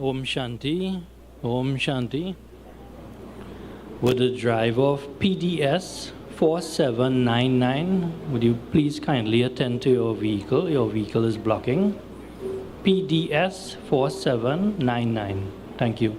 Om Shanti, Om Shanti. Would the driver of PDS 4799, would you please kindly attend to your vehicle? Your vehicle is blocking. PDS 4799. Thank you.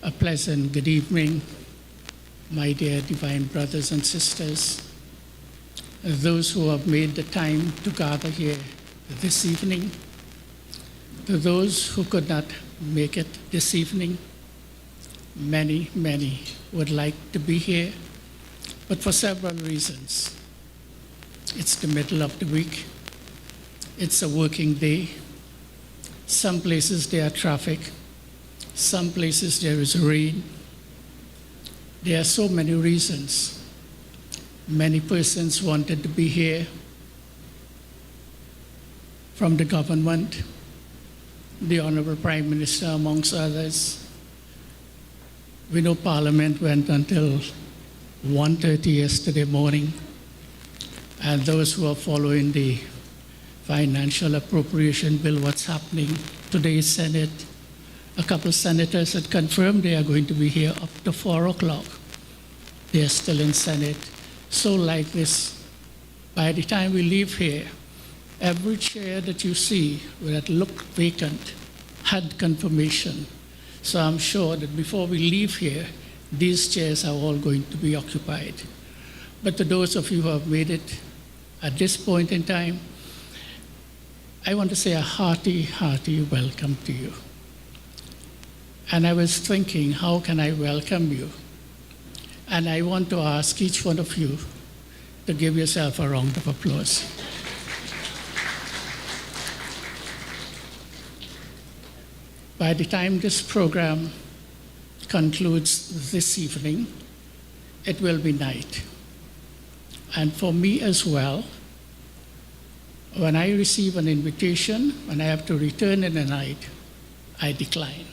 A pleasant good evening, my dear divine brothers and sisters, those who have made the time to gather here this evening, to those who could not make it this evening. Many would like to be here, but for several reasons. It's the middle of the week. It's a working day. Some places there are traffic. Some places there is rain. There are so many reasons. Many persons wanted to be here from the government, the Honorable Prime Minister, amongst others. We know Parliament went until 1:30 yesterday morning, and those who are following the financial appropriation bill, what's happening today's Senate, a couple of senators had confirmed they are going to be here up to 4 o'clock. They are still in Senate. So like this, by the time we leave here, every chair that you see that looked vacant had confirmation. So I'm sure that before we leave here, these chairs are all going to be occupied. But to those of you who have made it at this point in time, I want to say a hearty welcome to you. And I was thinking, how can I welcome you? And I want to ask each one of you to give yourself a round of applause. By the time this program concludes this evening, it will be night. And for me as well, when I receive an invitation and I have to return in the night, I decline.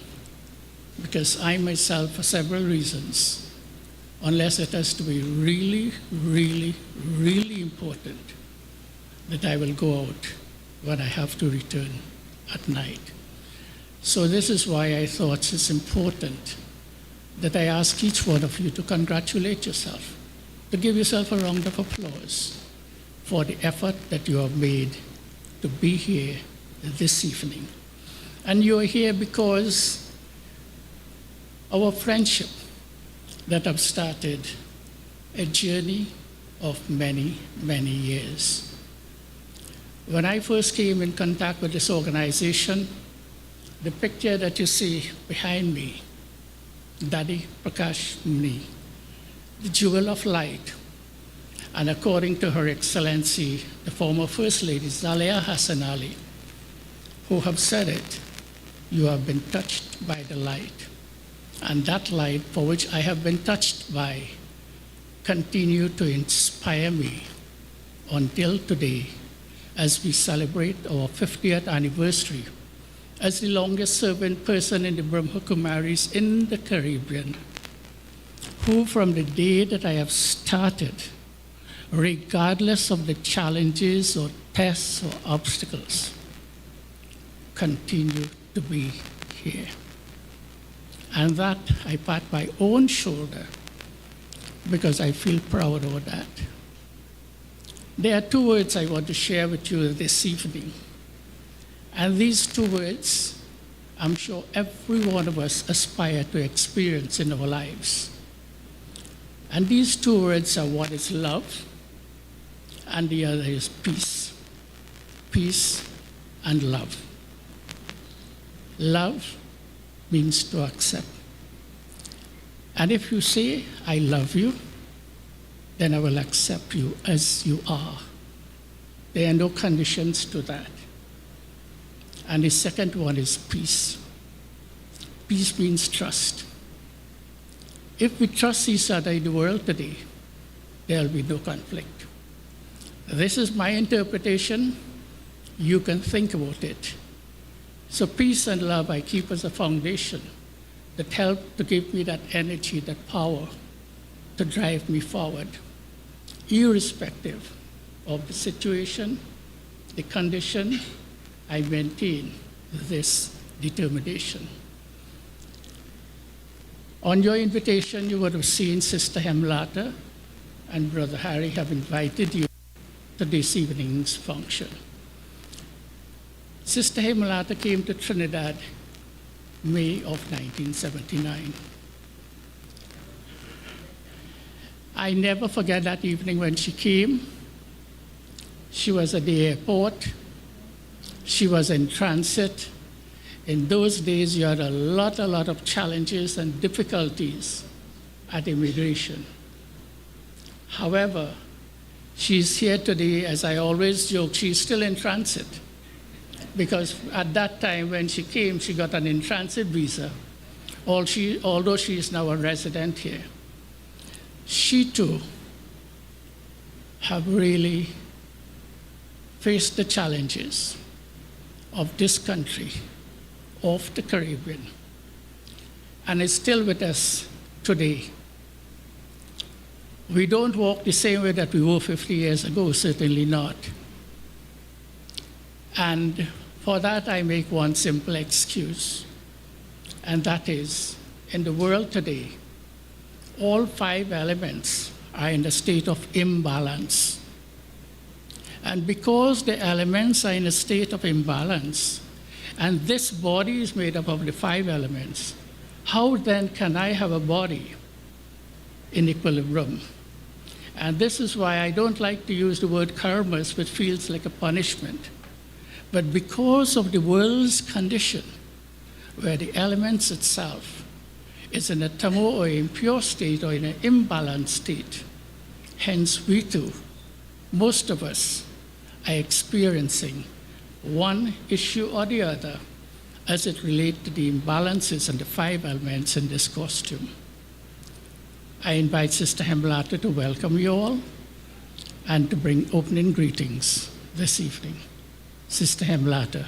Because I myself, for several reasons, unless it has to be really important, that I will go out when I have to return at night. So this is why I thought it's important that I ask each one of you to congratulate yourself, to give yourself a round of applause for the effort that you have made to be here this evening. And you are here because our friendship that have started a journey of many years. When I first came in contact with this organization, the picture that you see behind me, Daddy Prakash Muni, the jewel of light, and according to Her Excellency, the former First Lady, Zaleha Hassan Ali, who have said it, you have been touched by the light. And that light for which I have been touched by continue to inspire me until today as we celebrate our 50th anniversary as the longest serving person in the Brahma Kumaris in the Caribbean, who from the day that I have started, regardless of the challenges or tests or obstacles, continue to be here. And that I pat my own shoulder because I feel proud of that. There are 2 words I want to share with you this evening. And these 2 words, I'm sure every one of us aspire to experience in our lives. And these 2 words are, one is love, and the other is peace. Peace and love. Love means to accept. And if you say, I love you, then I will accept you as you are. There are no conditions to that. And the second one is peace. Peace means trust. If we trust each other in the world today, there will be no conflict. This is my interpretation. You can think about it. So peace and love I keep as a foundation that help to give me that energy, that power to drive me forward, irrespective of the situation, the condition. I maintain this determination. On your invitation, you would have seen Sister Hemlata and Brother Harry have invited you to this evening's function. Sister Hemlata came to Trinidad May of 1979. I never forget that evening when she came. She was at the airport. She was in transit. In those days, you had a lot of challenges and difficulties at immigration. However, she's here today. As I always joke, she's still in transit, because at that time when she came, she got an in-transit visa, although she is now a resident here. She too have really faced the challenges of this country, of the Caribbean, and is still with us today. We don't walk the same way that we were 50 years ago, certainly not. And for that, I make one simple excuse, and that is, in the world today, all 5 elements are in a state of imbalance. And because the elements are in a state of imbalance, and this body is made up of the 5 elements, how then can I have a body in equilibrium? And this is why I don't like to use the word Kurmaris, which feels like a punishment. But because of the world's condition, where the elements itself is in a tamo or impure state or in an imbalanced state, hence we too, most of us, are experiencing one issue or the other as it relates to the imbalances and the 5 elements in this costume. I invite Sister Hemlata to welcome you all and to bring opening greetings this evening. Sister Hemlata.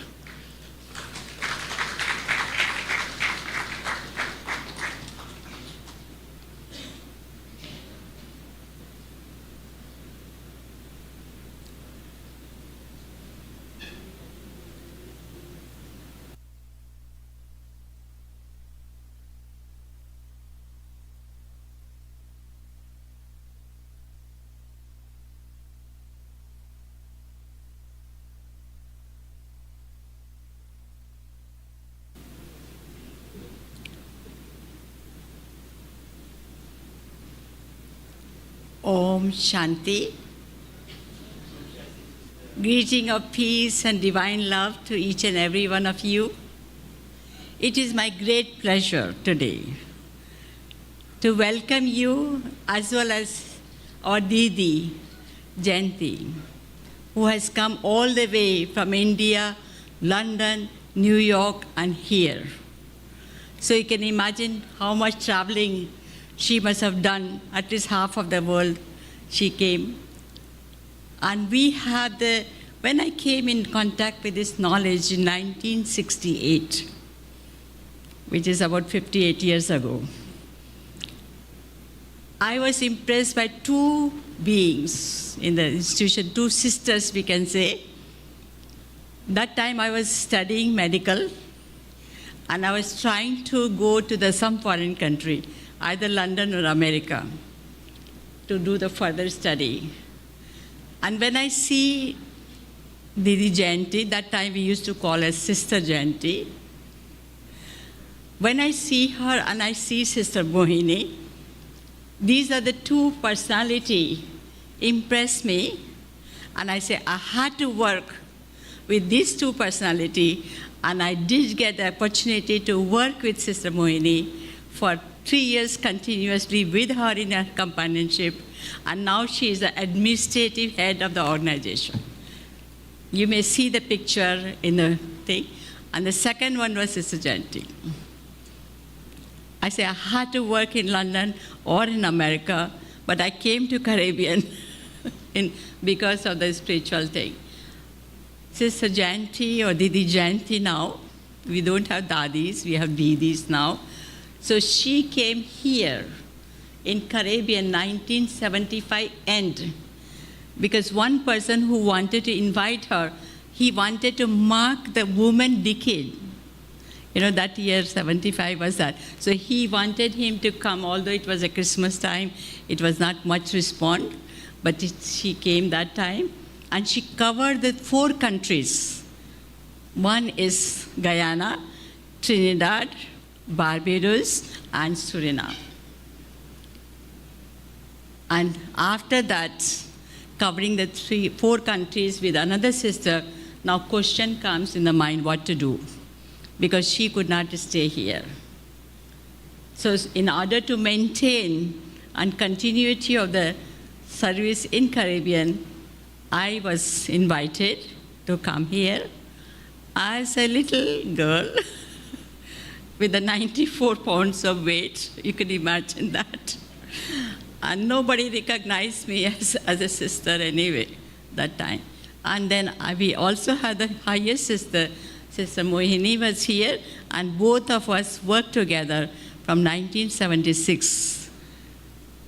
Om Shanti. Greeting of peace and divine love to each and every one of you. It is my great pleasure today to welcome you as well as our Didi, Jayanti, who has come all the way from India, London, New York, and here. So you can imagine how much traveling she must have done, at least half of the world she came. And we had when I came in contact with this knowledge in 1968, which is about 58 years ago, I was impressed by 2 beings in the institution, 2 sisters, we can say. That time I was studying medical, and I was trying to go to some foreign country, either London or America, to do the further study. And when I see Didi Jayanti, that time we used to call her Sister Jayanti, when I see her and I see Sister Mohini, these are the 2 personalities impress me, and I say I had to work with these 2 personalities, and I did get the opportunity to work with Sister Mohini for 3 years continuously with her in her companionship, and now she is the administrative head of the organization. You may see the picture in the thing. And the second one was Sister Jayanti. I say I had to work in London or in America, but I came to Caribbean because of the spiritual thing. Sister Jayanti or Didi Jayanti now, we don't have dadis, we have didis now. So she came here in Caribbean 1975 end, because one person who wanted to invite her, he wanted to mark the woman decade. You know, that year 75 was that. So he wanted him to come, although it was a Christmas time, it was not much response, but she came that time, and she covered the 4 countries. One is Guyana, Trinidad, Barbados, and Suriname. And after that, covering the 4 countries with another sister, now question comes in the mind what to do, because she could not stay here. So in order to maintain and continuity of the service in Caribbean, I was invited to come here as a little girl with the 94 pounds of weight. You can imagine that. And nobody recognized me as a sister anyway, that time. And then we also had the highest sister, Sister Mohini was here, and both of us worked together from 1976.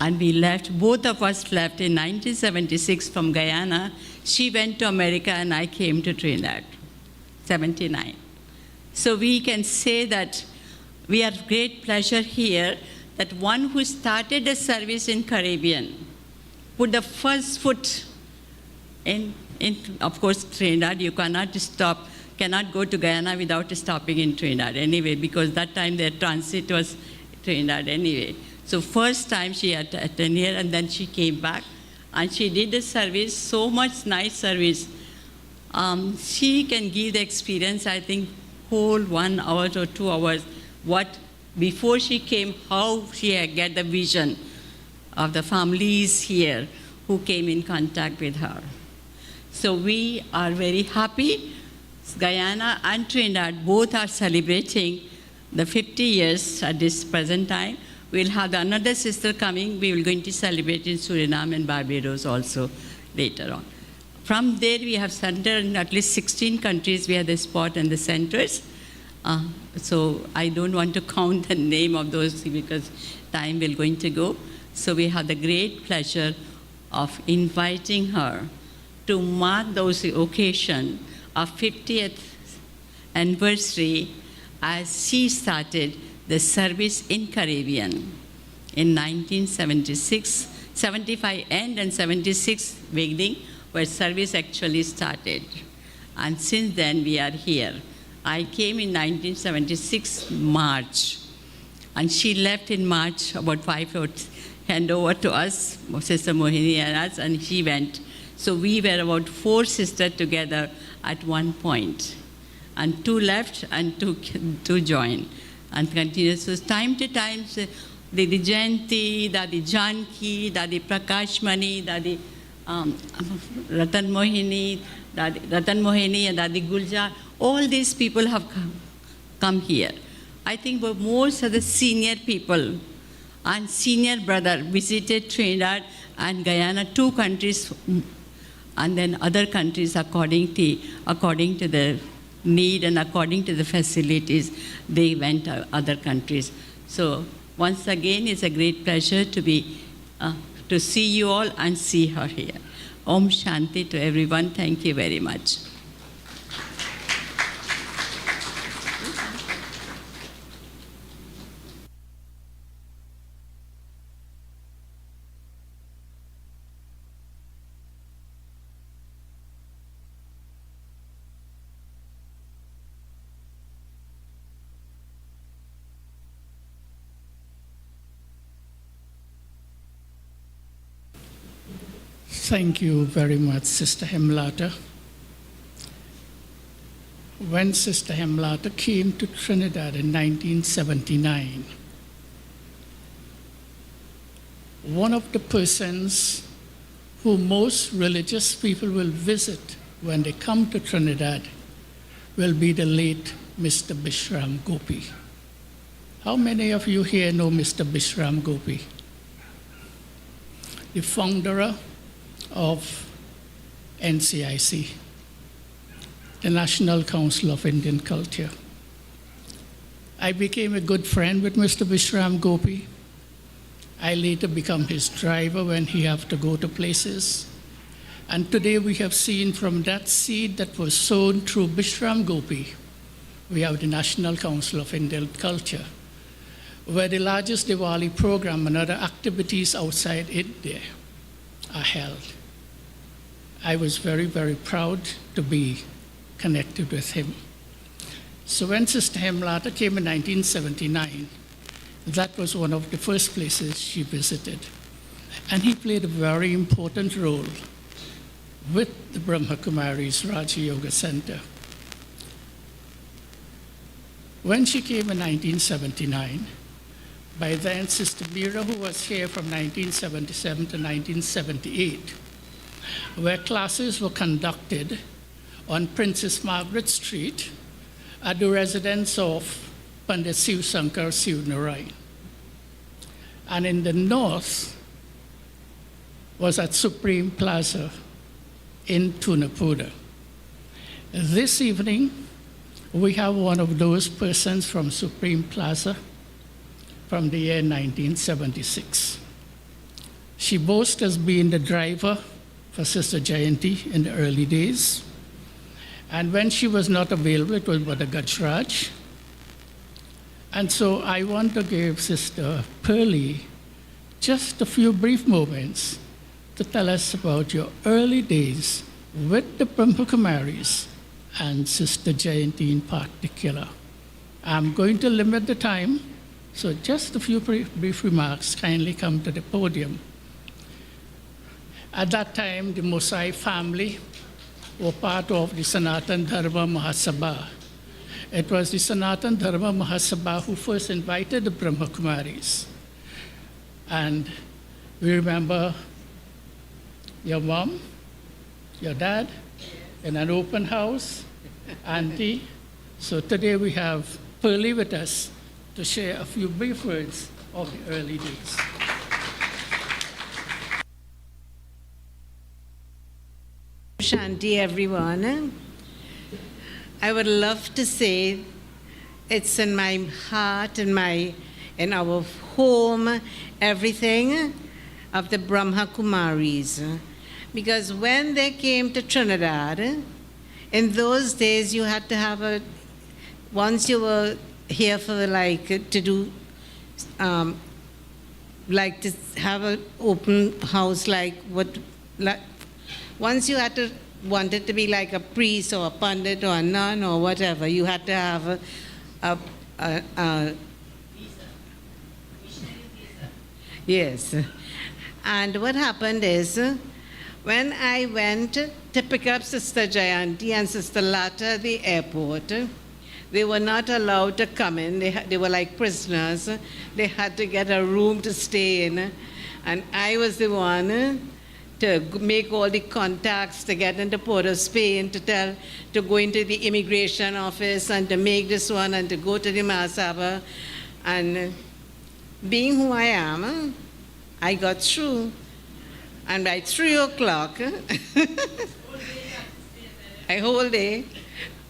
And we left, both of us left in 1976 from Guyana. She went to America and I came to Trinidad, 79. So we can say that we have great pleasure here that one who started a service in Caribbean put the first foot in of course, Trinidad. You cannot go to Guyana without stopping in Trinidad anyway, because that time their transit was Trinidad anyway. So first time she attended here, and then she came back, and she did the service, so much nice service. She can give the experience, I think, whole 1 hour or 2 hours, before she came, how she had get the vision of the families here who came in contact with her. So we are very happy. Guyana and Trinidad both are celebrating the 50 years at this present time. We'll have another sister coming. We will going to celebrate in Suriname and Barbados also later on. From there, we have centered in at least 16 countries. We have the spot and the centers. So I don't want to count the name of those because time will going to go. So we have the great pleasure of inviting her to mark those occasion of 50th anniversary as she started the service in Caribbean in 1976, 75 end and 76 beginning, where service actually started. And since then we are here. I came in 1976 March, and she left in March, about 5 or hand over to us, Sister Mohini and us, and she went. So we were about 4 sisters together at one point, and 2 left and 2 joined, and continued. So time to time, Didi Jayanti, Dadi Janki, Dadi Prakashmani, Dadi Ratan Mohini and Dadi Guljar, all these people have come here. I think most of the senior people and senior brother visited Trinidad and Guyana, 2 countries, and then other countries according to the need and according to the facilities, they went to other countries. So once again, it's a great pleasure to see you all and see her here. Om Shanti to everyone. Thank you very much. Thank you very much, Sister Hemlata. When Sister Hemlata came to Trinidad in 1979, one of the persons who most religious people will visit when they come to Trinidad will be the late Mr. Bishram Gopi. How many of you here know Mr. Bishram Gopi? The founder of NCIC, the National Council of Indian Culture. I became a good friend with Mr. Bishram Gopi. I later became his driver when he had to go to places. And today we have seen from that seed that was sown through Bishram Gopi, we have the National Council of Indian Culture, where the largest Diwali program and other activities outside India are held. I was very, very proud to be connected with him. So when Sister Hemlata came in 1979, that was one of the first places she visited. And he played a very important role with the Brahma Kumaris Raja Yoga Center. When she came in 1979, by then Sister Mira, who was here from 1977 to 1978, where classes were conducted on Princess Margaret Street at the residence of Pandit Siv Sankar Siv Narayan. And in the north was at Supreme Plaza in Tunapuda. This evening, we have one of those persons from Supreme Plaza from the year 1976. She boasts as being the driver for Sister Jayanti in the early days. And when she was not available, it was Brother Gajraj. And so I want to give Sister Pearlie just a few brief moments to tell us about your early days with the Brahma Kumaris and Sister Jayanti in particular. I'm going to limit the time, so just a few brief remarks. Kindly come to the podium. At that time, the Mosai family were part of the Sanatan Dharma Mahasabha. It was the Sanatan Dharma Mahasabha who first invited the Brahma Kumaris. And we remember your mom, your dad, in an open house, auntie. So today we have Pearlie with us to share a few brief words of the early days. Shanti, everyone. I would love to say it's in my heart, in our home, everything of the Brahma Kumaris. Because when they came to Trinidad, in those days you had to have once you were here for to do, to have an open house once you wanted to be like a priest or a pandit or a nun or whatever, you had to have a yes. And what happened is, when I went to pick up Sister Jayanti and Sister Lata at the airport, they were not allowed to come in. They were like prisoners. They had to get a room to stay in. And I was the one to make all the contacts, to get into Port of Spain, to go into the immigration office and to make this one and to go to the Mahasabha. And being who I am, I got through. And by 3 o'clock, a whole day,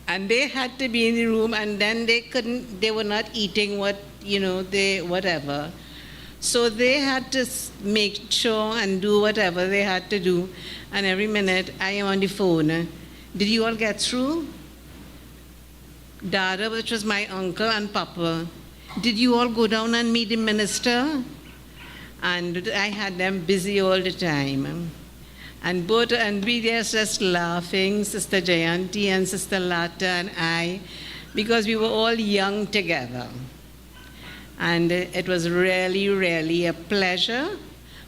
and they had to be in the room, and then they were not eating whatever. So they had to make sure and do whatever they had to do. And every minute, I am on the phone. Did you all get through? Dada, which was my uncle, and Papa, did you all go down and meet the minister? And I had them busy all the time. And we were just laughing, Sister Jayanti and Sister Lata and I, because we were all young together. And it was really, really a pleasure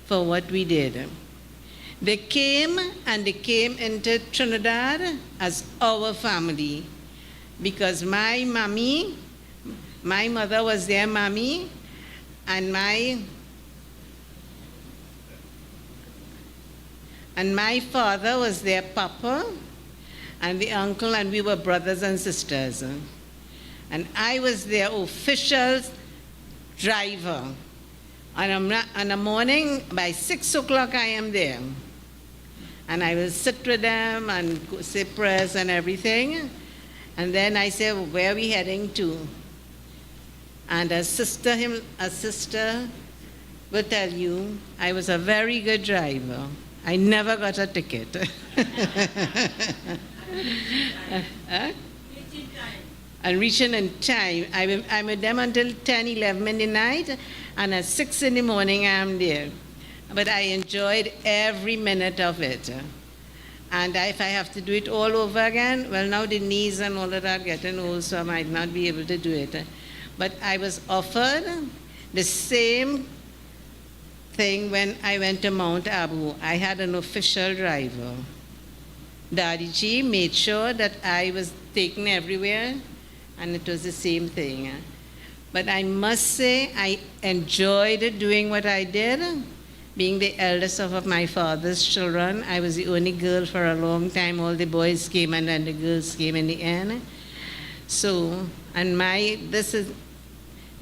for what we did. They came into Trinidad as our family, because my mother was their mommy, and my father was their papa, and the uncle, and we were brothers and sisters. And I was their official driver. On a morning, by 6 o'clock, I am there. And I will sit with them and say prayers and everything. And then I say, where are we heading to? And a sister will tell you, I was a very good driver. I never got a ticket. And reaching in time. I'm with them until 10, 11 in the night, and at 6 in the morning I'm there. But I enjoyed every minute of it. And if I have to do it all over again, well, now the knees and all of that getting old, so I might not be able to do it. But I was offered the same thing when I went to Mount Abu. I had an official driver. Daddy G made sure that I was taken everywhere, and it was the same thing. But I must say, I enjoyed doing what I did. Being the eldest of my father's children, I was the only girl for a long time. All the boys came and then the girls came in the end. So, this is,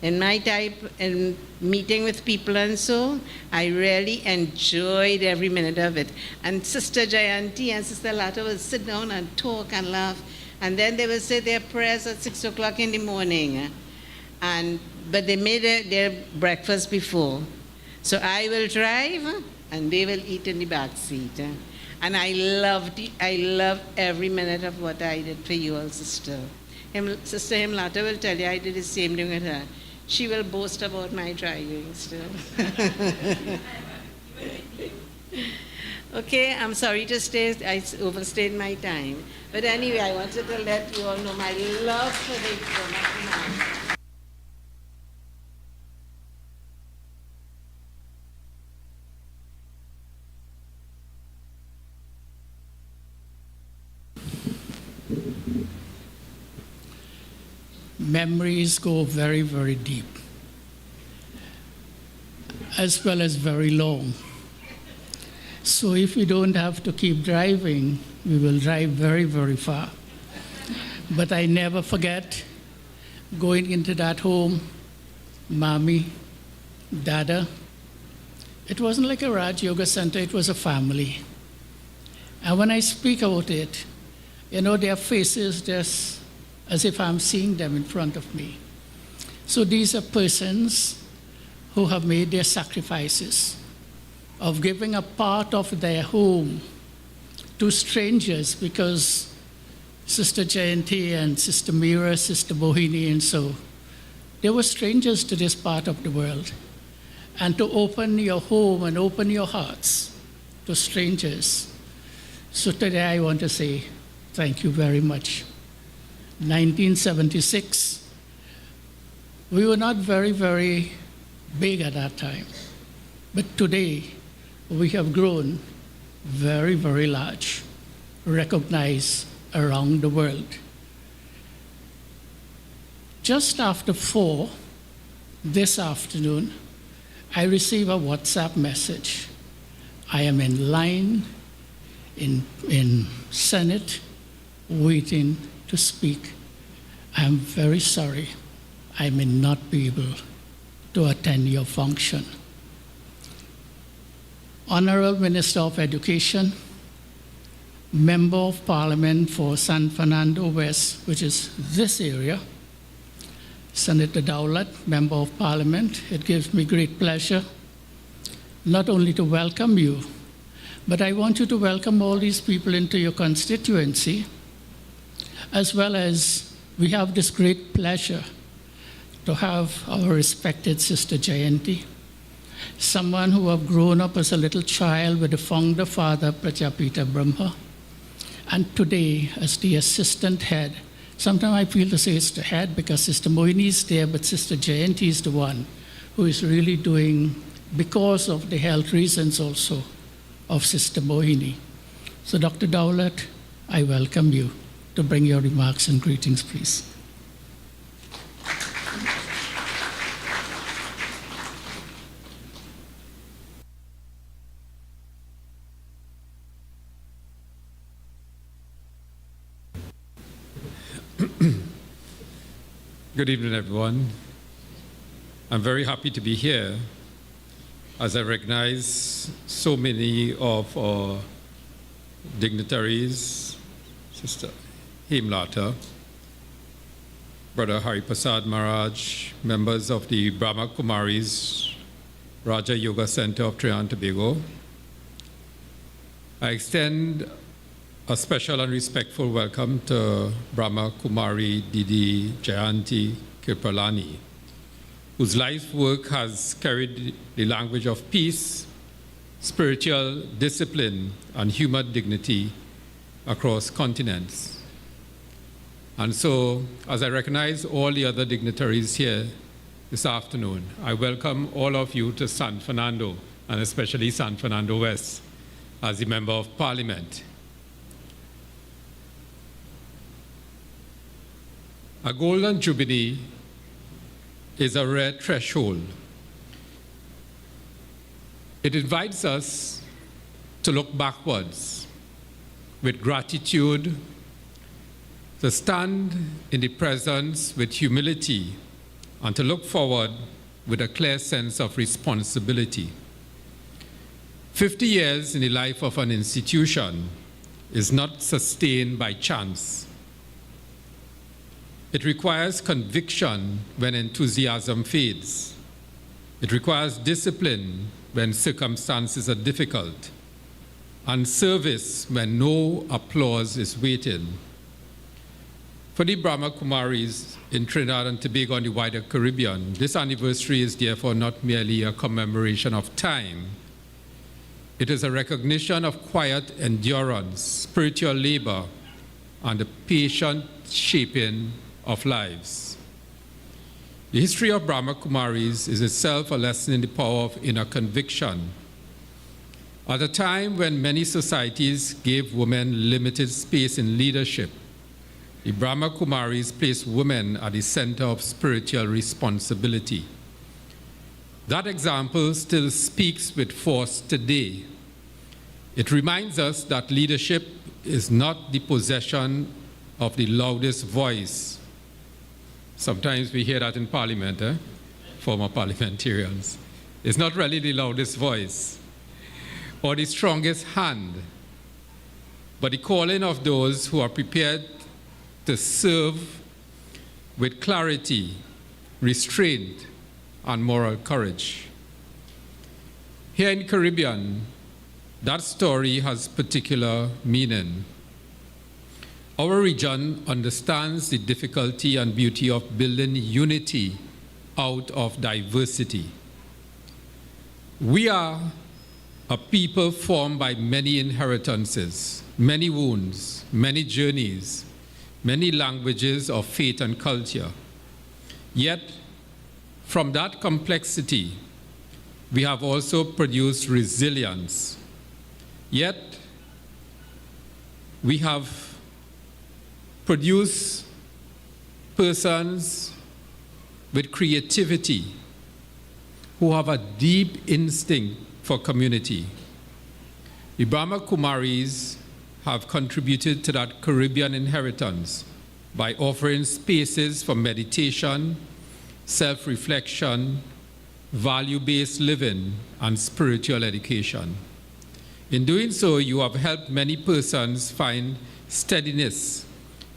in my type, in meeting with people and so, I really enjoyed every minute of it. And Sister Jayanti and Sister Lata would sit down and talk and laugh, and then they would say their prayers at 6 o'clock in the morning. But they made their breakfast before. So I will drive, and they will eat in the back seat. And I love every minute of what I did for you all, Sister. Sister Himlata will tell you I did the same thing with her. She will boast about my driving still. Okay, I'm sorry to stay. I overstayed my time. But anyway, I wanted to let you all know my love for the Memories go very, very deep, as well as very long. So if we don't have to keep driving, we will drive very, very far. But I never forget going into that home, Mommy, Dada. It wasn't like a Raj Yoga Center, it was a family. And when I speak about it, their faces just as if I'm seeing them in front of me. So these are persons who have made their sacrifices of giving a part of their home to strangers, because Sister Jayanti and Sister Meera, Sister Mohini, and so, they were strangers to this part of the world. And to open your home and open your hearts to strangers. So today I want to say thank you very much. 1976, we were not very, very big at that time. But today, we have grown very, very large, recognized around the world. Just after 4 this afternoon, I received a WhatsApp message. I am in line in Senate waiting to speak. I am very sorry. I may not be able to attend your function. Honorable Minister of Education, Member of Parliament for San Fernando West, which is this area, Senator Dowlett, Member of Parliament, it gives me great pleasure not only to welcome you, but I want you to welcome all these people into your constituency, as well as we have this great pleasure to have our respected Sister Jayanti, someone who have grown up as a little child with the founder father, Prajapita Brahma, and today as the assistant head. Sometimes I feel to say it's the head because Sister Mohini is there, but Sister Jayanti is the one who is really doing, because of the health reasons also of Sister Mohini. So Dr. Dowlett, I welcome you to bring your remarks and greetings, please. Good evening, everyone. I'm very happy to be here as I recognize so many of our dignitaries, Sister Himlata, Brother Hari Prasad Maharaj, members of the Brahma Kumaris Raja Yoga Center of Trinidad and Tobago. I extend a special and respectful welcome to Brahma Kumari Didi Jayanti Kirpalani, whose life work has carried the language of peace, spiritual discipline, and human dignity across continents. And so, as I recognize all the other dignitaries here this afternoon, I welcome all of you to San Fernando and especially San Fernando West, as the Member of Parliament. A Golden Jubilee is a rare threshold. It invites us to look backwards with gratitude, to stand in the presence with humility, and to look forward with a clear sense of responsibility. 50 years in the life of an institution is not sustained by chance. It requires conviction when enthusiasm fades. It requires discipline when circumstances are difficult, and service when no applause is waiting. For the Brahma Kumaris in Trinidad and Tobago and the wider Caribbean, this anniversary is therefore not merely a commemoration of time. It is a recognition of quiet endurance, spiritual labor, and the patient shaping of lives. The history of Brahma Kumaris is itself a lesson in the power of inner conviction. At a time when many societies gave women limited space in leadership, the Brahma Kumaris placed women at the center of spiritual responsibility. That example still speaks with force today. It reminds us that leadership is not the possession of the loudest voice. Sometimes we hear that in Parliament, former parliamentarians. It's not really the loudest voice or the strongest hand, but the calling of those who are prepared to serve with clarity, restraint, and moral courage. Here in the Caribbean, that story has particular meaning. Our region understands the difficulty and beauty of building unity out of diversity. We are a people formed by many inheritances, many wounds, many journeys, many languages of faith and culture. Yet, from that complexity, we have also produced resilience. Yet, we have produced persons with creativity who have a deep instinct for community. The Brahma Kumaris have contributed to that Caribbean inheritance by offering spaces for meditation, self-reflection, value-based living, and spiritual education. In doing so, you have helped many persons find steadiness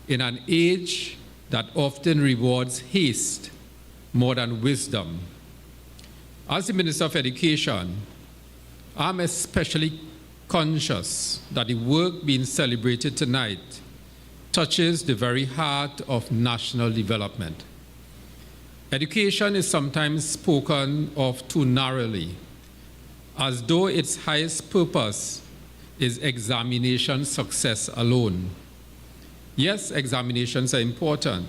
in an age that often rewards haste more than wisdom. As the Minister of Education, I'm especially conscious that the work being celebrated tonight touches the very heart of national development. Education is sometimes spoken of too narrowly, as though its highest purpose is examination success alone. Yes, examinations are important,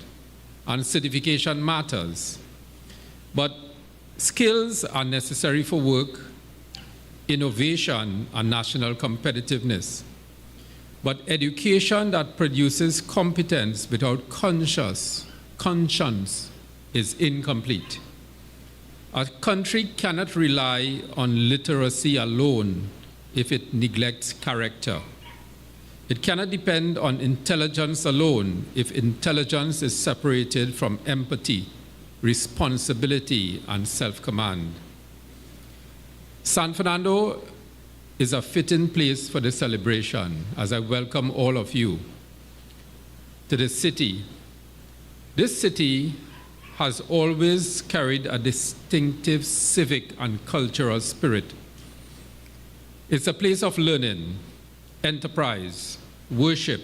and certification matters, but skills are necessary for work, innovation, and national competitiveness. But education that produces competence without conscience is incomplete. A country cannot rely on literacy alone if it neglects character. It cannot depend on intelligence alone if intelligence is separated from empathy, responsibility, and self-command. San Fernando is a fitting place for this celebration as I welcome all of you to the city. This city has always carried a distinctive civic and cultural spirit. It's a place of learning, enterprise, worship,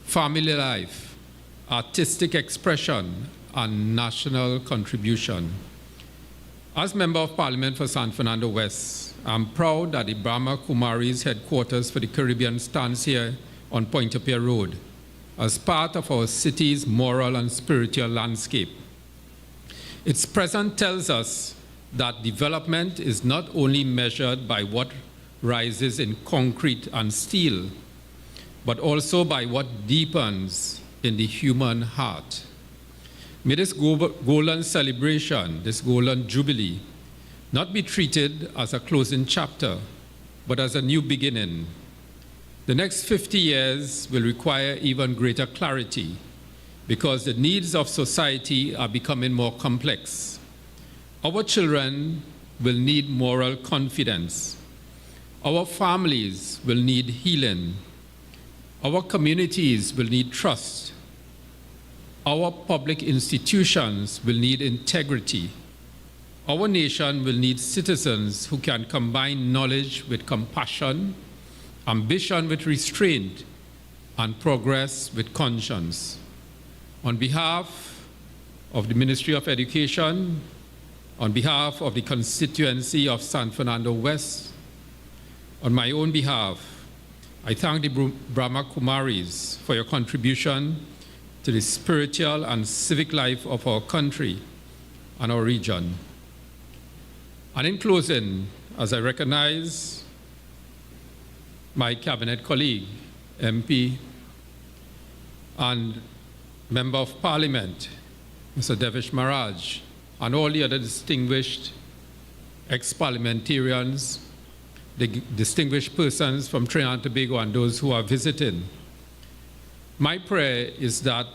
family life, artistic expression, and national contribution. As Member of Parliament for San Fernando West, I'm proud that the Brahma Kumaris headquarters for the Caribbean stands here on Pointe-a-Pierre Road as part of our city's moral and spiritual landscape. Its presence tells us that development is not only measured by what rises in concrete and steel, but also by what deepens in the human heart. May this golden celebration, this golden jubilee, not be treated as a closing chapter, but as a new beginning. The next 50 years will require even greater clarity because the needs of society are becoming more complex. Our children will need moral confidence. Our families will need healing. Our communities will need trust. Our public institutions will need integrity. Our nation will need citizens who can combine knowledge with compassion, ambition with restraint, and progress with conscience. On behalf of the Ministry of Education, on behalf of the constituency of San Fernando West, on my own behalf, I thank the Brahma Kumaris for your contribution to the spiritual and civic life of our country and our region. And in closing, as I recognize my cabinet colleague, MP, and Member of Parliament, Mr. Devish Maharaj, and all the other distinguished ex-parliamentarians, the distinguished persons from Trinidad and Tobago and those who are visiting. My prayer is that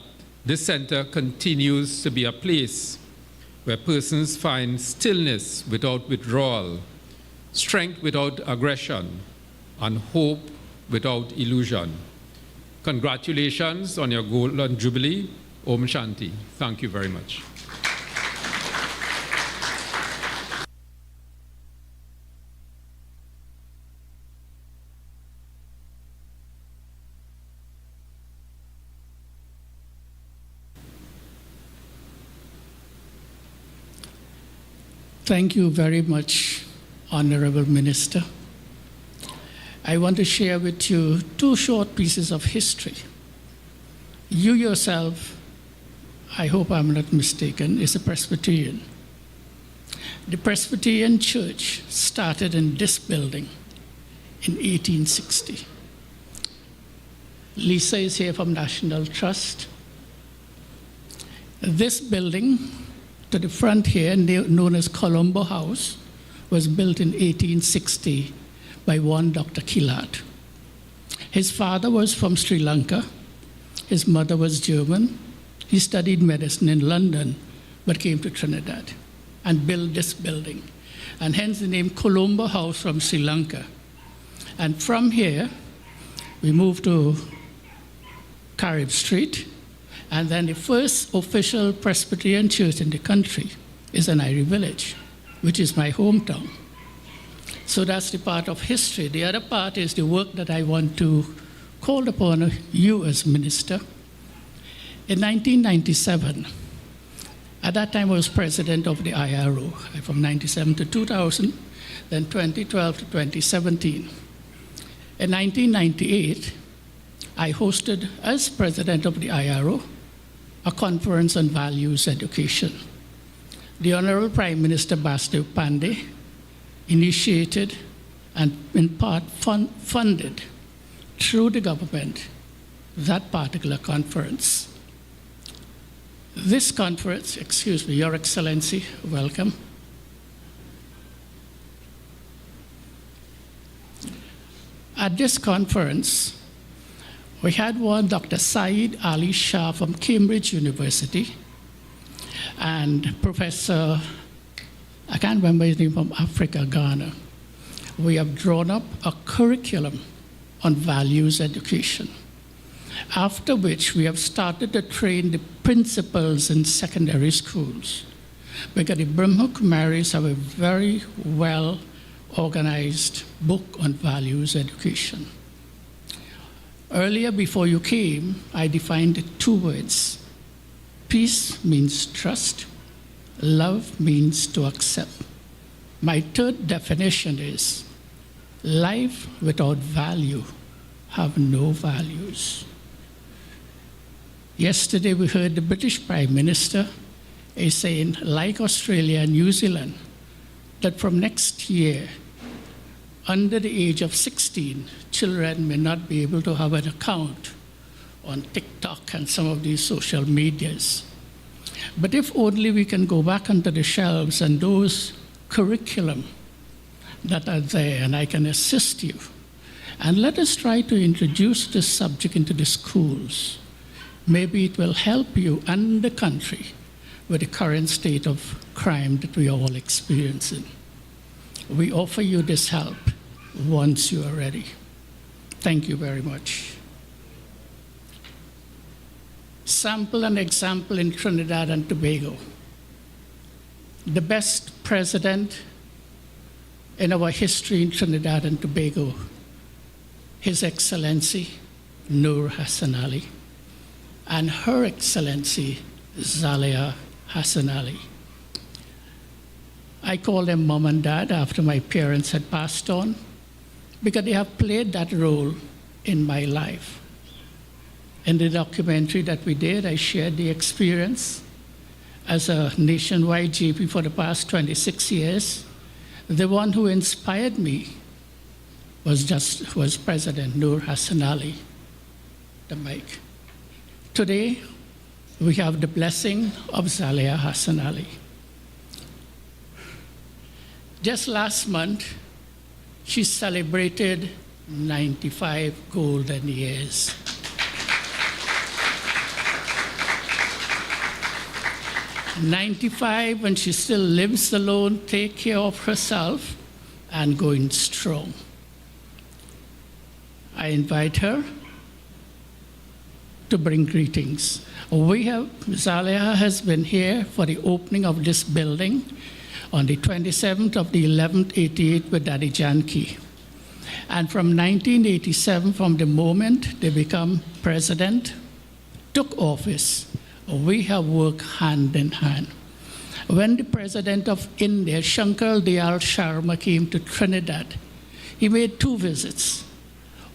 this center continues to be a place where persons find stillness without withdrawal, strength without aggression, and hope without illusion. Congratulations on your Golden Jubilee. Om Shanti. Thank you very much. Thank you very much, Honorable Minister. I want to share with you two short pieces of history. You yourself, I hope I'm not mistaken, is a Presbyterian. The Presbyterian Church started in this building in 1860. Lisa is here from National Trust. This building to the front here, known as Colombo House, was built in 1860 by one Dr. Kilat. His father was from Sri Lanka. His mother was German. He studied medicine in London, but came to Trinidad and built this building. And hence the name Colombo House from Sri Lanka. And from here, we moved to Carib Street. And then the first official Presbyterian church in the country is in Irie Village, which is my hometown. So that's the part of history. The other part is the work that I want to call upon you as minister. In 1997, at that time I was president of the IRO, from 97 to 2000, then 2012 to 2017. In 1998, I hosted, as president of the IRO, a conference on values education. The Honorable Prime Minister Basdev Pandey initiated and in part funded through the government that particular conference. This conference, excuse me, Your Excellency, welcome. At this conference, we had one Dr. Saeed Ali Shah from Cambridge University and Professor, I can't remember his name, from Africa, Ghana. We have drawn up a curriculum on values education, after which we have started to train the principals in secondary schools, because the Brahma Kumaris have a very well organized book on values education. Earlier, before you came, I defined two words. Peace means trust. Love means to accept. My third definition is life without value have no values. Yesterday, we heard the British Prime Minister is saying, like Australia and New Zealand, that from next year, under the age of 16, children may not be able to have an account on TikTok and some of these social medias. But if only we can go back onto the shelves and those curriculum that are there, and I can assist you. And let us try to introduce this subject into the schools. Maybe it will help you and the country with the current state of crime that we are all experiencing. We offer you this help once you are ready. Thank you very much. Sample and example in Trinidad and Tobago. The best president in our history in Trinidad and Tobago, His Excellency Noor Hassan Ali, and Her Excellency Zaleha Hassan Ali. I call them mom and dad after my parents had passed on, because they have played that role in my life. In the documentary that we did, I shared the experience as a nationwide GP for the past 26 years. The one who inspired me was President Noor Hassan Ali, the mic. Today, we have the blessing of Zaleha Hassan Ali. Just last month, she celebrated 95 golden years. 95, when she still lives alone, take care of herself, and going strong. I invite her to bring greetings. Zaleha has been here for the opening of this building on the 27th of the 11th, 88 with Daddy Janki. And from 1987, from the moment they become president, took office, we have worked hand in hand. When the president of India, Shankar Dayal Sharma, came to Trinidad, he made 2 visits.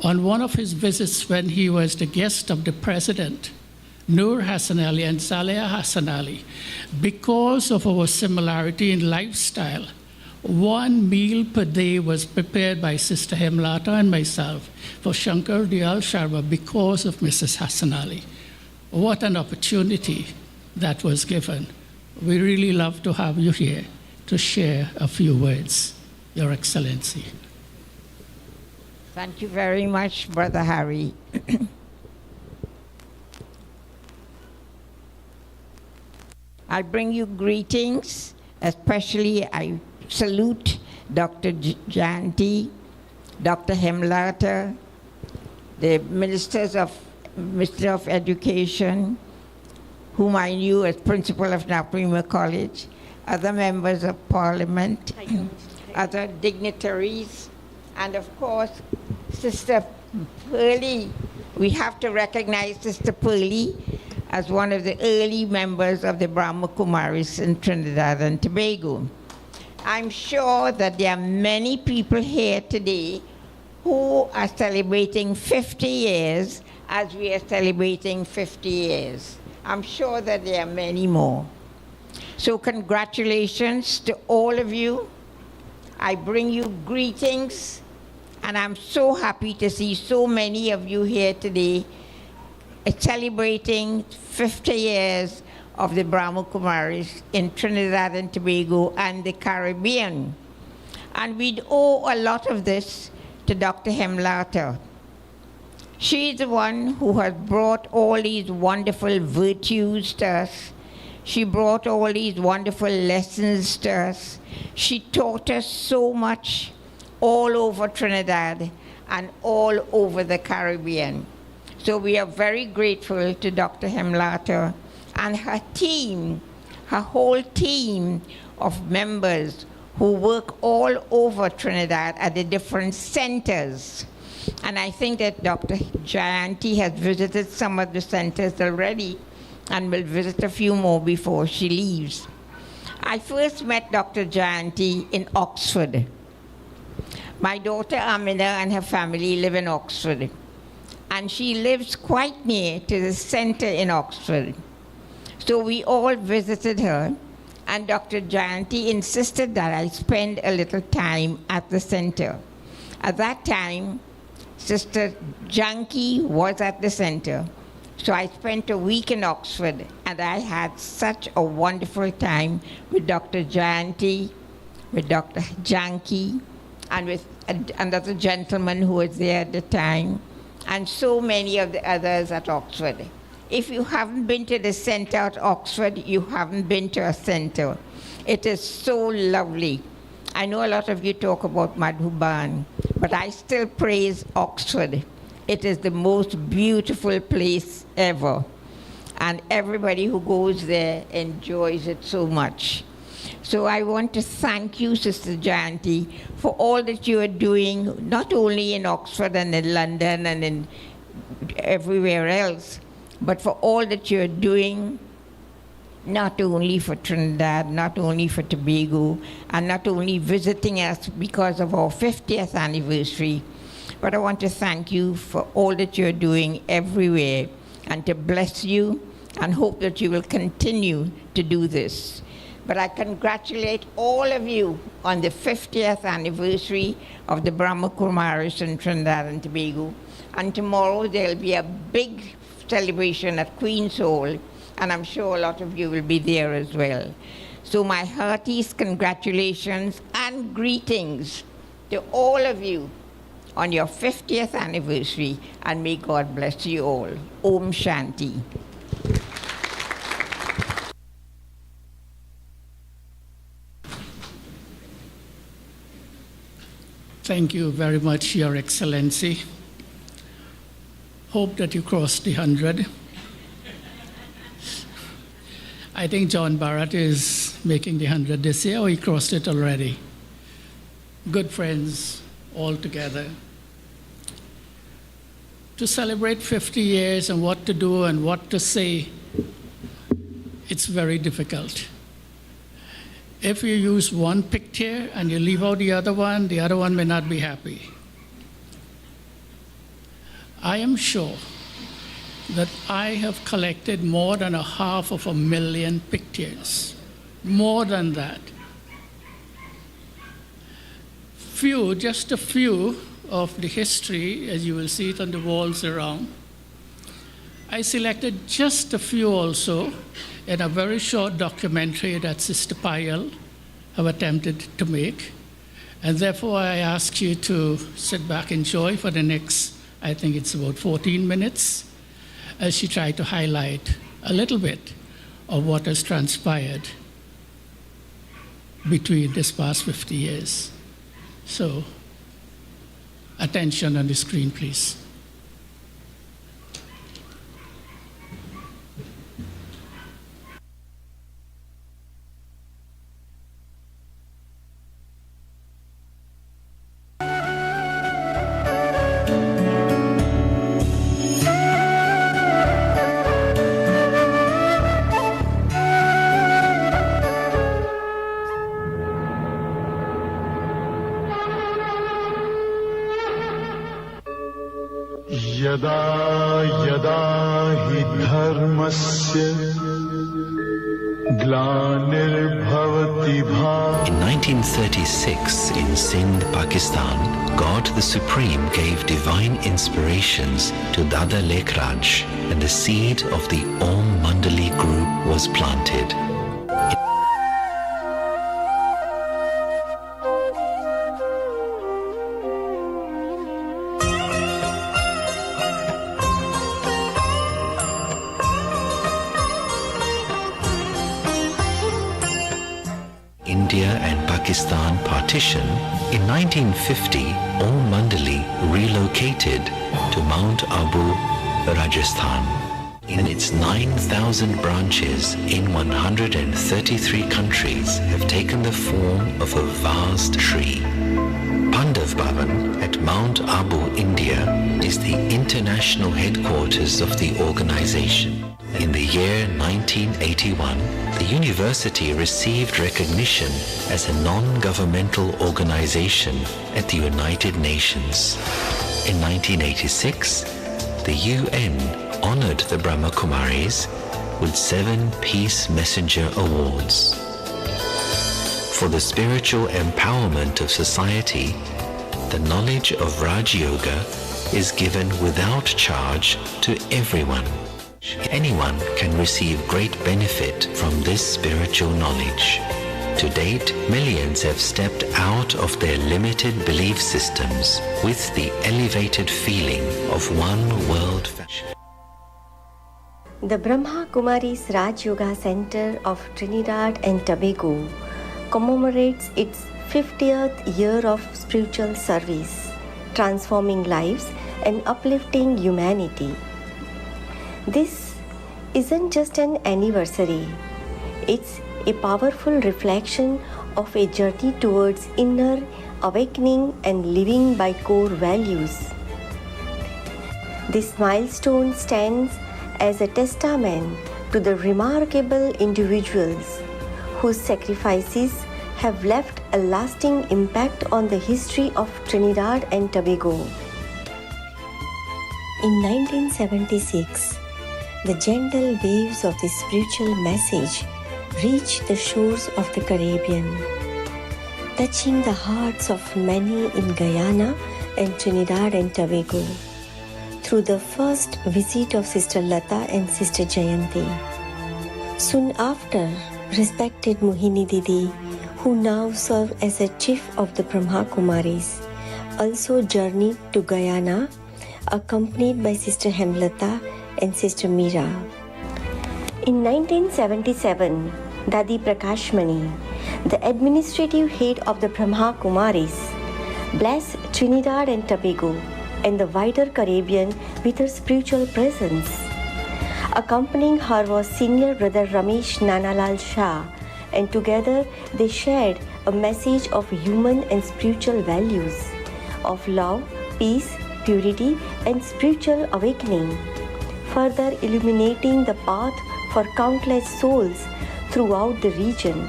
On one of his visits, when he was the guest of the president, Noor Hassan Ali and Zaleha Hassan Ali, because of our similarity in lifestyle, 1 meal per day was prepared by Sister Hemlata and myself for Shankar Dayal Sharma because of Mrs. Hassan Ali. What an opportunity that was given. We really love to have you here to share a few words, Your Excellency. Thank you very much, Brother Harry. I bring you greetings, especially I salute Dr. Jayanti, Dr. Hemlata, the Minister of Education, whom I knew as principal of Naprima College, other members of Parliament, other dignitaries, and of course, Sister Pearlie. We have to recognize Sister Pearlie as one of the early members of the Brahma Kumaris in Trinidad and Tobago. I'm sure that there are many people here today who are celebrating 50 years as we are celebrating 50 years. I'm sure that there are many more. So congratulations to all of you. I bring you greetings, and I'm so happy to see so many of you here today celebrating 50 years of the Brahma Kumaris in Trinidad and Tobago and the Caribbean. And we owe a lot of this to Dr. Hemlata. She's the one who has brought all these wonderful virtues to us. She brought all these wonderful lessons to us. She taught us so much all over Trinidad and all over the Caribbean. So we are very grateful to Dr. Hemlata and her team, her whole team of members who work all over Trinidad at the different centers. And I think that Dr. Jayanti has visited some of the centers already and will visit a few more before she leaves. I first met Dr. Jayanti in Oxford. My daughter Amina and her family live in Oxford, and she lives quite near to the center in Oxford. So we all visited her, And Dr. Jayanti insisted that I spend a little time at the center. At that time, Sister Janki was at the center. So I spent a week in Oxford, and I had such a wonderful time with Dr. Jayanti, with Dr. Janki, and with another gentleman who was there at the time, and so many of the others at Oxford. If you haven't been to the center at Oxford, you haven't been to a center. It is so lovely. I know a lot of you talk about Madhuban, but I still praise Oxford. It is the most beautiful place ever. And everybody who goes there enjoys it so much. So I want to thank you, Sister Jayanti, for all that you are doing, not only in Oxford and in London and in everywhere else, but for all that you're doing, not only for Trinidad, not only for Tobago, and not only visiting us because of our 50th anniversary, but I want to thank you for all that you're doing everywhere, and to bless you, and hope that you will continue to do this. But I congratulate all of you on the 50th anniversary of the Brahma Kurmaris in Trinidad and Tobago. And tomorrow there'll be a big celebration at Queen's Hall, and I'm sure a lot of you will be there as well. So my heartiest congratulations and greetings to all of you on your 50th anniversary, and may God bless you all. Om Shanti. Thank you very much, Your Excellency. Hope that you crossed the 100. I think John Barrett is making the 100 this year, or he crossed it already. Good friends all together. To celebrate 50 years and what to do and what to say, it's very difficult. If you use one picture and you leave out the other one may not be happy. I am sure that I have collected more than 500,000 pictures, more than that. Just a few of the history, as you will see it on the walls around. I selected just a few also in a very short documentary that Sister Payal have attempted to make. And therefore I ask you to sit back and enjoy for the next, I think it's about 14 minutes, as she tried to highlight a little bit of what has transpired between this past 50 years. So, attention on the screen, please. यदा यदा हि धर्मस्य ग्लानिर्भवति Bharat. In 1936, in Sindh, Pakistan, God the Supreme gave divine inspirations to Dada Lekhraj, and the seed of the Om Mandali group was planted. India and Pakistan partition, in 1950, Om Mandali relocated to Mount Abu, Rajasthan. And its 9,000 branches in 133 countries have taken the form of a vast tree. Pandav Bhavan at Mount Abu, India, is the international headquarters of the organization. In the year 1981, the university received recognition as a non-governmental organization at the United Nations. In 1986, the UN honored the Brahma Kumaris with 7 Peace Messenger Awards. for the spiritual empowerment of society, the knowledge of Raj Yoga is given without charge to everyone. Anyone can receive great benefit from this spiritual knowledge. To date, millions have stepped out of their limited belief systems with the elevated feeling of one world fashion. The Brahma Kumaris Raj Yoga Center of Trinidad and Tobago commemorates its 50th year of spiritual service, transforming lives and uplifting humanity. This isn't just an anniversary, it's a powerful reflection of a journey towards inner awakening and living by core values. This milestone stands as a testament to the remarkable individuals whose sacrifices have left a lasting impact on the history of Trinidad and Tobago. In 1976, the gentle waves of this spiritual message reached the shores of the Caribbean, touching the hearts of many in Guyana and Trinidad and Tobago through the first visit of Sister Lata and Sister Jayanti. Soon after, respected Mohini Didi, who now serve as a chief of the Brahma Kumaris, also journeyed to Guyana, accompanied by Sister Hemlata and Sister Meera. In 1977, Dadi Prakashmani, the administrative head of the Brahma Kumaris, blessed Trinidad and Tobago and the wider Caribbean with her spiritual presence. Accompanying her was senior brother Ramesh Nanalal Shah, and together they shared a message of human and spiritual values, of love, peace, purity, and spiritual awakening, further illuminating the path for countless souls throughout the region.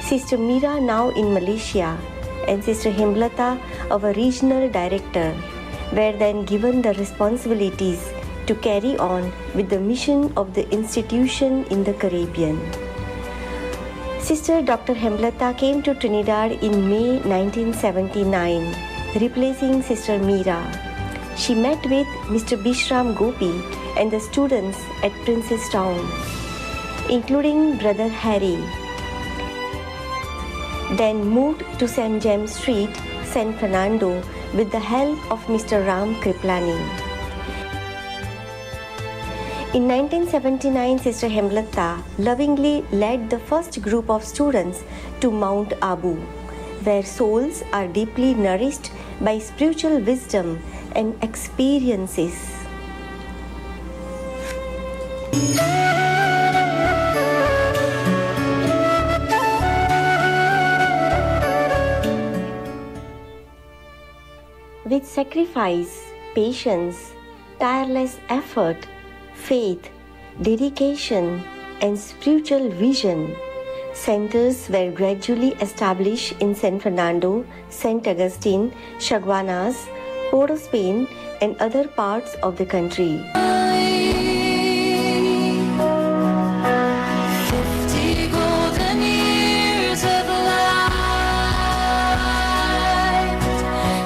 Sister Meera, now in Malaysia, and Sister Hemlata, our regional director, were then given the responsibilities to carry on with the mission of the institution in the Caribbean. Sister Dr. Hemlata came to Trinidad in May 1979, replacing Sister Meera. She met with Mr. Bishram Gopi and the students at Princess Town, including Brother Harry. Then moved to St. James Street, San Fernando, with the help of Mr. Ram Kriplani. In 1979, Sister Hemlata lovingly led the first group of students to Mount Abu, where souls are deeply nourished by spiritual wisdom and experiences. With sacrifice, patience, tireless effort, faith, dedication, and spiritual vision, centers were gradually established in San Fernando, St. Augustine, Chaguanas, Port of Spain, and other parts of the country. 50 golden years of light,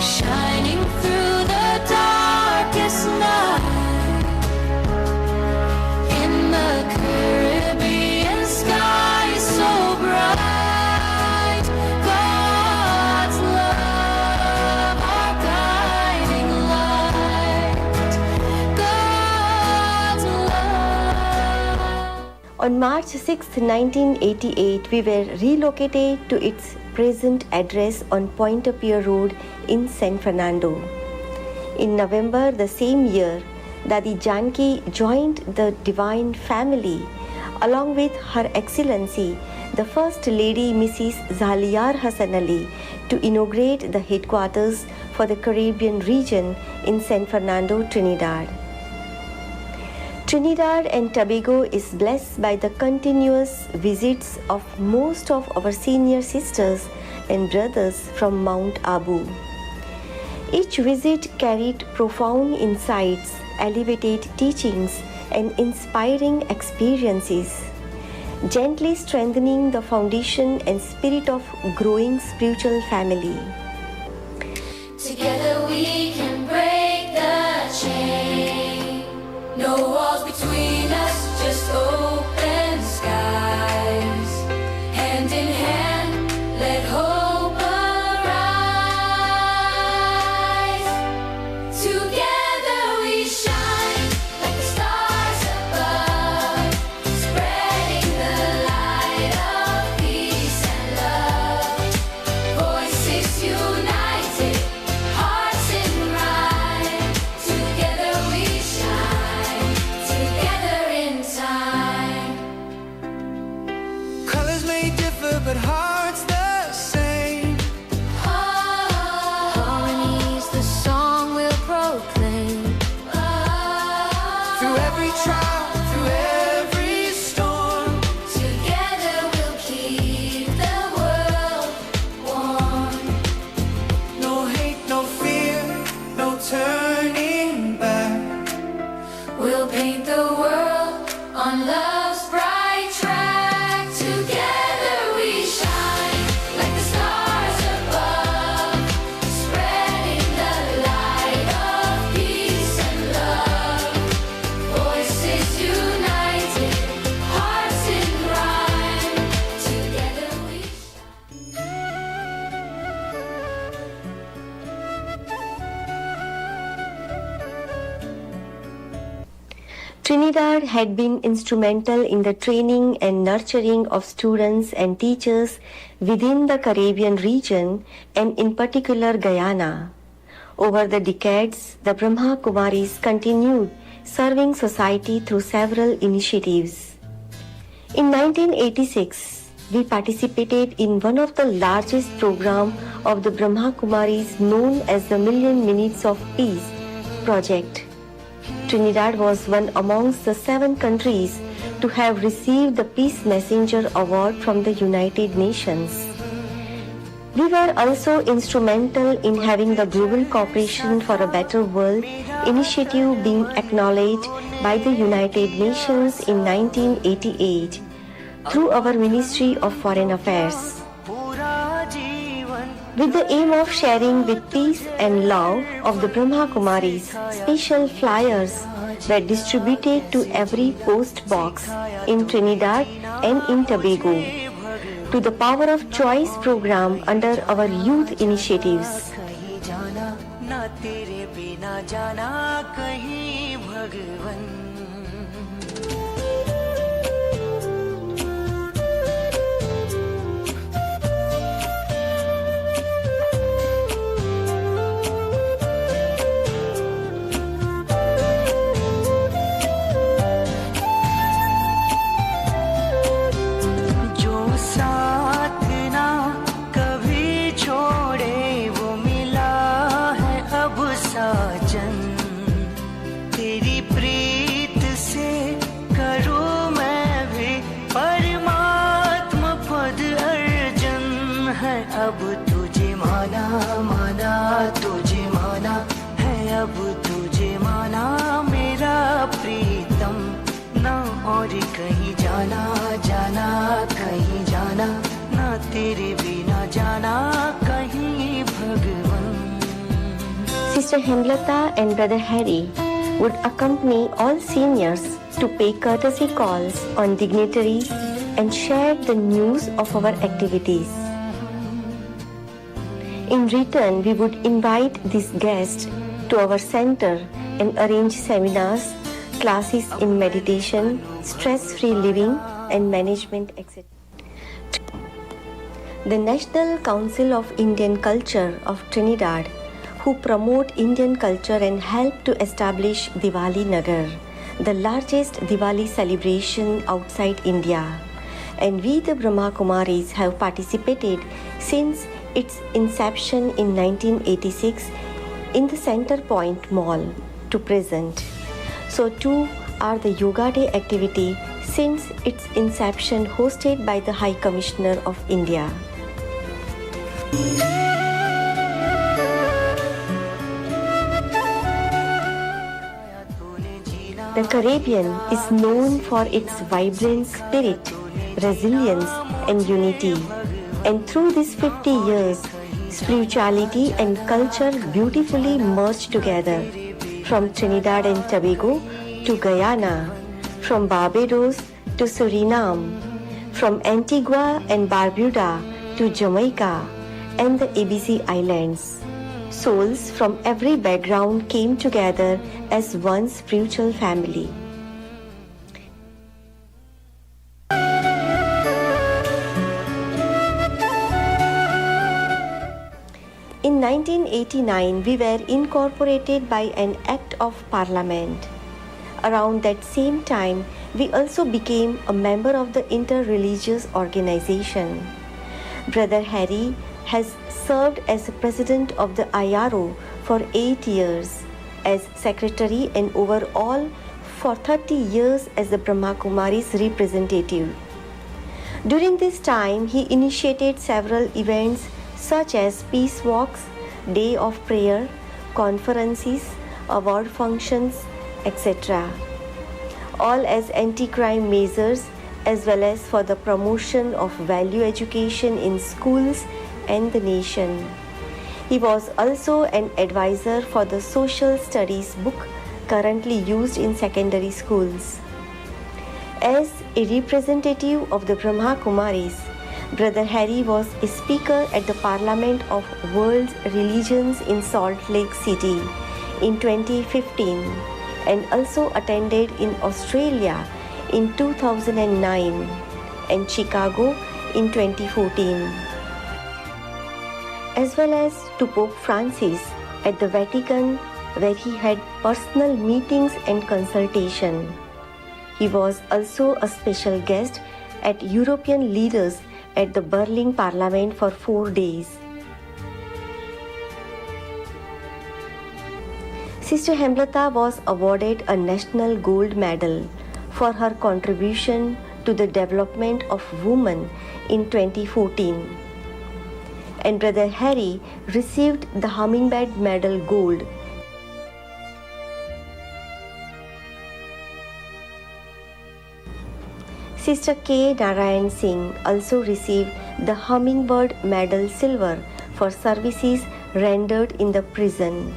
shining through the darkest night, in the Caribbean sky so bright. God's love, our guiding light. God's love. On March 6, 1988, we were relocated to its present address on Pointe-a-Pierre Road in San Fernando. In November the same year, Dadi Janki joined the Divine Family along with Her Excellency, the First Lady Mrs. Zaliar Hassan Ali, to inaugurate the headquarters for the Caribbean region in San Fernando, Trinidad. Trinidad and Tobago is blessed by the continuous visits of most of our senior sisters and brothers from Mount Abu. Each visit carried profound insights, elevated teachings, and inspiring experiences. gently strengthening the foundation and spirit of growing spiritual family. Together we can break the chain. No walls between us, just open skies. Hand in hand, let hope arise. Together we shine like the stars above, spreading the light of peace and love. Voices united, hearts in rhyme. Together we shine, together in time. Colors may differ, but hearts the same. Harmony's the song we'll proclaim. Through every trial, through every storm. Together we'll keep the world warm. No hate, no fear, no turning back. We'll paint the world on love's bright track. Together we shine like the stars above, spreading the light of peace and love. Voices united, hearts in rhyme. Together we Trinidad had been instrumental in the training and nurturing of students and teachers within the Caribbean region and in particular Guyana. Over the decades, the Brahma Kumaris continued serving society through several initiatives. In 1986, we participated in one of the largest programs of the Brahma Kumaris known as the Million Minutes of Peace project. Trinidad was one amongst the 7 countries to have received the Peace Messenger Award from the United Nations. We were also instrumental in having the Global Cooperation for a Better World initiative being acknowledged by the United Nations in 1988 through our Ministry of Foreign Affairs. With the aim of sharing the peace and love of the Brahma Kumaris, special flyers were distributed to every post box in Trinidad and in Tobago, to the Power of Choice program under our youth initiatives. अब तुझे माना माना तुझे माना है अब तुझे माना मेरा प्रीतम ना और कहीं जाना जाना कहीं जाना ना तेरे बिना जाना कहीं भगवन. Sister Hemlata and Brother Harry would accompany all seniors to pay courtesy calls on dignitaries and share the news of our activities. In return, we would invite these guests to our center and arrange seminars, classes in meditation, stress-free living and management, etc. The National Council of Indian Culture of Trinidad, who promote Indian culture and help to establish Diwali Nagar, the largest Diwali celebration outside India. And we, the Brahma Kumaris, have participated since its inception in 1986 in the Center Point Mall to present. So too are the Yoga Day activity since its inception, hosted by the High Commissioner of India. The Caribbean is known for its vibrant spirit, resilience, and unity. And through these 50 years, spirituality and culture beautifully merged together, from Trinidad and Tobago to Guyana, from Barbados to Suriname, from Antigua and Barbuda to Jamaica and the ABC Islands. Souls from every background came together as one spiritual family. In 1989, we were incorporated by an Act of Parliament. Around that same time, we also became a member of the Interreligious Organization. Brother Harry has served as president of the IRO for 8 years, as secretary, and overall for 30 years as the Brahma Kumaris representative. During this time, he initiated several events such as peace walks, day of prayer, conferences, award functions, etc. All as anti-crime measures as well as for the promotion of value education in schools and the nation. He was also an advisor for the social studies book currently used in secondary schools. As a representative of the Brahma Kumaris, Brother Harry was a speaker at the Parliament of World Religions in Salt Lake City in 2015 and also attended in Australia in 2009 and Chicago in 2014, as well as to Pope Francis at the Vatican, where he had personal meetings and consultation. He was also a special guest at European leaders at the Berlin Parliament for 4 days. Sister Hemlata was awarded a National Gold Medal for her contribution to the development of women in 2014. And Brother Harry received the Hummingbird Medal Gold. Sister K. Narayan Singh also received the Hummingbird Medal Silver for services rendered in the prison.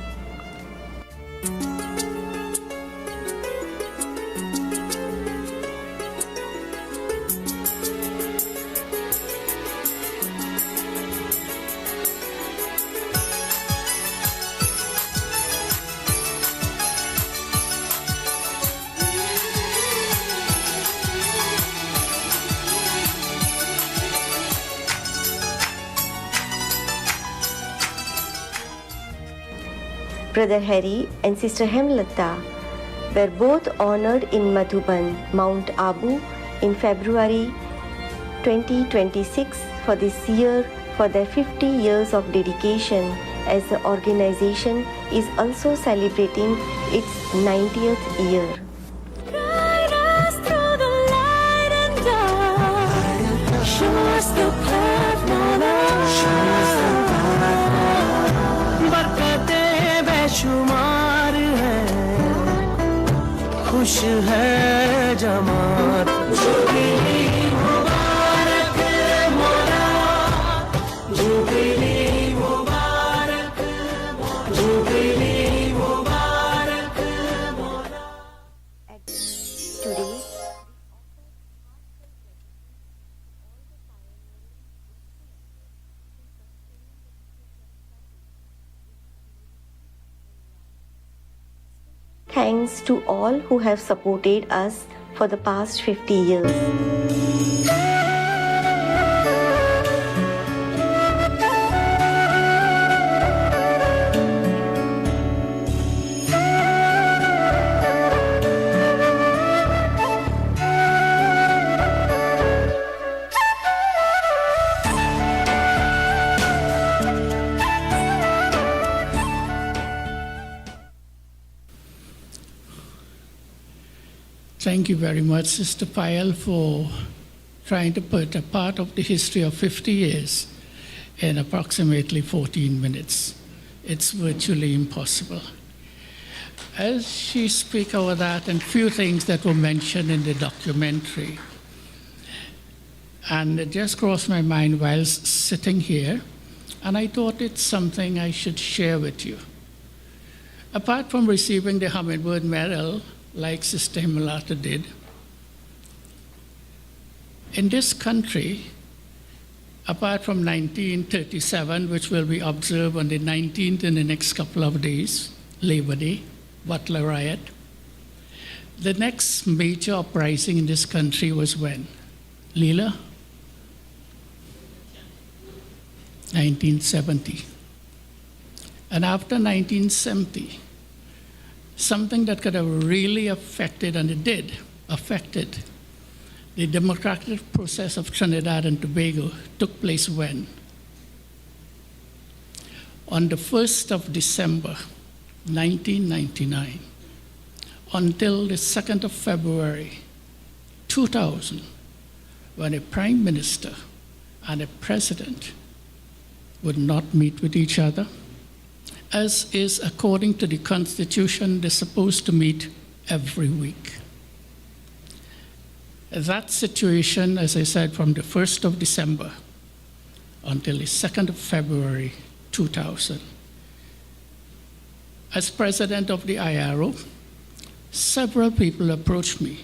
Brother Harry and Sister Hemlata were both honored in Madhuban, Mount Abu, in February 2026 for this year for their 50 years of dedication, as the organization is also celebrating its 90th year. Guide us through the light and dark. Show us the path, Mother. बरकतें बेशुमार है, खुश है जमात। Jubilee मुबारक मोरा, jubilee मुबारक, jubilee मुबारक मोरा। Today, thanks to all who have supported us for the past 50 years. Thank you very much, Sister Payal, for trying to put a part of the history of 50 years in approximately 14 minutes. It's virtually impossible. As she speaks over that and few things that were mentioned in the documentary, And it just crossed my mind while sitting here, and I thought it's something I should share with you. Apart from receiving the Hummingbird Medal, like Sister Himlata did, in this country, apart from 1937, which will be observed on the 19th in the next couple of days, Labor Day, Butler Riot, the next major uprising in this country was when? Leela? 1970. And after 1970, something that could have really affected, and it did, affected the democratic process of Trinidad and Tobago took place when? On the 1st of December, 1999, until the 2nd of February, 2000, when a prime minister and a president would not meet with each other, as is according to the Constitution, they're supposed to meet every week. That situation, as I said, from the 1st of December until the 2nd of February 2000. As president of the IRO, several people approached me.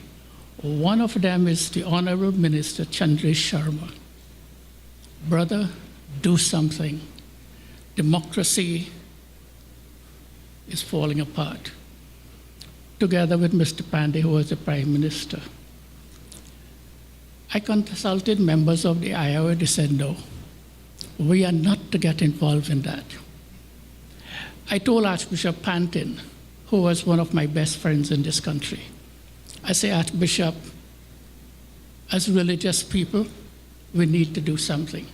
One of them is the Honorable Minister Chandresh Sharma. Brother, do something. Democracy is falling apart. Together with Mr. Pandey, who was the Prime Minister. I consulted members of the IRA. They said, no, we are not to get involved in that. I told Archbishop Pantin, who was one of my best friends in this country, I say, Archbishop, as religious people, we need to do something.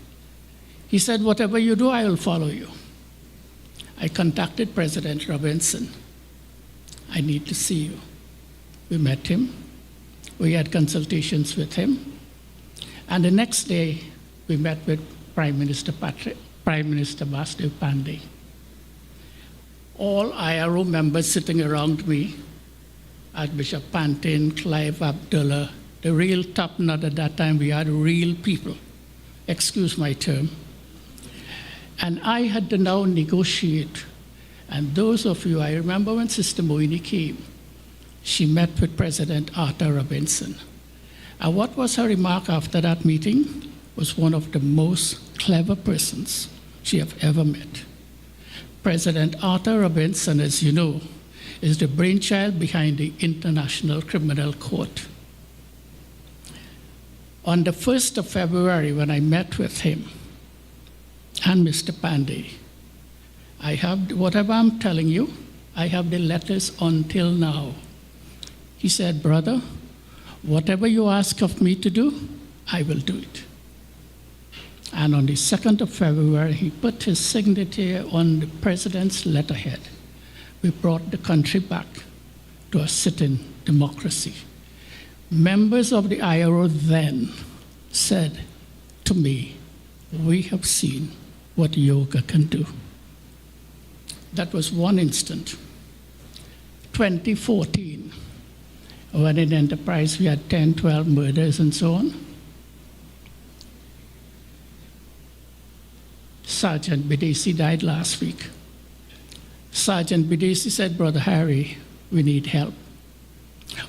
He said, whatever you do, I will follow you. I contacted President Robinson. I need to see you. We met him. We had consultations with him. And the next day, we met with Prime Minister Basdev Pandey. All IRO members sitting around me, Archbishop Pantin, Clive Abdullah, the real top nut at that time, we had real people, excuse my term. And I had to now negotiate. And those of you, I remember when Sister Moini came, she met with President Arthur Robinson. And what was her remark after that meeting was one of the most clever persons she have ever met. President Arthur Robinson, as you know, is the brainchild behind the International Criminal Court. On the 1st of February, when I met with him and Mr. Pandey, I have, whatever I'm telling you, I have the letters until now. He said, brother, whatever you ask of me to do, I will do it. And on the 2nd of February, he put his signature on the president's letterhead. We brought the country back to a sitting democracy. Members of the IRO then said to me, we have seen what yoga can do. That was one instant. 2014, when in Enterprise we had 10, 12 murders and so on. Sergeant Bidesi died last week. Sergeant Bidesi said, Brother Harry, we need help.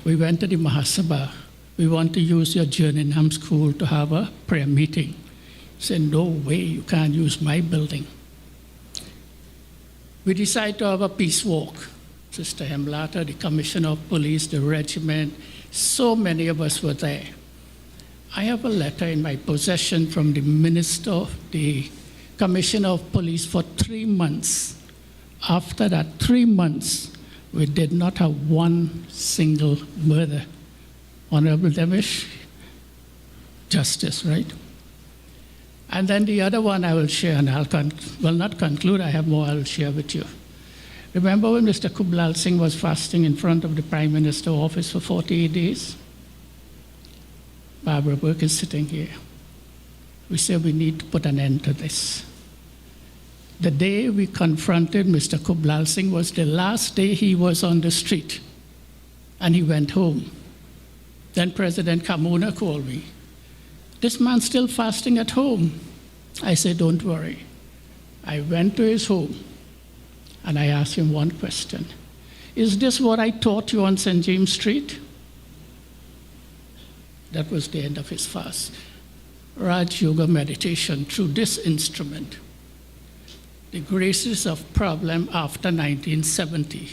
We went to the Mahasabha. We want to use your Journeyman School to have a prayer meeting. He said, no way, you can't use my building. We decided to have a peace walk. Sister Hemlata, the Commissioner of Police, the regiment, so many of us were there. I have a letter in my possession from the Minister, the Commissioner of Police for 3 months. After that 3 months, we did not have one single murder. Honorable Demish, justice, right? And then the other one I will share, and I'll not conclude, I have more I will share with you. Remember when Mr. Kublal Singh was fasting in front of the Prime Minister's office for 48 days? Barbara Burke is sitting here. We said we need to put an end to this. The day we confronted Mr. Kublal Singh was the last day he was on the street, and he went home. Then President Kamuna called me. This man's still fasting at home. I said, don't worry. I went to his home and I asked him one question. Is this what I taught you on St. James Street? That was the end of his fast. Raj Yoga meditation through this instrument. The graces of problem after 1970.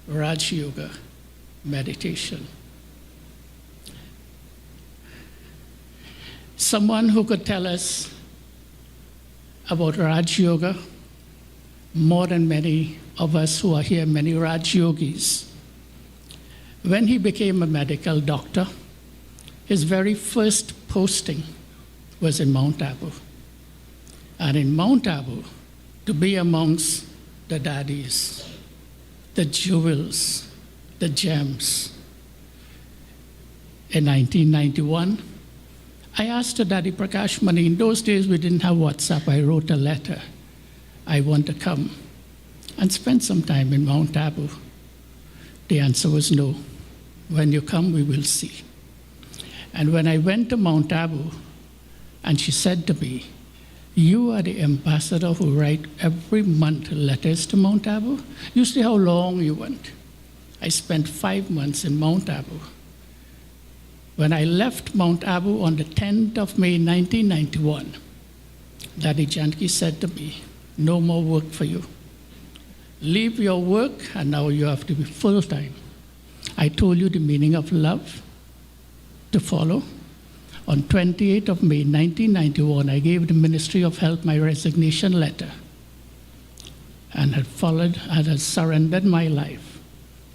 Raj Yoga meditation. Someone who could tell us about Raj Yoga more than many of us who are here, many Raj Yogis. When he became a medical doctor, his very first posting was in Mount Abu. And in Mount Abu, to be amongst the daddies, the jewels, the gems. In 1991, I asked Daddy Prakash Mani, in those days we didn't have WhatsApp, I wrote a letter. I want to come and spend some time in Mount Abu. The answer was no. When you come, we will see. And when I went to Mount Abu, and she said to me, you are the ambassador who write every month letters to Mount Abu. You see how long you went. I spent 5 months in Mount Abu. When I left Mount Abu on the 10th of May 1991, Daddy Janki said to me, no more work for you. Leave your work and now you have to be full-time. I told you the meaning of love to follow. On 28th of May 1991, I gave the Ministry of Health my resignation letter and had surrendered my life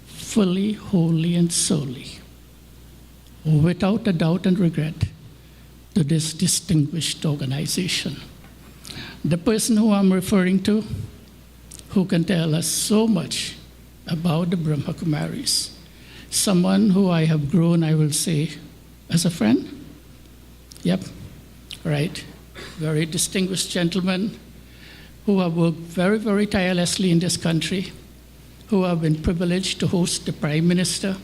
fully, wholly, and solely, without a doubt and regret, to this distinguished organization. The person who I'm referring to, who can tell us so much about the Brahma Kumaris, someone who I have grown, I will say, as a friend. Yep, right. Very distinguished gentleman who have worked very, very tirelessly in this country, who have been privileged to host the Prime Minister,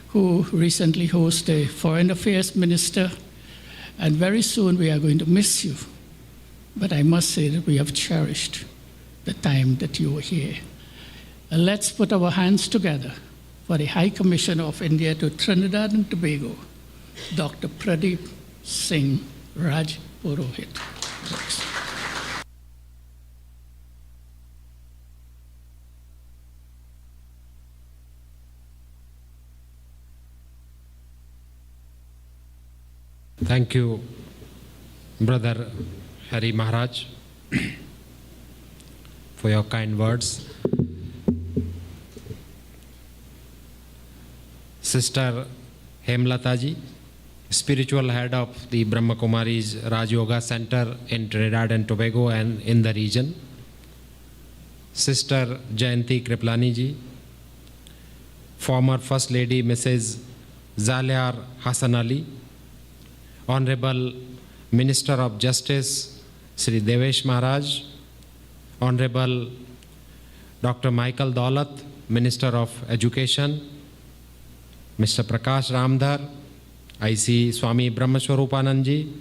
who recently hosted the Foreign Affairs Minister, and very soon we are going to miss you. But I must say that we have cherished the time that you were here. And let's put our hands together for the High Commissioner of India to Trinidad and Tobago, Dr. Pradeep Singh Raj Purohit. Thanks. Thank you, Brother Hari Maharaj, for your kind words. Sister Hemlata ji, spiritual head of the Brahma Kumaris Raj Yoga Center in Trinidad and Tobago and in the region. Sister Jayanti Kriplani ji, former First Lady Mrs. Zaliar Hassan Ali, Honorable Minister of Justice Sri Devesh Maharaj, Honorable Dr. Michael Daulat, Minister of Education, Mr. Prakash Ramdhar, I see Swami Brahmaswarupanand ji,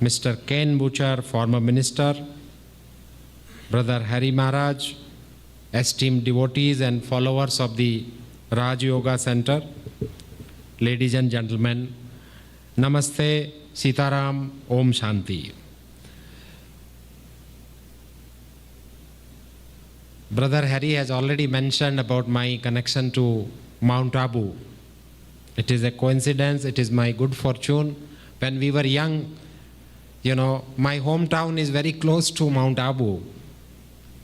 Mr. Ken Butcher, former Minister, Brother Hari Maharaj, esteemed devotees and followers of the Raj Yoga Center, ladies and gentlemen, Namaste, Sitaram, Om Shanti. Brother Hari has already mentioned about my connection to Mount Abu. It is a coincidence, it is my good fortune. When we were young, my hometown is very close to Mount Abu.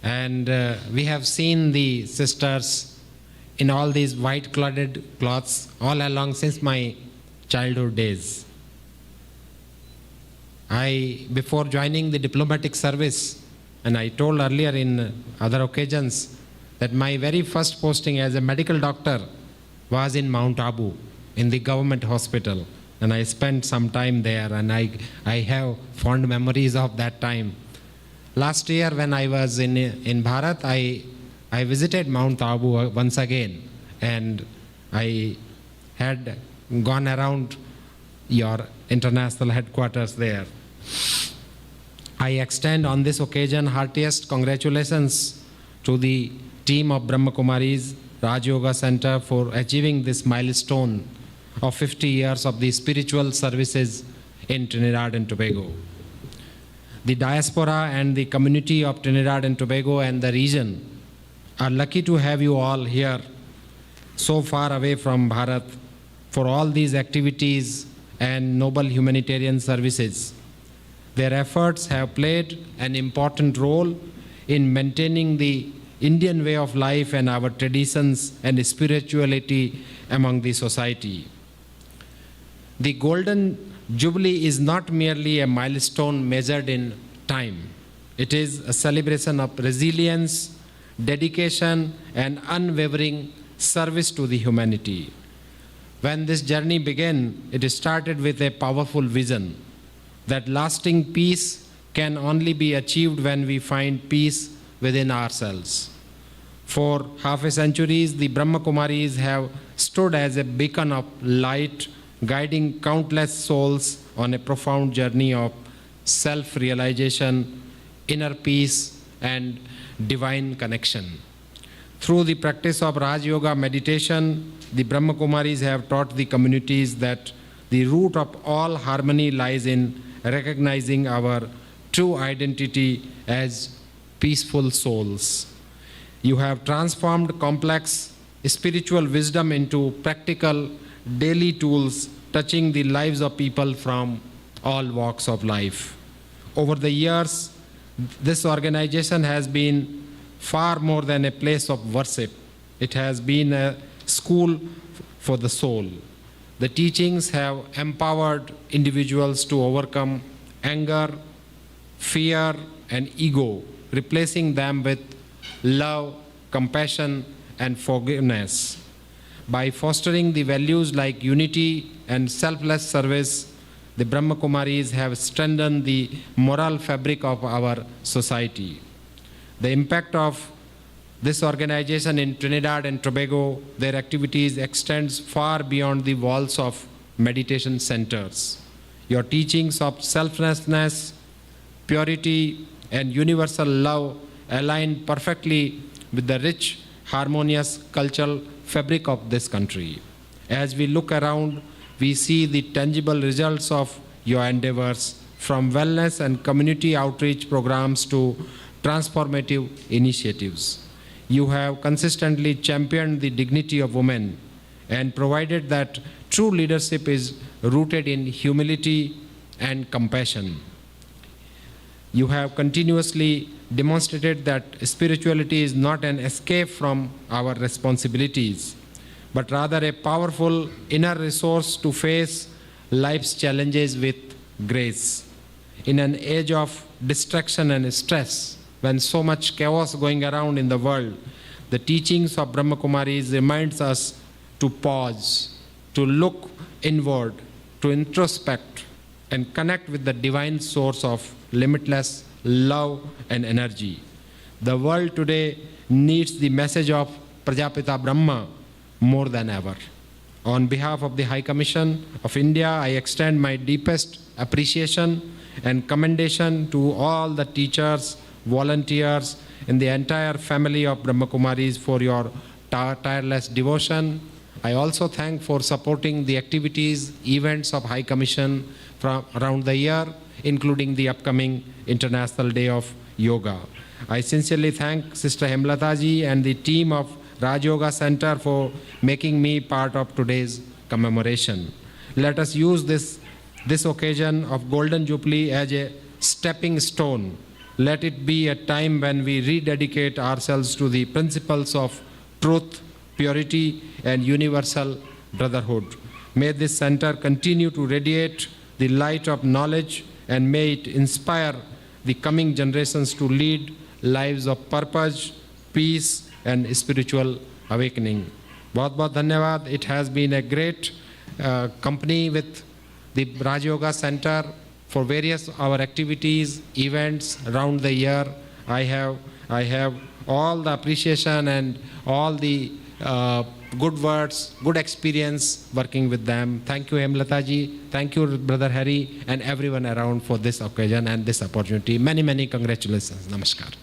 And we have seen the sisters in all these white clouded cloths all along since my childhood days. Before joining the diplomatic service, and I told earlier in other occasions that my very first posting as a medical doctor was in Mount Abu, in the government hospital. And I spent some time there, and I have fond memories of that time. Last year when I was in Bharat, I visited Mount Abu once again, and I had gone around your international headquarters there. I extend on this occasion heartiest congratulations to the team of Brahma Kumaris Raj Yoga Center for achieving this milestone of 50 years of the spiritual services in Trinidad and Tobago. The diaspora and the community of Trinidad and Tobago and the region are lucky to have you all here so far away from Bharat for all these activities and noble humanitarian services. Their efforts have played an important role in maintaining the Indian way of life and our traditions and spirituality among the society. The Golden Jubilee is not merely a milestone measured in time. It is a celebration of resilience, dedication, and unwavering service to the humanity. When this journey began, it started with a powerful vision that lasting peace can only be achieved when we find peace within ourselves. For half a century, the Brahma Kumaris have stood as a beacon of light, guiding countless souls on a profound journey of self-realization, inner peace, and divine connection. Through the practice of Raj Yoga meditation, the Brahma Kumaris have taught the communities that the root of all harmony lies in recognizing our true identity as peaceful souls. You have transformed complex spiritual wisdom into practical daily tools touching the lives of people from all walks of life. Over the years, this organization has been far more than a place of worship. It has been a school for the soul. The teachings have empowered individuals to overcome anger, fear, and ego, replacing them with love, compassion, and forgiveness. By fostering the values like unity and selfless service, the Brahma Kumaris have strengthened the moral fabric of our society. The impact of this organization in Trinidad and Tobago, their activities extends far beyond the walls of meditation centers. Your teachings of selflessness, purity, and universal love align perfectly with the rich, harmonious cultural fabric of this country. As we look around, we see the tangible results of your endeavors, from wellness and community outreach programs to transformative initiatives. You have consistently championed the dignity of women and provided that true leadership is rooted in humility and compassion. You have continuously demonstrated that spirituality is not an escape from our responsibilities, but rather a powerful inner resource to face life's challenges with grace. In an age of distraction and stress, when so much chaos going around in the world, the teachings of Brahma Kumaris reminds us to pause, to look inward, to introspect, and connect with the divine source of limitless love and energy. The world today needs the message of Prajapita Brahma more than ever. On behalf of the High Commission of India, I extend my deepest appreciation and commendation to all the teachers, volunteers, and the entire family of Brahma Kumaris for your tireless devotion. I also thank for supporting the activities, events of High Commission from around the year, including the upcoming International Day of Yoga. I sincerely thank Sister Hemlata ji and the team of Raj Yoga Center for making me part of today's commemoration. Let us use this occasion of Golden Jubilee as a stepping stone. Let it be a time when we rededicate ourselves to the principles of truth, purity, and universal brotherhood. May this center continue to radiate the light of knowledge, and may it inspire the coming generations to lead lives of purpose, peace, and spiritual awakening. Bahut dhanyawad. It has been a great company with the Raj Yoga Center for various our activities, events around the year. I have all the appreciation and all the good words, good experience working with them. Thank you, Hemlataji. Thank you, Brother Harry, and everyone around for this occasion and this opportunity. Many, many congratulations. Namaskar.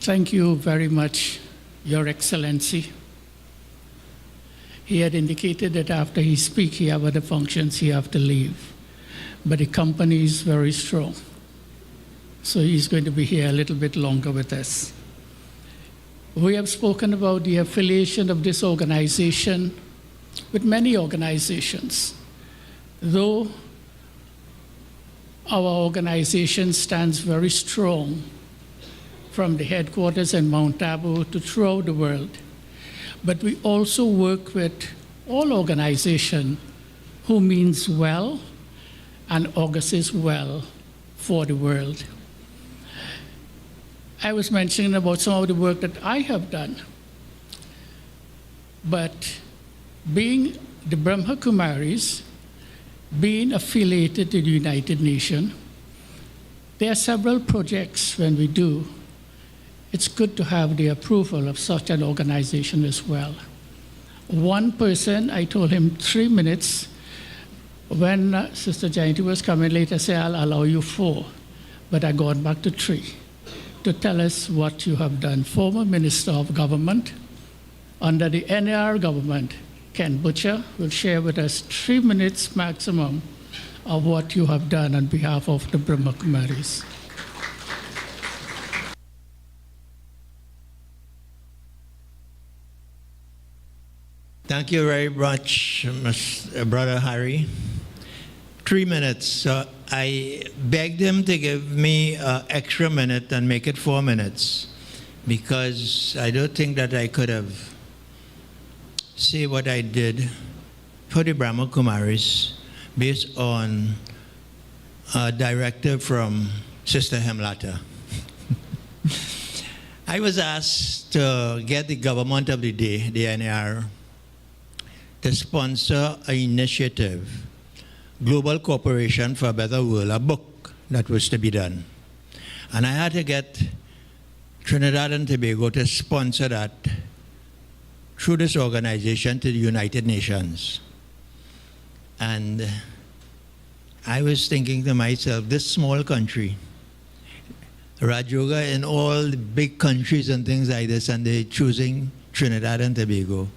Thank you very much, Your Excellency. He had indicated that after he speaks, he have other functions, he have to leave. But the company is very strong. So he's going to be here a little bit longer with us. We have spoken about the affiliation of this organization with many organizations. Though our organization stands very strong from the headquarters in Mount Abu to throughout the world. But we also work with all organizations who means well and augurs well for the world. I was mentioning about some of the work that I have done. But being the Brahma Kumaris, being affiliated to the United Nations, there are several projects when we do. It's good to have the approval of such an organization as well. One person, I told him 3 minutes. When Sister Jayanti was coming later, I said, I'll allow you 4. But I got back to 3 to tell us what you have done. Former Minister of Government under the NAR government, Ken Butcher, will share with us 3 minutes maximum of what you have done on behalf of the Brahma Kumaris. Thank you very much, Brother Harry. 3 minutes. I begged him to give me an extra minute and make it 4 minutes because I don't think that I could have said what I did for the Brahma Kumaris based on a directive from Sister Hemlata. I was asked to get the government of the day, the NAR, to sponsor an initiative, Global Cooperation for a Better World, a book that was to be done. And I had to get Trinidad and Tobago to sponsor that through this organization to the United Nations. And I was thinking to myself, this small country, Rajoga in all the big countries and things like this, and they're choosing Trinidad and Tobago.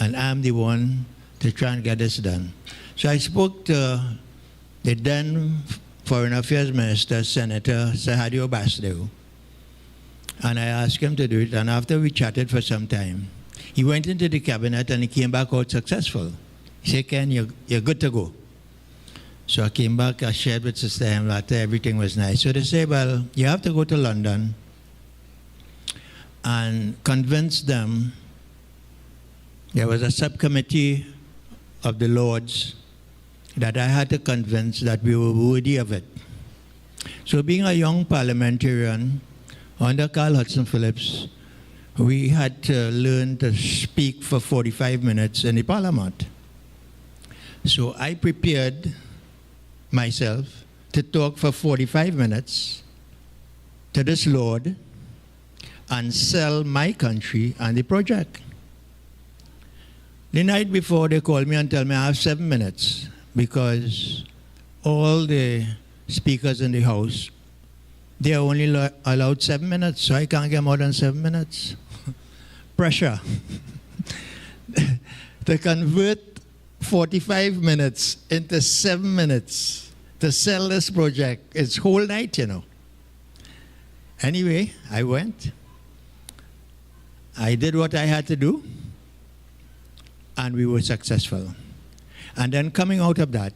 And I'm the one to try and get this done. So I spoke to the then Foreign Affairs Minister, Senator Sahadio Basdeo, and I asked him to do it. And after we chatted for some time, he went into the cabinet and he came back out successful. He said, Ken, you're good to go. So I came back, I shared with Sister Hemlata, everything was nice. So they said, well, you have to go to London and convince them. There was a subcommittee of the Lords that I had to convince that we were worthy of it. So being a young parliamentarian under Carl Hudson Phillips, we had to learn to speak for 45 minutes in the parliament. So I prepared myself to talk for 45 minutes to this Lord and sell my country and the project. The night before, they called me and told me I have 7 minutes because all the speakers in the House, they are only allowed 7 minutes, so I can't get more than 7 minutes. Pressure. To convert 45 minutes into 7 minutes to sell this project, it's whole night, you know. Anyway, I went. I did what I had to do, and we were successful. And then coming out of that,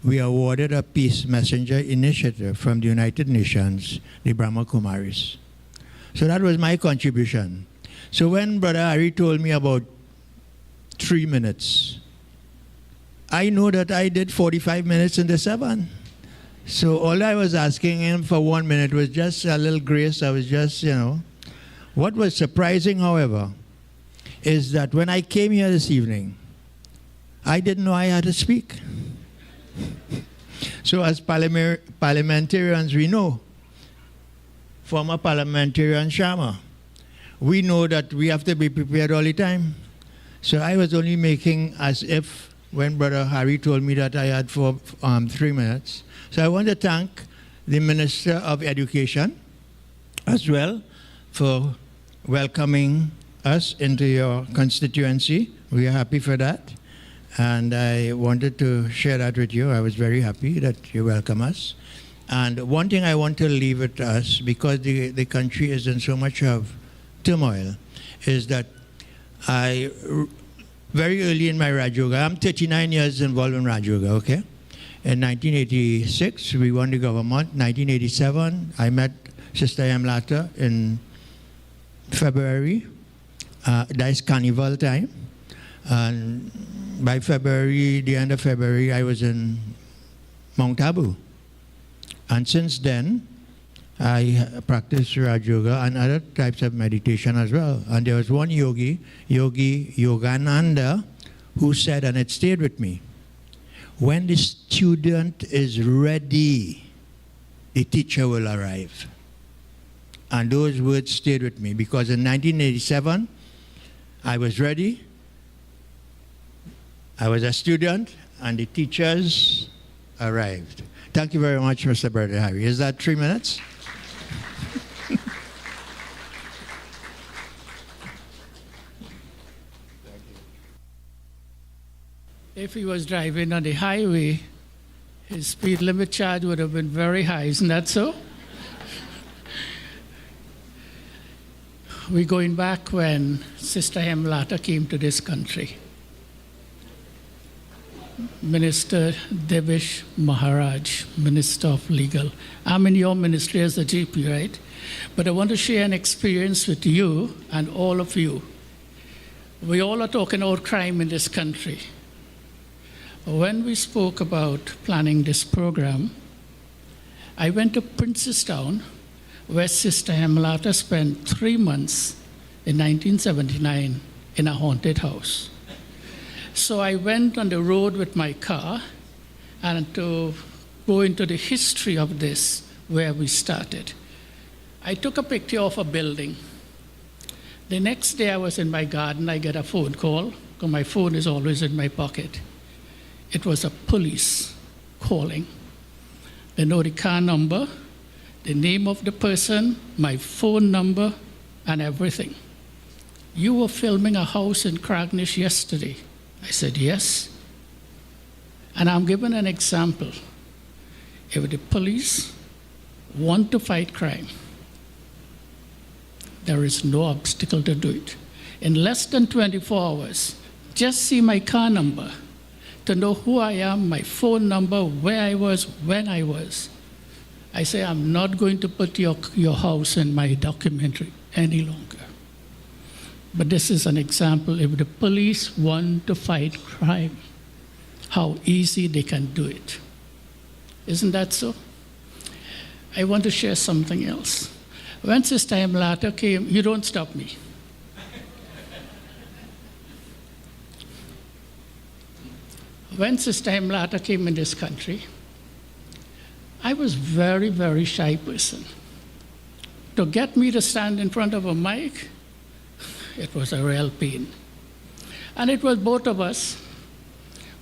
we awarded a Peace Messenger Initiative from the United Nations, the Brahma Kumaris. So that was my contribution. So when Brother Harry told me about 3 minutes, I know that I did 45 minutes in the 7. So all I was asking him for 1 minute was just a little grace. I was just, you know. What was surprising, however, is that when I came here this evening, I didn't know I had to speak. So as parliamentarians, we know, former parliamentarian Sharma, we know that we have to be prepared all the time. So I was only making as if when Brother Harry told me that I had 3 minutes. So I want to thank the Minister of Education as well for welcoming us into your constituency. We are happy for that. And I wanted to share that with you. I was very happy that you welcome us. And one thing I want to leave with us, because the country is in so much of turmoil, is that very early in my Raj Yoga, I'm 39 years involved in Raj Yoga, okay? In 1986, we won the government. 1987, I met Sister Yamlata in February. That's Carnival time. And by February, the end of February, I was in Mount Abu. And since then, I practiced Raj Yoga and other types of meditation as well. And there was one yogi, Yogi Yogananda, who said, and it stayed with me, when the student is ready, the teacher will arrive. And those words stayed with me because in 1987, I was ready. I was a student, and the teachers arrived. Thank you very much, Mr. Brother Harry. Is that 3 minutes? If he was driving on the highway, his speed limit charge would have been very high, isn't that so? We're going back when Sister Hemlata came to this country. Minister Devish Maharaj, Minister of Legal. I'm in your ministry as a GP, right? But I want to share an experience with you and all of you. We all are talking about crime in this country. When we spoke about planning this program, I went to Princestown, where Sister Hemlata spent 3 months in 1979 in a haunted house. So I went on the road with my car and to go into the history of this, where we started. I took a picture of a building. The next day I was in my garden, I get a phone call, because my phone is always in my pocket. It was a police calling. They know the car number, the name of the person, my phone number, and everything. You were filming a house in Cragnish yesterday. I said, yes. And I'm giving an example. If the police want to fight crime, there is no obstacle to do it. In less than 24 hours, just see my car number to know who I am, my phone number, where I was, when I was. I say, I'm not going to put your house in my documentary any longer. But this is an example. If the police want to fight crime, how easy they can do it. Isn't that so? I want to share something else. When Sister Hemlata came, you don't stop me. When Sister Hemlata came in this country, I was very, very shy person. To get me to stand in front of a mic, it was a real pain. And it was both of us.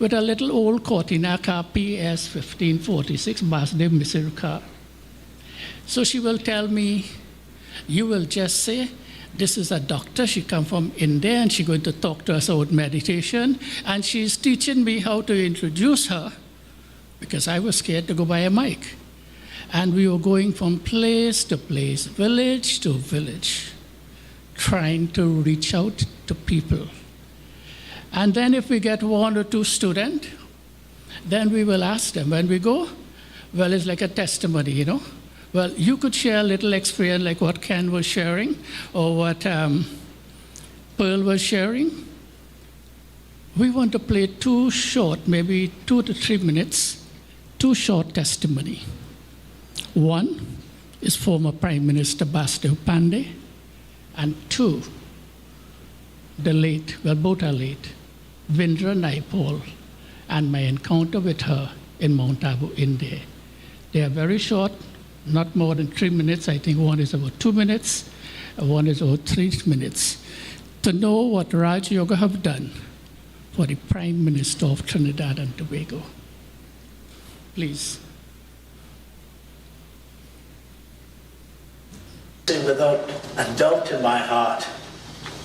with a little old Cortina car, PS 1546, Basde Misir car. So she will tell me, you will just say, this is a doctor, she come from India, and she's going to talk to us about meditation, and she's teaching me how to introduce her, because I was scared to go buy a mic. And we were going from place to place, village to village, trying to reach out to people. And then if we get one or two students, then we will ask them when we go, well, it's like a testimony, you know. Well, you could share a little experience like what Ken was sharing or what Pearl was sharing. We want to play two short, maybe 2 to 3 minutes, two short testimony. One is former Prime Minister Basdev Pandey, and two, the late, well, both are late, Vindra Naipal, and my encounter with her in Mount Abu, India. They are very short, not more than 3 minutes. I think one is about 2 minutes, and one is about 3 minutes. To know what Raj Yoga have done for the Prime Minister of Trinidad and Tobago. Please. Without a doubt in my heart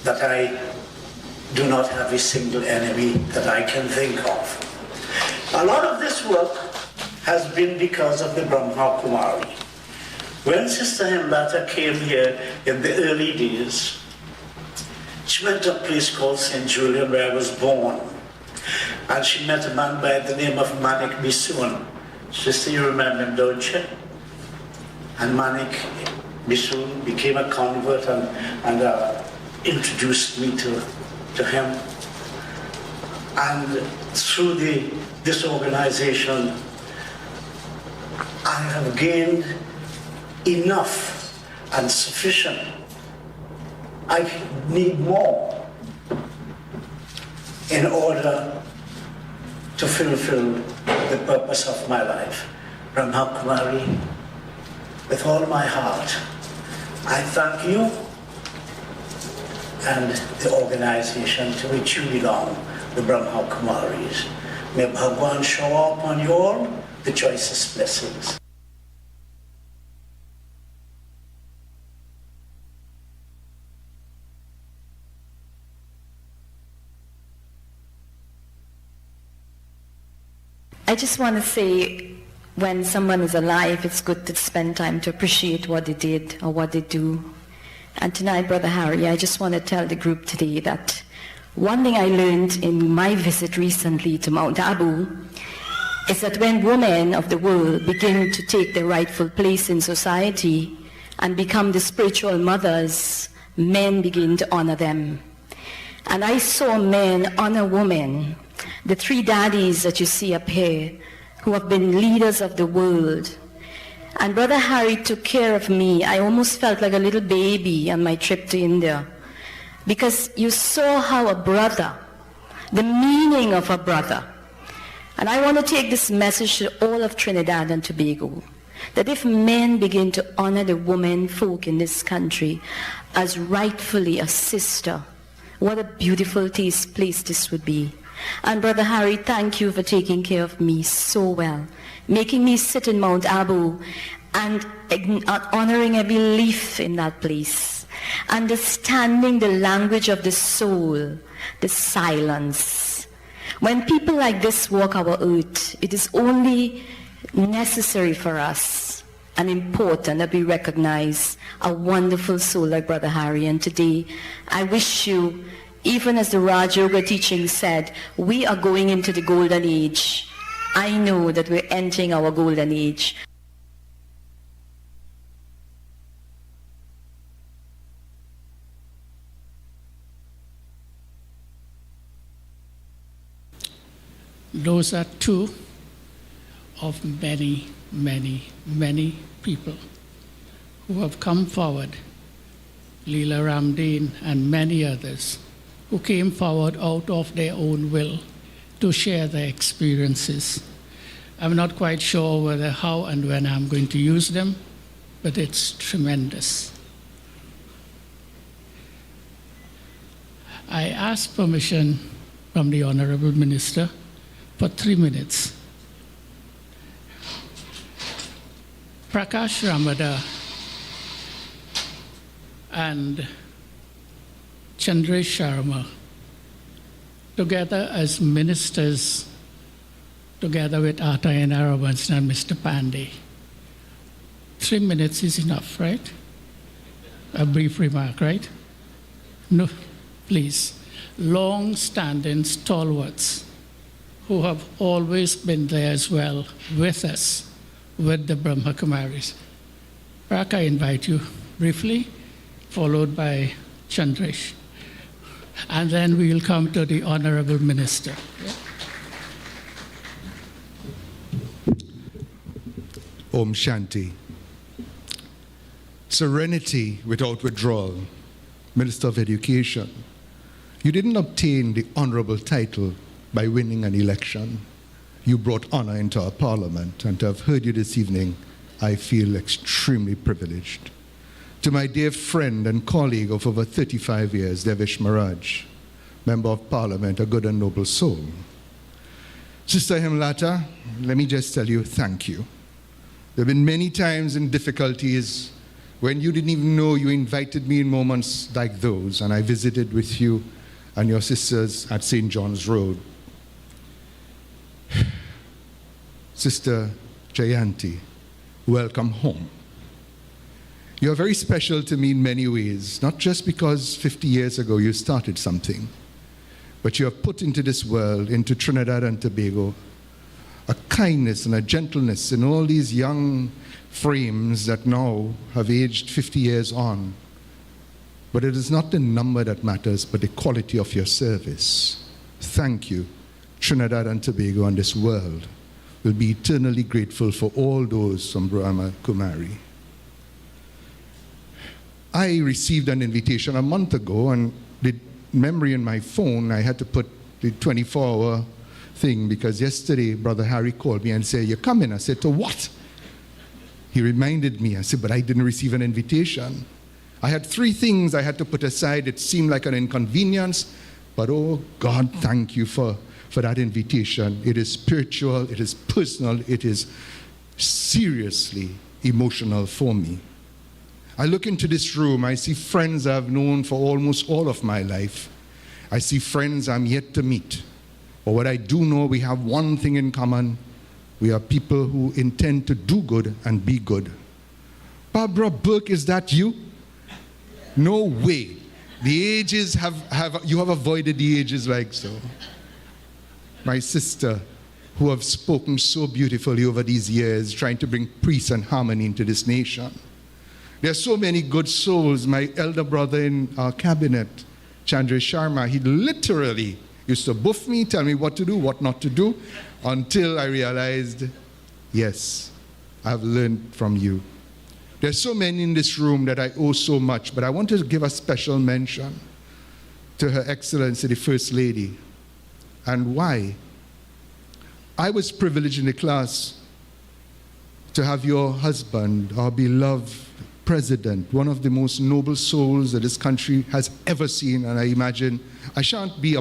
that I do not have a single enemy that I can think of. A lot of this work has been because of the Brahma Kumari. When Sister Hemlata came here in the early days, she went to a place called St. Julian where I was born, and she met a man by the name of Manik Bisoon. Sister, you remember him, don't you? And Manik Bisoon became a convert and introduced me to him. And through this organization, I have gained enough and sufficient. I need more in order to fulfill the purpose of my life. Brahma Kumari, with all my heart, I thank you and the organization to which you belong, the Brahma Kumaris. May Bhagwan shower upon you all the choicest blessings. I just want to say, when someone is alive, it's good to spend time to appreciate what they did or what they do. And tonight, Brother Harry, I just want to tell the group today that one thing I learned in my visit recently to Mount Abu is that when women of the world begin to take their rightful place in society and become the spiritual mothers, men begin to honor them. And I saw men honor women. The 3 daddies that you see up here, who have been leaders of the world. And Brother Harry took care of me. I almost felt like a little baby on my trip to India. Because you saw how a brother, the meaning of a brother. And I want to take this message to all of Trinidad and Tobago, that if men begin to honor the women folk in this country as rightfully a sister, what a beautiful place this would be. And Brother Harry, thank you for taking care of me so well, making me sit in Mount Abu and honoring every leaf in that place, understanding the language of the soul, the silence. When people like this walk our earth, it is only necessary for us and important that we recognize a wonderful soul like Brother Harry. And today, I wish you, even as the Raj Yoga teaching said, we are going into the golden age. I know that we're entering our golden age. Those are 2 of many, many, many people who have come forward, Leela Ramdeen and many others, who came forward out of their own will to share their experiences. I'm not quite sure whether how and when I'm going to use them, but it's tremendous. I asked permission from the Honorable Minister for 3 minutes. Prakash Ramada and Chandresh Sharma, together as ministers, together with Ata and Arabansan and Mr. Pandey. 3 minutes is enough, right? A brief remark, right? No, please. Long-standing stalwarts who have always been there as well with us, with the Brahma Kumaris. Prak, I invite you briefly, followed by Chandresh. And then we will come to the Honorable Minister. Om Shanti. Serenity without withdrawal. Minister of Education. You didn't obtain the honorable title by winning an election. You brought honor into our parliament, and to have heard you this evening, I feel extremely privileged. To my dear friend and colleague of over 35 years, Devish Maharaj, Member of Parliament, a good and noble soul. Sister Hemlata, let me just tell you, thank you. There have been many times in difficulties when you didn't even know you invited me in moments like those, and I visited with you and your sisters at St. John's Road. Sister Jayanti, welcome home. You are very special to me in many ways, not just because 50 years ago you started something, but you have put into this world, into Trinidad and Tobago, a kindness and a gentleness in all these young frames that now have aged 50 years on. But it is not the number that matters, but the quality of your service. Thank you. Trinidad and Tobago and this world will be eternally grateful for all those from Brahma Kumari. I received an invitation a month ago, and the memory in my phone, I had to put the 24-hour thing, because yesterday Brother Harry called me and said, "You're coming." I said, "To what?" He reminded me. I said, "But I didn't receive an invitation." I had 3 things I had to put aside. It seemed like an inconvenience, but oh God, thank you for that invitation. It is spiritual, it is personal, it is seriously emotional for me. I look into this room, I see friends I've known for almost all of my life. I see friends I'm yet to meet. But what I do know, we have one thing in common. We are people who intend to do good and be good. Barbara Burke, is that you? No way. The ages you have avoided the ages like so. My sister, who have spoken so beautifully over these years, trying to bring peace and harmony into this nation. There are so many good souls. My elder brother in our cabinet, Chandresh Sharma, he literally used to buff me, tell me what to do, what not to do, until I realized, yes, I've learned from you. There's so many in this room that I owe so much, but I want to give a special mention to Her Excellency, the First Lady. And why? I was privileged in the class to have your husband, our beloved president, one of the most noble souls that this country has ever seen. And I imagine, I shan't be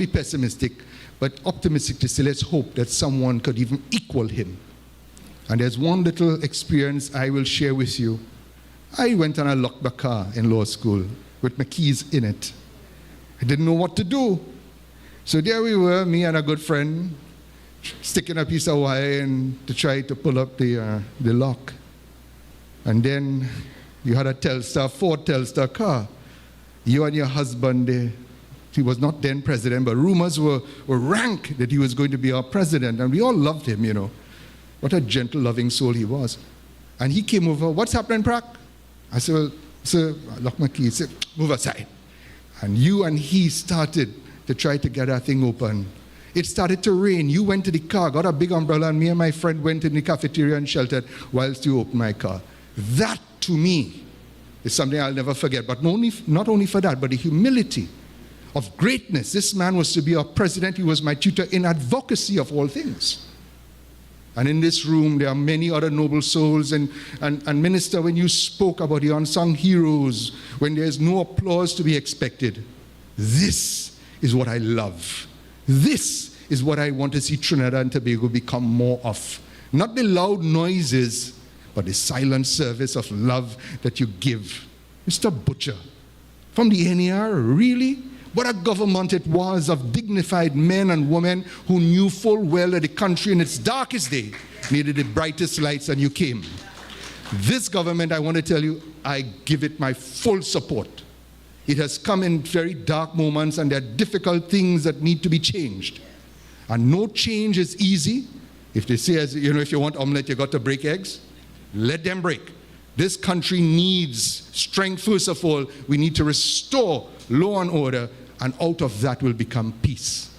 pessimistic, but optimistic to say, let's hope that someone could even equal him. And there's one little experience I will share with you. I went on a locked car in law school with my keys in it. I didn't know what to do. So there we were, me and a good friend, sticking a piece of wire in to try to pull up the lock. And then you had a Ford Telstar car. You and your husband, he was not then president, but rumors were rank that he was going to be our president. And we all loved him, you know. What a gentle, loving soul he was. And he came over, "What's happening, Prak?" I said, "Well, sir, I locked my keys." He said, "Move aside." And you and he started to try to get that thing open. It started to rain. You went to the car, got a big umbrella, and me and my friend went in the cafeteria and sheltered whilst you opened my car. That, to me, is something I'll never forget. But not only for that, but the humility of greatness. This man was to be our president. He was my tutor in advocacy of all things. And in this room, there are many other noble souls. And Minister, when you spoke about the unsung heroes, when there's no applause to be expected, this is what I love. This is what I want to see Trinidad and Tobago become more of. Not the loud noises, but the silent service of love that you give. Mr. Butcher, from the NER, really? What a government it was of dignified men and women who knew full well that the country in its darkest day needed the brightest lights, and you came. This government, I want to tell you, I give it my full support. It has come in very dark moments, and there are difficult things that need to be changed. And no change is easy. If they say, as you know, if you want omelette, you got to break eggs. Let them break. This country needs strength. First of all, we need to restore law and order, and out of that will become peace.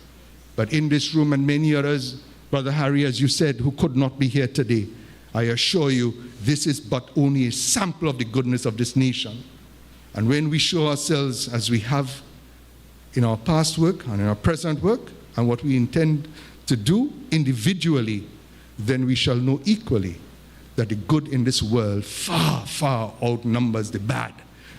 But in this room and many others, Brother Harry, as you said, who could not be here today, I assure you, this is but only a sample of the goodness of this nation. And when we show ourselves as we have in our past work and in our present work, and what we intend to do individually, then we shall know equally that the good in this world far, far outnumbers the bad.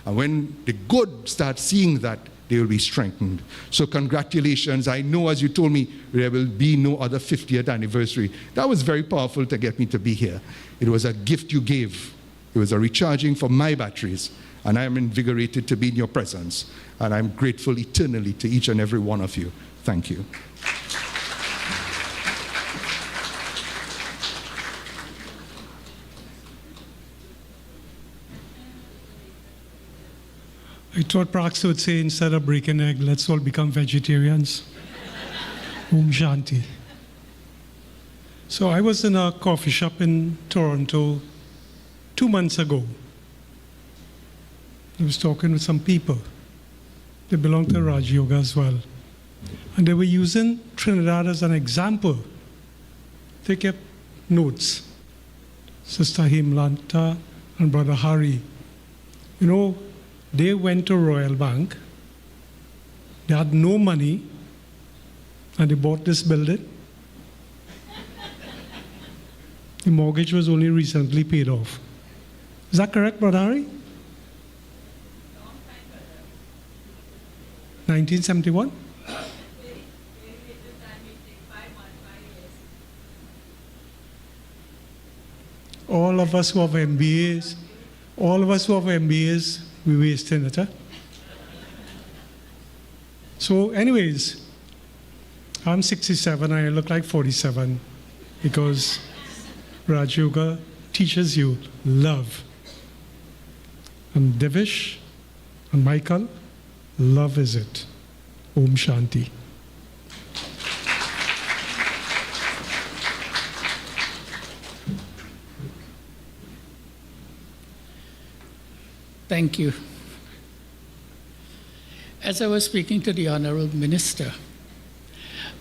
And when the good start seeing that, they will be strengthened. So congratulations. I know, as you told me, there will be no other 50th anniversary. That was very powerful to get me to be here. It was a gift you gave. It was a recharging for my batteries. And I am invigorated to be in your presence. And I'm grateful eternally to each and every one of you. Thank you. I thought Prax would say, instead of breaking egg, let's all become vegetarians. Om Shanti. So I was in a coffee shop in Toronto 2 months ago. I was talking with some people. They belong to Raj Yoga as well. And they were using Trinidad as an example. They kept notes. Sister Himlanta and Brother Hari. You know, they went to Royal Bank. They had no money, and they bought this building. The mortgage was only recently paid off. Is that correct, Brother Hari? 1971? All of us who have MBAs, we wasting it, huh? So anyways, I'm 67 and I look like 47 because Raj Yoga teaches you love. And Devish and Michael, love is it. Om Shanti. Thank you. As I was speaking to the Honorable Minister,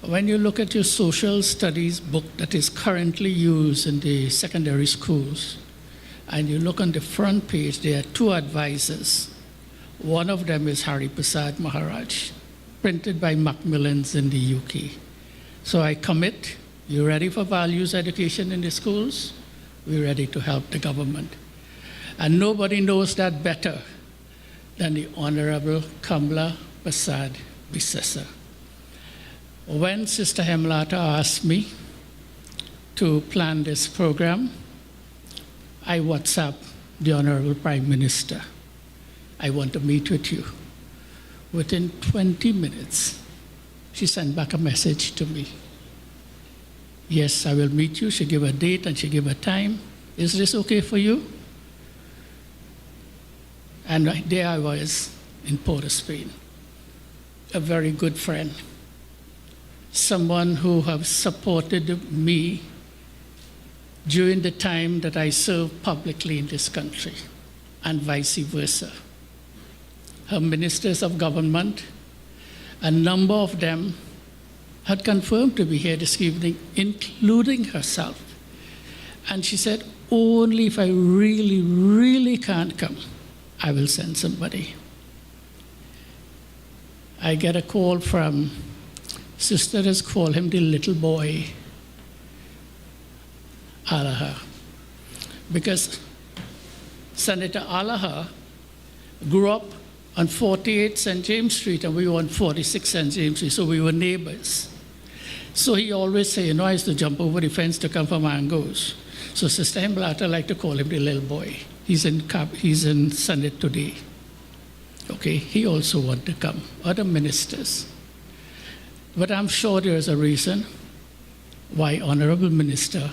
when you look at your social studies book that is currently used in the secondary schools, and you look on the front page, there are 2 advisors. One of them is Hari Prasad Maharaj, printed by Macmillans in the UK. So I commit, you ready for values education in the schools? We're ready to help the government. And nobody knows that better than the Honorable Kamla Prasad Bisesa. When Sister Hemlata asked me to plan this program, I WhatsApped the Honorable Prime Minister. I want to meet with you. Within 20 minutes, she sent back a message to me. Yes, I will meet you. She gave a date and she gave a time. Is this okay for you? And there I was in Port of Spain, a very good friend, someone who has supported me during the time that I served publicly in this country, and vice versa. Her ministers of government, a number of them had confirmed to be here this evening, including herself. And she said, only if I really, really can't come, I will send somebody. I get a call from, sisters call him the little boy, Allaha, because Senator Allaha grew up on 48 St. James Street and we were on 46 St. James Street, so we were neighbors. So he always say, you know, I used to jump over the fence to come for mangoes. So Sister Hemlata like to call him the little boy. He's in Senate today. Okay, he also want to come. Other ministers. But I'm sure there is a reason why Honorable Minister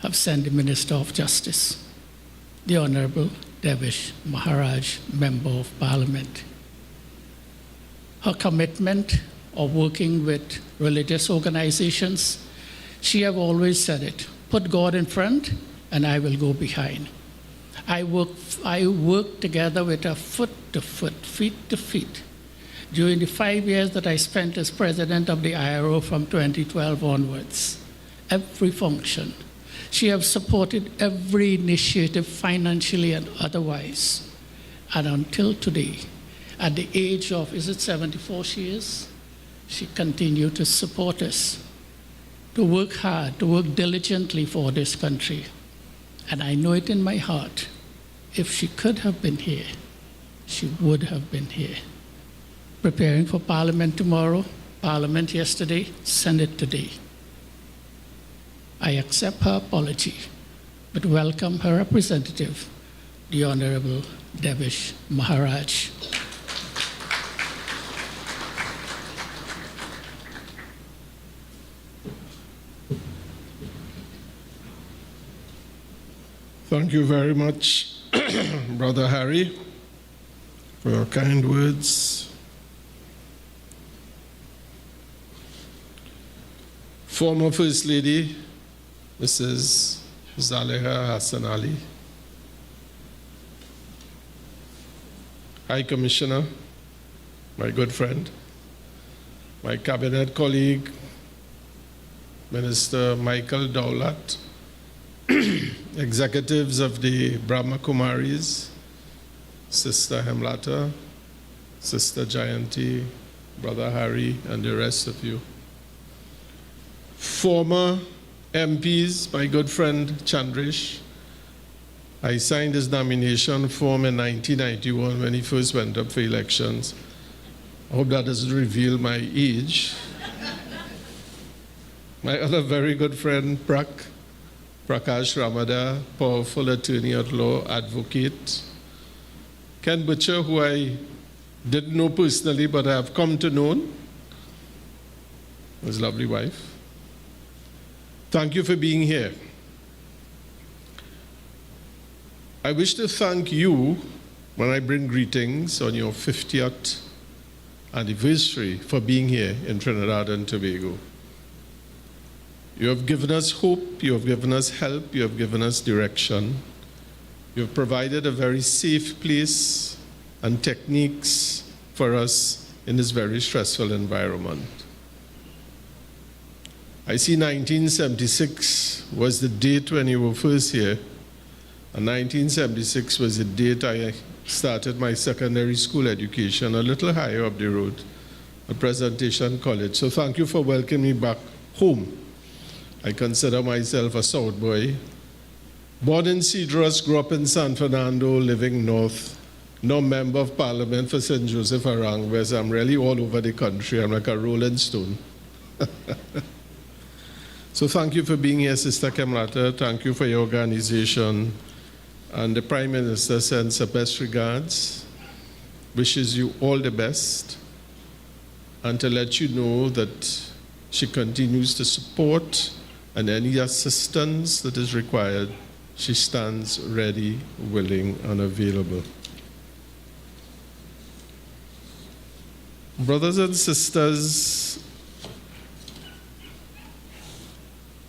have sent the Minister of Justice, the Honorable Devish Maharaj, Member of Parliament. Her commitment of working with religious organizations, she have always said it, put God in front and I will go behind. I work together with her foot to foot, feet to feet. During the 5 years that I spent as president of the IRO from 2012 onwards, every function, she has supported every initiative financially and otherwise. And until today, at the age of, is it 74 she is? She continued to support us, to work hard, to work diligently for this country. And I know it in my heart, if she could have been here, she would have been here. Preparing for Parliament tomorrow, Parliament yesterday, Senate today. I accept her apology, but welcome her representative, the Honorable Devish Maharaj. Thank you very much, Brother Harry, for your kind words. Former First Lady, Mrs. Zaleha Hassan Ali. High Commissioner, my good friend, my cabinet colleague, Minister Michael Dowlat, executives of the Brahma Kumaris, Sister Hemlata, Sister Jayanti, Brother Harry, and the rest of you. Former MPs, my good friend Chandrish, I signed his nomination form in 1991 when he first went up for elections. I hope that doesn't reveal my age. My other very good friend, Prakash Ramada, powerful attorney at law, advocate. Ken Butcher, who I didn't know personally, but I have come to know, his lovely wife. Thank you for being here. I wish to thank you when I bring greetings on your 50th anniversary for being here in Trinidad and Tobago. You have given us hope, you have given us help, you have given us direction. You have provided a very safe place and techniques for us in this very stressful environment. I see 1976 was the date when you were first here, and 1976 was the date I started my secondary school education a little higher up the road at Presentation College. So thank you for welcoming me back home. I consider myself a South boy. Born in Cedros, grew up in San Fernando, living north, no member of parliament for St. Joseph Aranguez. I'm really all over the country. I'm like a rolling stone. So thank you for being here, Sister Kemlata. Thank you for your organization. And the Prime Minister sends her best regards, wishes you all the best, and to let you know that she continues to support, and any assistance that is required, she stands ready, willing, and available. Brothers and sisters,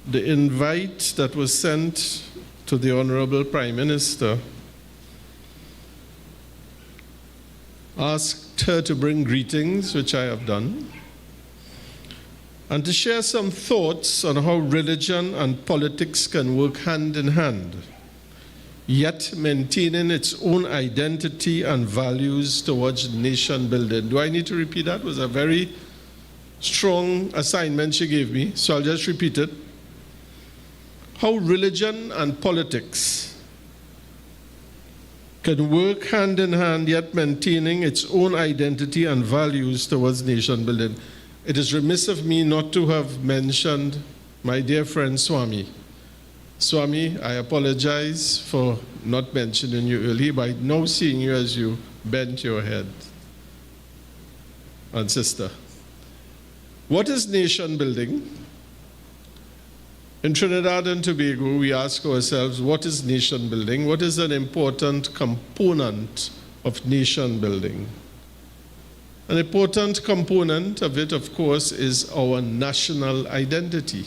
the invite that was sent to the Honorable Prime Minister asked her to bring greetings, which I have done, and to share some thoughts on how religion and politics can work hand in hand, yet maintaining its own identity and values towards nation building. Do I need to repeat that? It was a very strong assignment she gave me, so I'll just repeat it. How religion and politics can work hand in hand, yet maintaining its own identity and values towards nation building. it is remiss of me not to have mentioned my dear friend Swami. Swami, I apologize for not mentioning you earlier, but now seeing you as you bent your head. And sister, what is nation building? In Trinidad and Tobago, we ask ourselves, what is nation building? What is an important component of nation building? An important component of it, of course, is our national identity.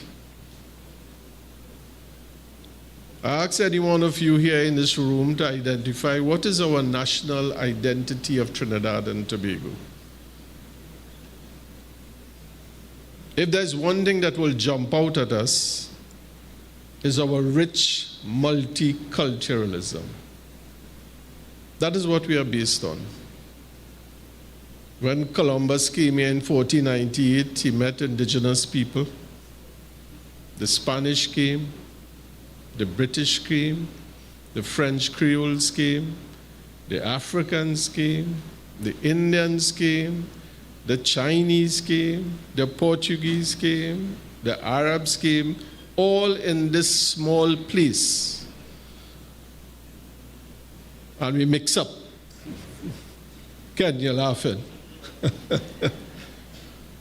I ask any one of you here in this room to identify what is our national identity of Trinidad and Tobago. If there's one thing that will jump out at us, is our rich multiculturalism. That is what we are based on. When Columbus came here in 1498, he met indigenous people. The Spanish came, the British came, the French Creoles came, the Africans came, the Indians came, the Chinese came, the Portuguese came, the Arabs came, all in this small place. And we mix up. Ken, you're laughing.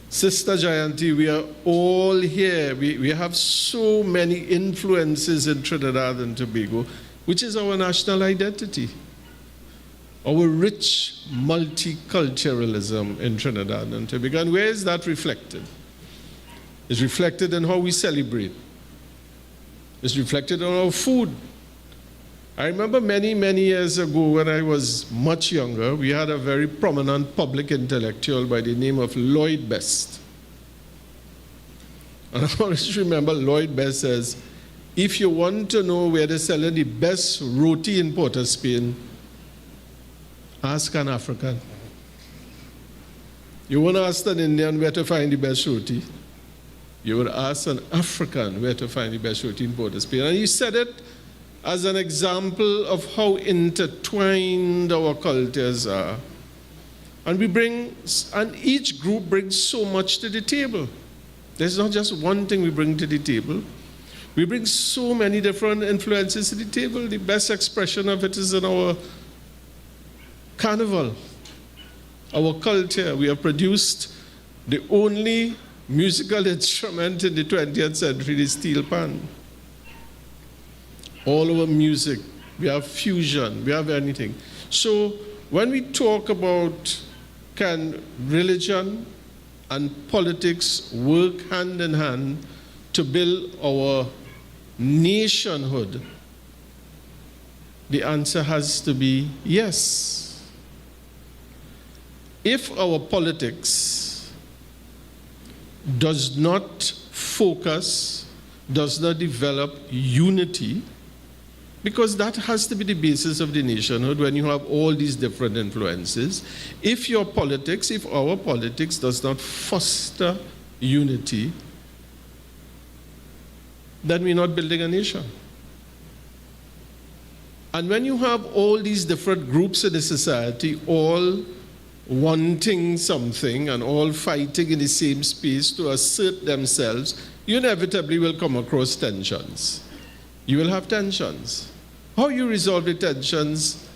Sister Jayanti, we are all here. We have so many influences in Trinidad and Tobago, which is our national identity. Our rich multiculturalism in Trinidad and Tobago. And where is that reflected? It's reflected in how we celebrate. It's reflected in our food. I remember many, many years ago when I was much younger, we had a very prominent public intellectual by the name of Lloyd Best. And I always remember Lloyd Best says, if you want to know where they're selling the best roti in Port of Spain, ask an African. You won't ask an Indian where to find the best roti. You would ask an African where to find the best roti in Port of Spain. And he said it as an example of how intertwined our cultures are. And and each group brings so much to the table. There's not just one thing we bring to the table. We bring so many different influences to the table. The best expression of it is in our carnival, our culture. We have produced the only musical instrument in the 20th century, the steel pan. All our music, we have fusion, we have anything. So when we talk about can religion and politics work hand in hand to build our nationhood, the answer has to be yes. If our politics does not focus, does not develop unity, because that has to be the basis of the nationhood when you have all these different influences. If our politics does not foster unity, then we're not building a nation. And when you have all these different groups in the society all wanting something and all fighting in the same space to assert themselves, you inevitably will come across tensions. You will have tensions. How you resolve the tensions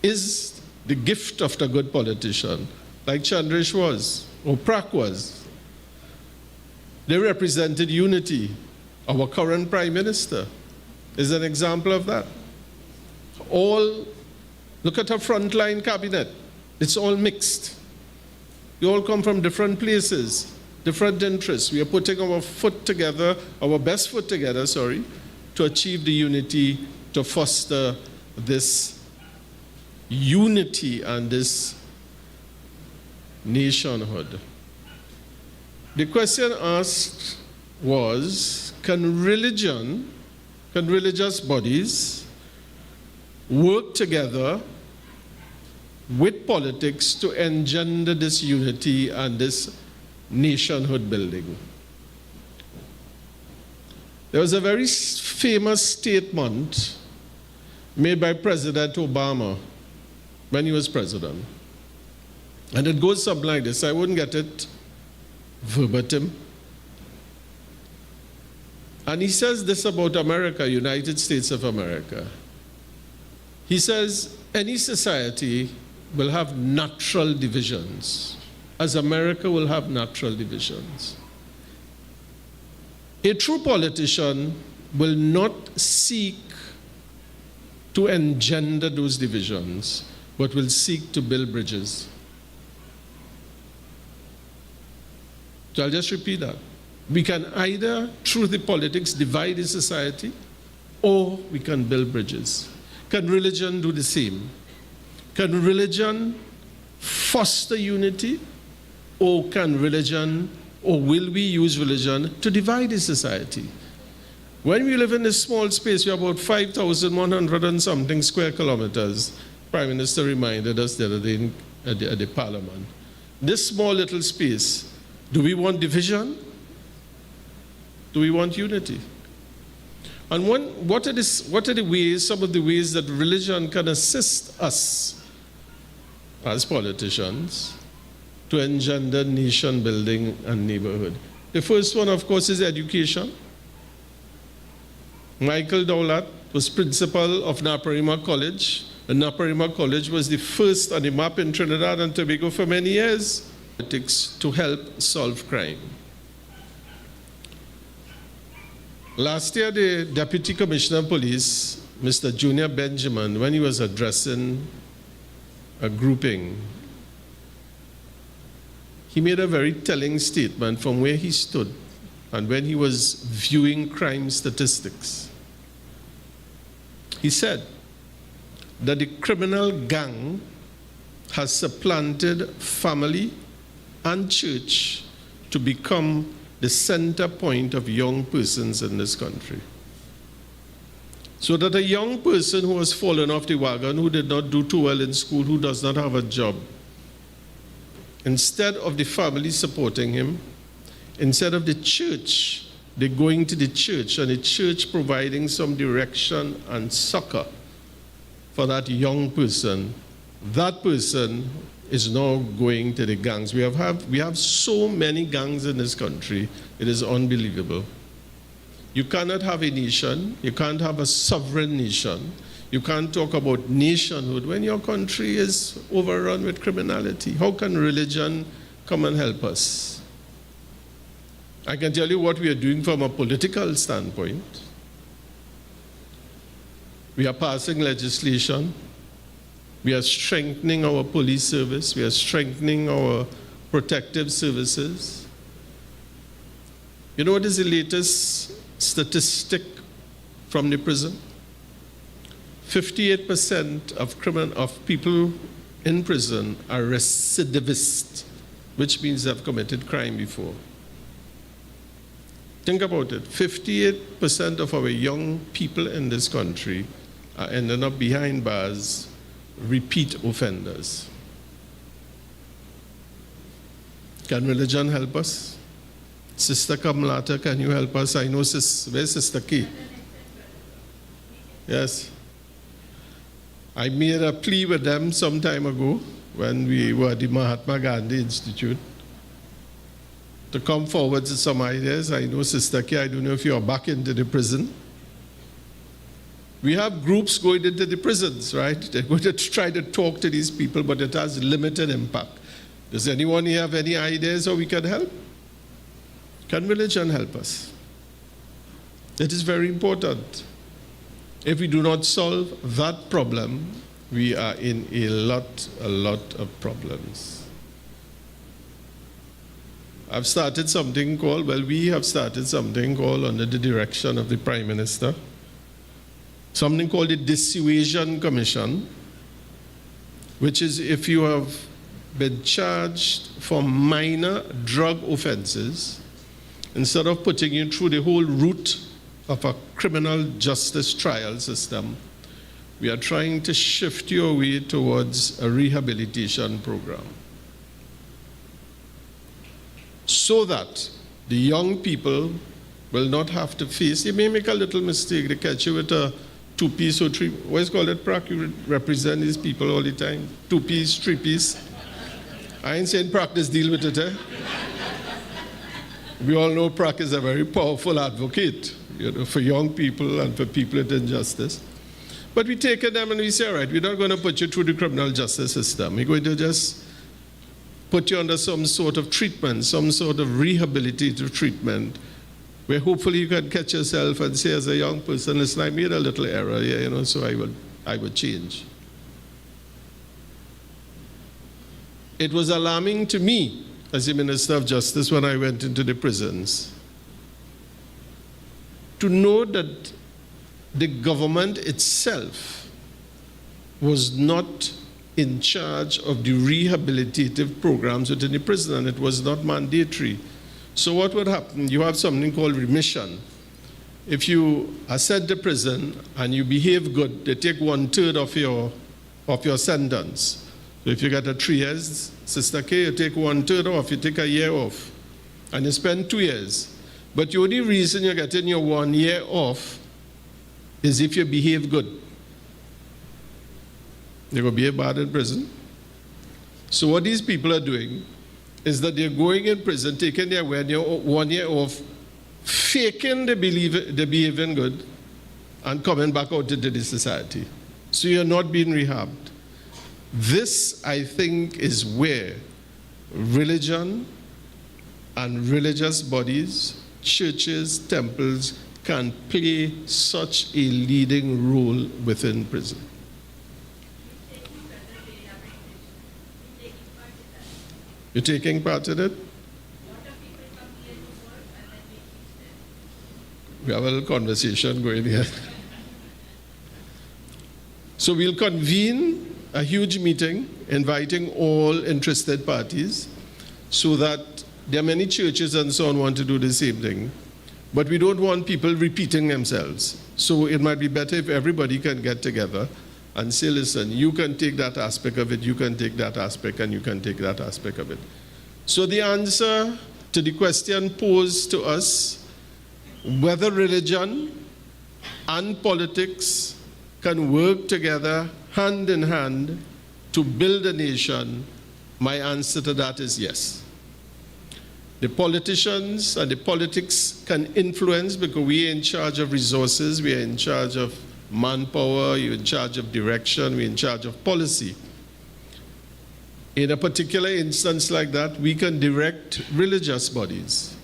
is the gift of the good politician, like Chandrish was, or Prak was. They represented unity. Our current Prime Minister is an example of that. Look at our frontline cabinet. It's all mixed. You all come from different places, different interests. We are putting our best foot together, to achieve the unity, to foster this unity and this nationhood. The question asked was, can religious bodies work together with politics to engender this unity and this nationhood building? There was a very famous statement made by President Obama when he was president. And it goes something like this. I wouldn't get it verbatim. And he says this about America, United States of America. He says, any society will have natural divisions, as America will have natural divisions. A true politician will not seek to engender those divisions, but will seek to build bridges. So I'll just repeat that. We can either, through the politics, divide the society, or we can build bridges. Can religion do the same? Can religion foster unity, or can religion, or will we use religion to divide the society? When we live in this small space, we have about 5,100 and something square kilometers. Prime Minister reminded us the other day at the Parliament. This small little space, do we want division? Do we want unity? And what are the ways, some of the ways that religion can assist us as politicians to engender nation building and neighborhood? The first one, of course, is education. Michael Dowlatt was principal of Naparima College, and Naparima College was the first on the map in Trinidad and Tobago for many years to help solve crime. Last year, the Deputy Commissioner of Police, Mr. Junior Benjamin, when he was addressing a grouping, he made a very telling statement from where he stood and when he was viewing crime statistics. He said that the criminal gang has supplanted family and church to become the center point of young persons in this country. So that a young person who has fallen off the wagon, who did not do too well in school, who does not have a job, instead of the family supporting him, instead of the church, they're going to the church and the church providing some direction and succor for that young person. That person is now going to the gangs. We have so many gangs in this country, it is unbelievable. You cannot have a nation, you can't have a sovereign nation, you can't talk about nationhood when your country is overrun with criminality. How can religion come and help us? I can tell you what we are doing from a political standpoint. We are passing legislation. We are strengthening our police service. We are strengthening our protective services. You know what is the latest statistic from the prison? 58% of people in prison are recidivists, which means they've committed crime before. Think about it. 58% of our young people in this country are ending up behind bars, repeat offenders. Can religion help us? Sister Kamlata, can you help us? I know, where's Sister K? Yes. I made a plea with them some time ago when we were at the Mahatma Gandhi Institute to come forward with some ideas. I know, Sister K, I don't know if you're back into the prison. We have groups going into the prisons, right? They're going to try to talk to these people, but it has limited impact. Does anyone here have any ideas how we can help? Can religion help us? It is very important. If we do not solve that problem, we are in a lot of problems. We have started something called, under the direction of the Prime Minister, something called the Dissuasion Commission, which is if you have been charged for minor drug offenses, instead of putting you through the whole route of a criminal justice trial system, we are trying to shift you away towards a rehabilitation program, so that the young people will not have to face, they may make a little mistake, they catch you with a two-piece or three, what is called it, Prac? You represent these people all the time. Two-piece, three-piece. I ain't saying practice deal with it, eh? We all know Prac is a very powerful advocate, for young people and for people with injustice. But we take them and we say, all right, we're not going to put you through the criminal justice system. We're going to just put you under some sort of treatment, some sort of rehabilitative treatment, where hopefully you can catch yourself and say as a young person, listen, I made a little error here, so I would change. It was alarming to me as the Minister of Justice when I went into the prisons to know that the government itself was not in charge of the rehabilitative programs within the prison, and it was not mandatory. So what would happen? You have something called remission. If you are sent to prison and you behave good, they take 1/3 of your sentence. So if you get a 3 years, Sister K, you take 1/3 off, you take a year off, and you spend 2 years. But the only reason you're getting your 1 year off is if you behave good. You're going to behave bad in prison. So what these people are doing is that they're going in prison, taking their 1 year off, faking they behaving good, and coming back out into the society. So you're not being rehabbed. This, I think, is where religion and religious bodies, churches, temples, can play such a leading role within prison. You're taking part in it? We have a little conversation going here. So we'll convene a huge meeting inviting all interested parties so that there are many churches and so on want to do the same thing. But we don't want people repeating themselves. So it might be better if everybody can get together and say, listen, you can take that aspect of it, you can take that aspect, and you can take that aspect of it. So the answer to the question posed to us, whether religion and politics can work together hand in hand to build a nation, my answer to that is yes. The politicians and the politics can influence because we are in charge of resources, we are in charge of manpower, you're in charge of direction, we're in charge of policy. In a particular instance like that, we can direct religious bodies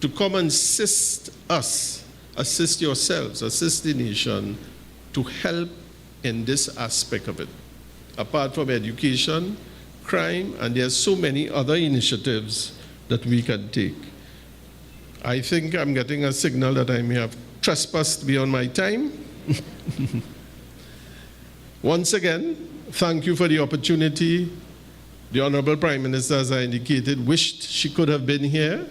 to come and assist us, assist yourselves, assist the nation to help in this aspect of it. Apart from education, crime, and there are so many other initiatives that we can take. I think I'm getting a signal that I may have trespassed beyond my time. Once again, thank you for the opportunity. The Honorable Prime Minister, as I indicated, wished she could have been here,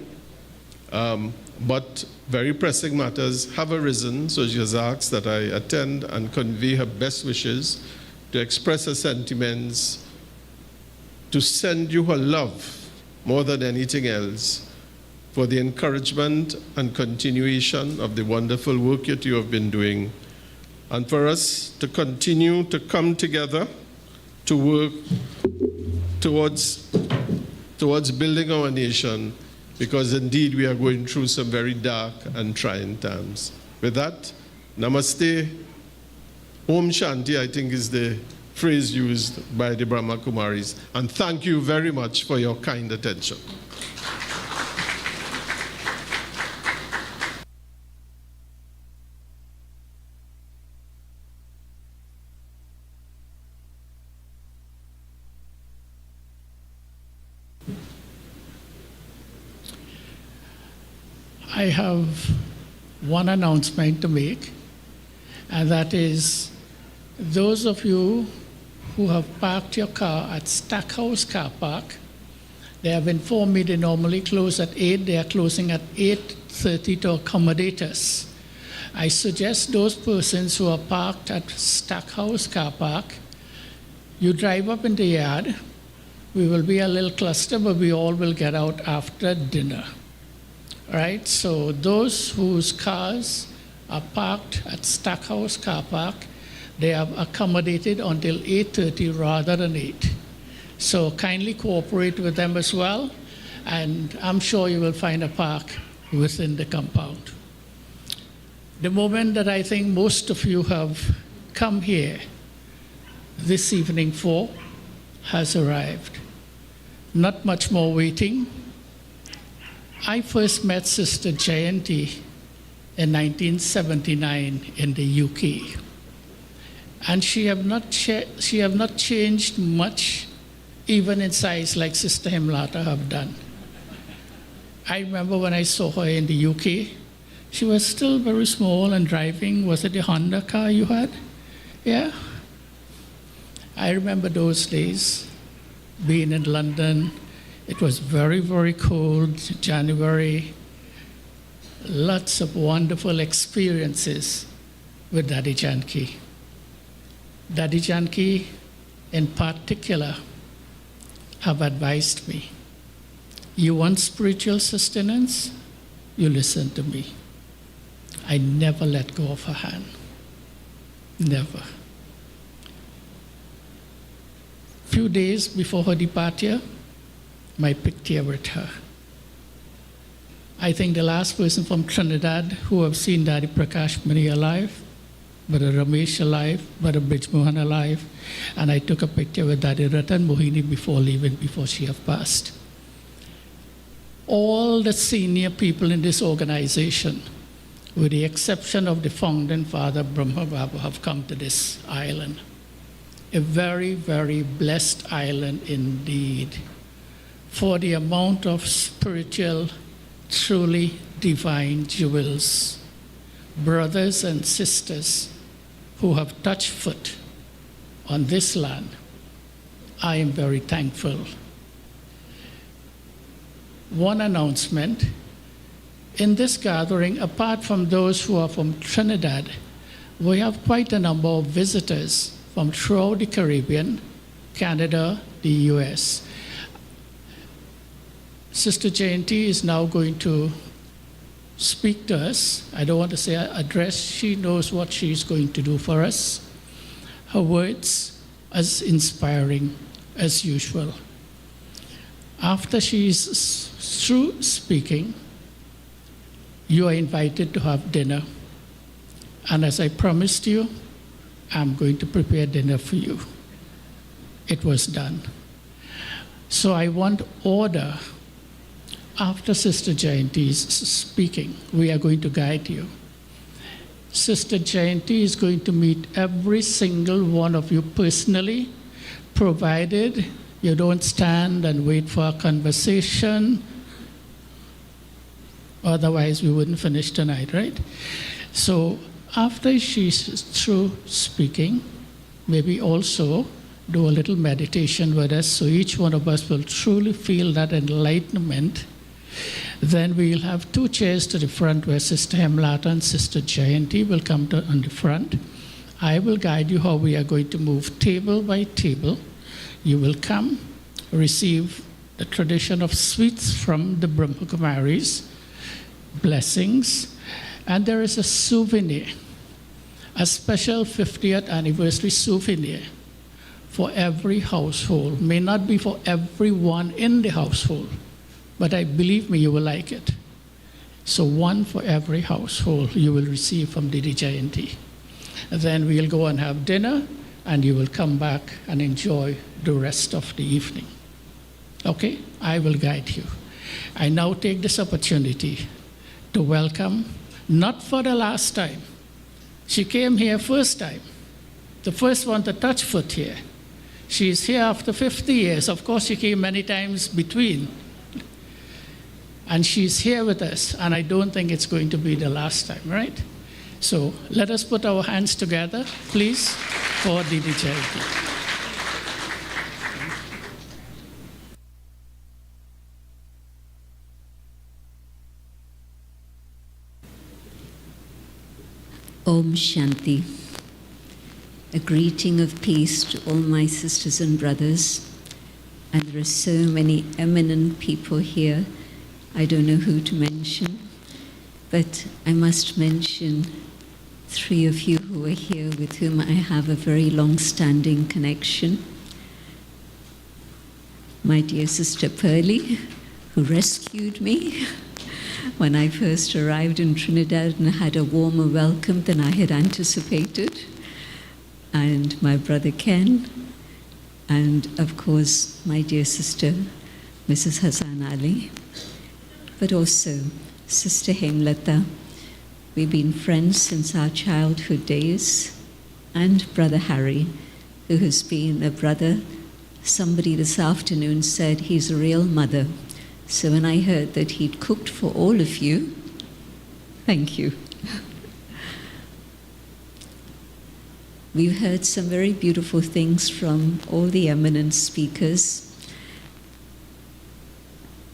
but very pressing matters have arisen, so she has asked that I attend and convey her best wishes, to express her sentiments, to send you her love more than anything else, for the encouragement and continuation of the wonderful work that you have been doing, and for us to continue to come together to work towards building our nation, because indeed we are going through some very dark and trying times. With that, namaste, Om Shanti, I think is the phrase used by the Brahma Kumaris, and thank you very much for your kind attention. I have one announcement to make, and that is those of you who have parked your car at Stackhouse Car Park, they have informed me they normally close at 8. They are closing at 8:30 to accommodate us. I suggest those persons who are parked at Stackhouse Car Park, you drive up in the yard. We will be a little cluster, but we all will get out after dinner. All right, so those whose cars are parked at Stackhouse Car Park, they have accommodated until 8:30 rather than 8. So kindly cooperate with them as well. and I'm sure you will find a park within the compound. The moment that I think most of you have come here this evening for has arrived. Not much more waiting. I first met Sister Jayanti in 1979 in the UK. And she have not changed much, even in size, like Sister Hemlata have done. I remember when I saw her in the UK, she was still very small and driving. Was it the Honda car you had? Yeah. I remember those days, being in London. It was very, very cold, January. Lots of wonderful experiences with Daddy Janki. Daddy Janki, in particular, have advised me, you want spiritual sustenance? You listen to me. I never let go of her hand. Never. Few days before her departure, my picture with her. I think the last person from Trinidad who have seen Daddy Prakash Mani alive, Brother Ramesh alive, Brother Brij Mohan alive, and I took a picture with Daddy Ratan Mohini before leaving, before she have passed. All the senior people in this organization, with the exception of the founding father, Brahma Baba, have come to this island. A very, very blessed island indeed, for the amount of spiritual, truly divine jewels, brothers and sisters who have touched foot on this land. I am very thankful. One announcement. In this gathering, apart from those who are from Trinidad, we have quite a number of visitors from throughout the Caribbean, Canada, the US. Sister Jayanti is now going to speak to us. I don't want to say address. She knows what she's going to do for us. Her words as inspiring as usual. After she's through speaking, you are invited to have dinner. And as I promised you, I'm going to prepare dinner for you. It was done. So I want order. After Sister Jayanti's speaking, we are going to guide you. Sister Jayanti is going to meet every single one of you personally, provided you don't stand and wait for a conversation. Otherwise, we wouldn't finish tonight, right? So after she's through speaking, maybe also do a little meditation with us so each one of us will truly feel that enlightenment. Then we'll have two chairs to the front where Sister Hemlata and Sister Jayanti will come to on the front. I will guide you how we are going to move table by table. You will come, receive the tradition of sweets from the Brahma Kumaris, blessings, and there is a souvenir, a special 50th anniversary souvenir for every household. May not be for everyone in the household, but I believe me, you will like it. So one for every household you will receive from Didi Jayanti. Then we'll go and have dinner, and you will come back and enjoy the rest of the evening. Okay? I will guide you. I now take this opportunity to welcome, not for the last time. She came here first time, the first one to touch foot here. She is here after 50 years. Of course, she came many times between. And she's here with us, and I don't think it's going to be the last time, right? So let us put our hands together, please, for Didi Jayanti. Om Shanti. A greeting of peace to all my sisters and brothers. And there are so many eminent people here. I don't know who to mention, but I must mention three of you who are here with whom I have a very long-standing connection. My dear Sister Pearlie, who rescued me when I first arrived in Trinidad and had a warmer welcome than I had anticipated, and my brother Ken, and of course my dear sister, Mrs. Hassan Ali, but also Sister Hemlata. We've been friends since our childhood days, and Brother Harry, who has been a brother. Somebody this afternoon said he's a real mother. So when I heard that he'd cooked for all of you, thank you. We've heard some very beautiful things from all the eminent speakers.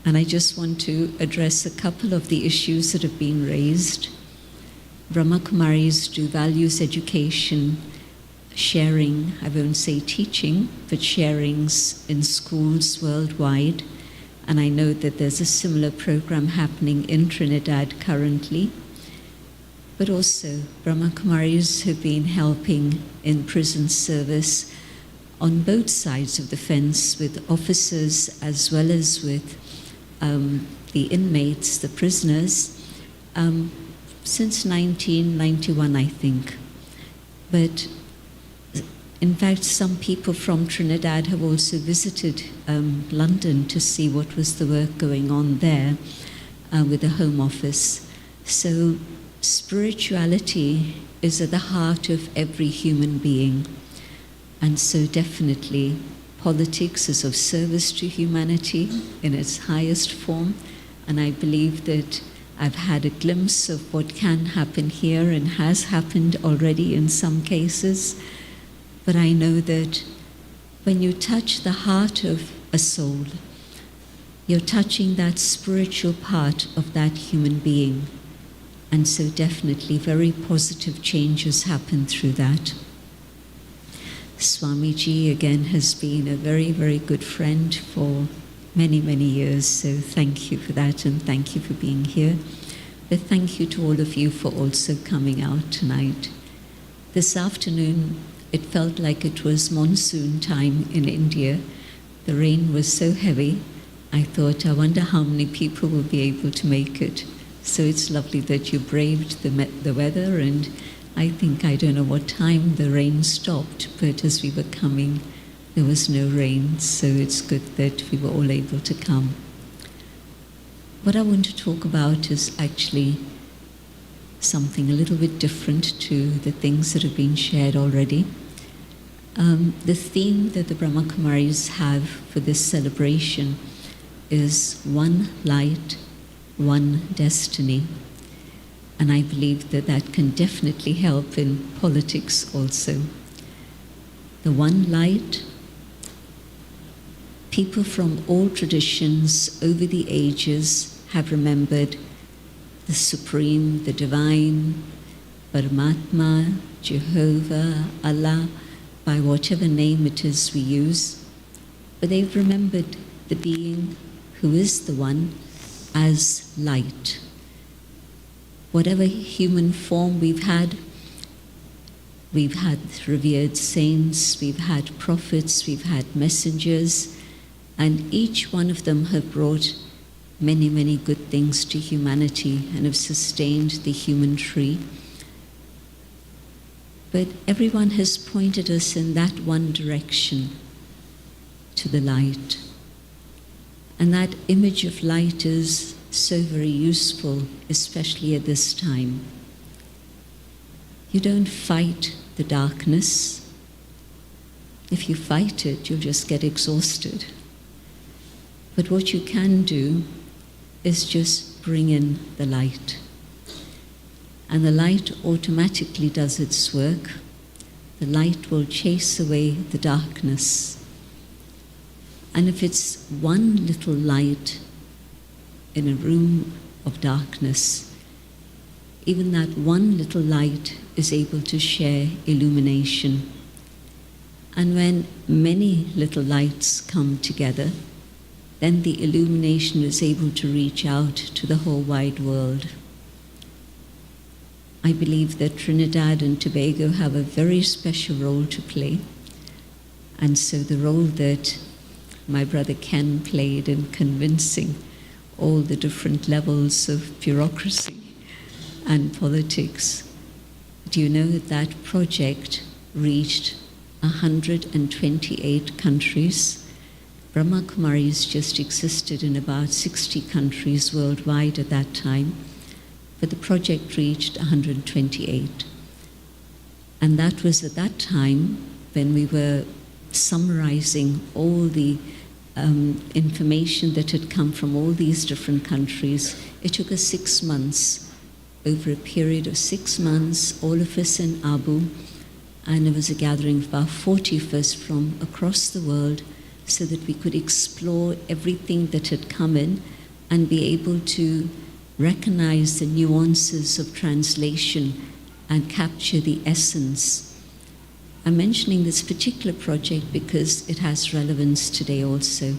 And I just want to address a couple of the issues that have been raised. Brahma Kumaris do values education, sharing, I won't say teaching, but sharings in schools worldwide. And I know that there's a similar program happening in Trinidad currently. But also, Brahma Kumaris have been helping in prison service on both sides of the fence with officers as well as with the inmates, the prisoners, since 1991, I think. But in fact, some people from Trinidad have also visited London to see what was the work going on there with the Home Office. So spirituality is at the heart of every human being. And so definitely politics is of service to humanity in its highest form. And I believe that I've had a glimpse of what can happen here and has happened already in some cases. But I know that when you touch the heart of a soul, you're touching that spiritual part of that human being. And so definitely very positive changes happen through that. Swamiji, again, has been a very, very good friend for many, many years. So thank you for that, and thank you for being here. But thank you to all of you for also coming out tonight. This afternoon, it felt like it was monsoon time in India. The rain was so heavy, I thought, I wonder how many people will be able to make it. So it's lovely that you braved the weather, and I think, I don't know what time the rain stopped, but as we were coming, there was no rain, so it's good that we were all able to come. What I want to talk about is actually something a little bit different to the things that have been shared already. The theme that the Brahma Kumaris have for this celebration is one light, one destiny. And I believe that that can definitely help in politics also. The one light, people from all traditions over the ages have remembered the Supreme, the Divine, Paramatma, Jehovah, Allah, by whatever name it is we use. But they've remembered the being who is the one as light. Whatever human form we've had revered saints, we've had prophets, we've had messengers, and each one of them have brought many, many good things to humanity and have sustained the human tree. But everyone has pointed us in that one direction, to the light. And that image of light is so very useful, especially at this time. You don't fight the darkness. If you fight it, you'll just get exhausted. But what you can do is just bring in the light. And the light automatically does its work. The light will chase away the darkness. And if it's one little light in a room of darkness, even that one little light is able to share illumination. And when many little lights come together, then the illumination is able to reach out to the whole wide world. I believe that Trinidad and Tobago have a very special role to play. And so the role that my brother Ken played in convincing all the different levels of bureaucracy and politics. Do you know that that project reached 128 countries? Brahma Kumaris just existed in about 60 countries worldwide at that time, but the project reached 128. And that was at that time when we were summarizing all the information that had come from all these different countries. It took us 6 months, over a period of 6 months, all of us in Abu, and there was a gathering of about 40 of us from across the world so that we could explore everything that had come in and be able to recognize the nuances of translation and capture the essence. I'm mentioning this particular project because it has relevance today also.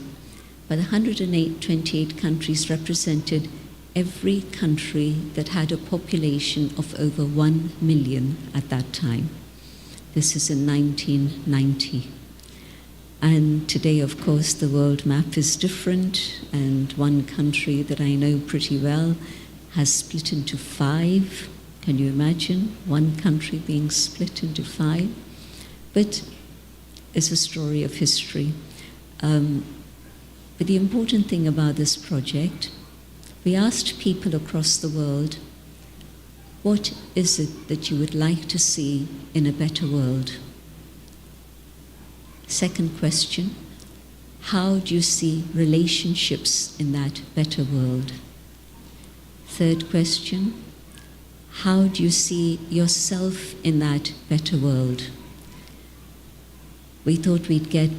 But 128 countries represented every country that had a population of over 1 million at that time. This is in 1990. And today, of course, the world map is different, and one country that I know pretty well has split into 5. Can you imagine one country being split into 5? But it's a story of history. But the important thing about this project, we asked people across the world, what is it that you would like to see in a better world? Second question, how do you see relationships in that better world? Third question, how do you see yourself in that better world? We thought we'd get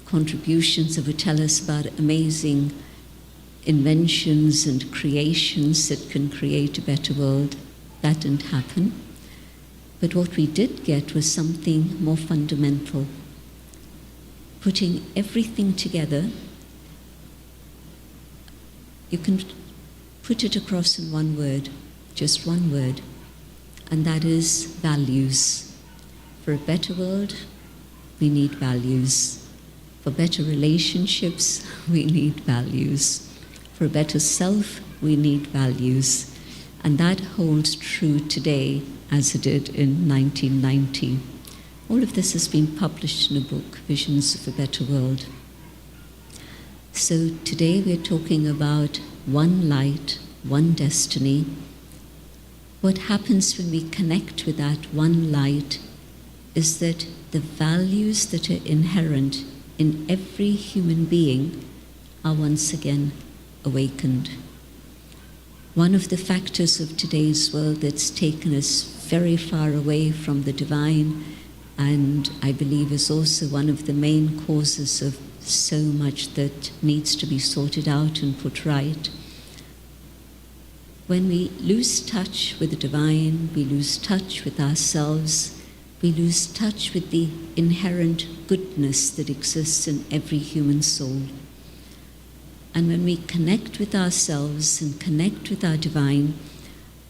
contributions that would tell us about amazing inventions and creations that can create a better world. That didn't happen. But what we did get was something more fundamental. Putting everything together, you can put it across in one word, just one word, and that is values. For a better world, we need values. For better relationships, we need values. For a better self, we need values. And that holds true today as it did in 1990. All of this has been published in a book, Visions of a Better World. So today we're talking about one light, one destiny. What happens when we connect with that one light is that the values that are inherent in every human being are once again awakened. One of the factors of today's world that's taken us very far away from the divine, and I believe is also one of the main causes of so much that needs to be sorted out and put right. When we lose touch with the divine, we lose touch with ourselves, we lose touch with the inherent goodness that exists in every human soul. And when we connect with ourselves and connect with our divine,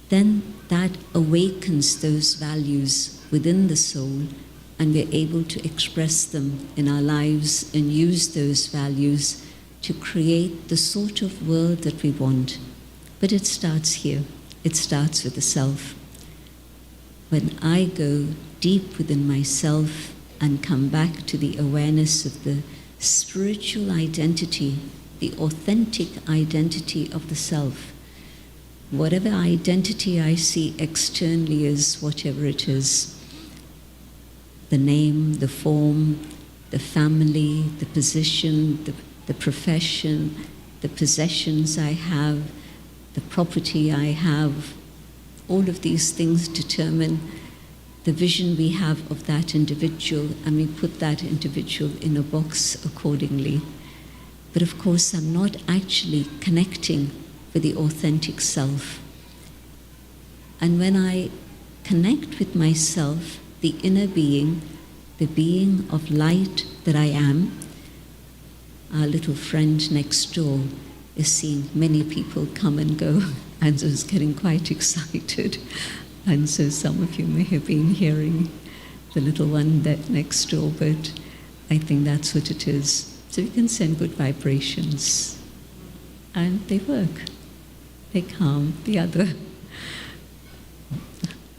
then that awakens those values within the soul, and we're able to express them in our lives and use those values to create the sort of world that we want. But it starts here. It starts with the self. When I go deep within myself and come back to the awareness of the spiritual identity, the authentic identity of the self, whatever identity I see externally is whatever it is. The name, the form, the family, the position, the profession, the possessions I have, the property I have, all of these things determine the vision we have of that individual, and we put that individual in a box accordingly. But of course, I'm not actually connecting with the authentic self. And when I connect with myself, the inner being, the being of light that I am, our little friend next door is seeing many people come and go, and so is getting quite excited. And so some of you may have been hearing the little one that next door, but I think that's what it is. So you can send good vibrations. and they work. They calm the other.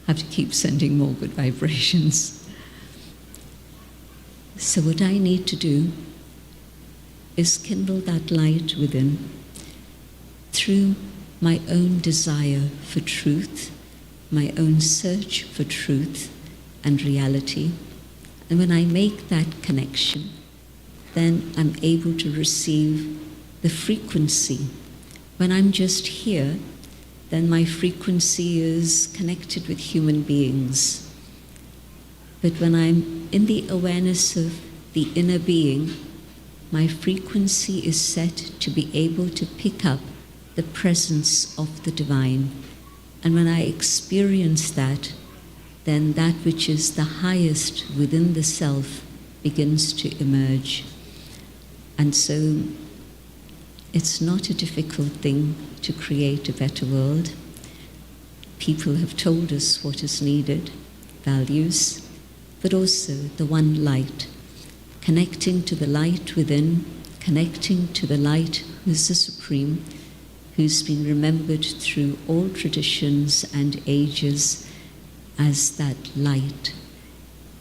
Have to keep sending more good vibrations. So what I need to do is kindle that light within through my own desire for truth, my own search for truth and reality. And when I make that connection, then I'm able to receive the frequency. When I'm just here, then my frequency is connected with human beings. But when I'm in the awareness of the inner being, my frequency is set to be able to pick up the presence of the divine. And when I experience that, then that which is the highest within the self begins to emerge. And so it's not a difficult thing to create a better world. People have told us what is needed, values, but also the one light, connecting to the light within, connecting to the light who's the supreme, who's been remembered through all traditions and ages as that light.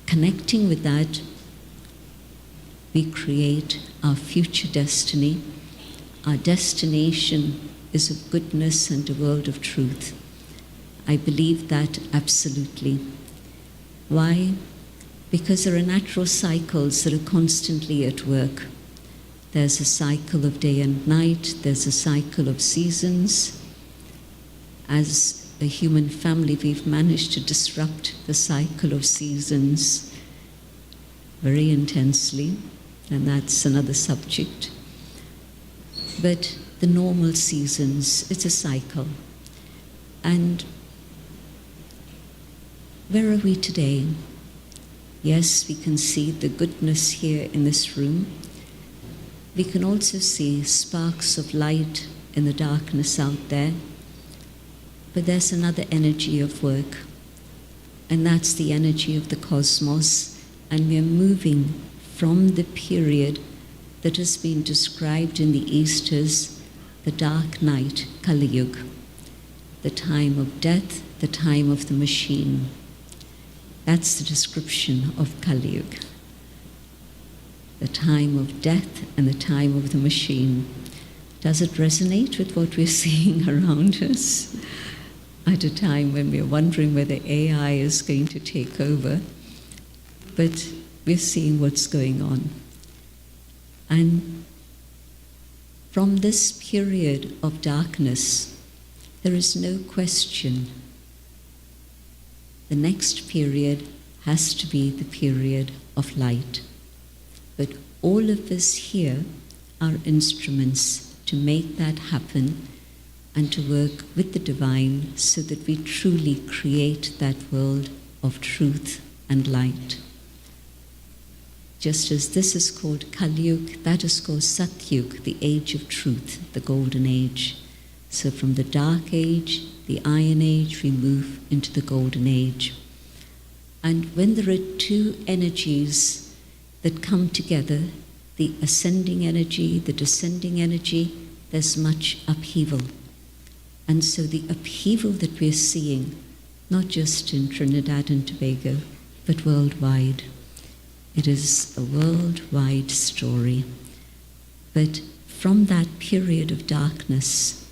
Connecting with that, we create our future destiny. Our destination is of goodness and a world of truth. I believe that absolutely. Why? Because there are natural cycles that are constantly at work. There's a cycle of day and night, there's a cycle of seasons. As a human family, we've managed to disrupt the cycle of seasons very intensely, and that's another subject. But the normal seasons, it's a cycle. And where are we today? Yes, we can see the goodness here in this room. We can also see sparks of light in the darkness out there. But there's another energy of work, and that's the energy of the cosmos. And we're moving from the period that has been described in the East as the dark night, Kali Yuga, the time of death, the time of the machine. That's the description of Kali Yuga. The time of death and the time of the machine. Does it resonate with what we're seeing around us? At a time when we're wondering whether AI is going to take over, but we're seeing what's going on. And from this period of darkness, there is no question. The next period has to be the period of light. But all of us here are instruments to make that happen and to work with the divine so that we truly create that world of truth and light. Just as this is called Kali Yuga, that is called Satyug, the age of truth, the golden age. So from the dark age, the iron age, we move into the golden age. And when there are two energies that come together, the ascending energy, the descending energy, there's much upheaval. And so the upheaval that we're seeing, not just in Trinidad and Tobago, but worldwide. It is a worldwide story. But from that period of darkness,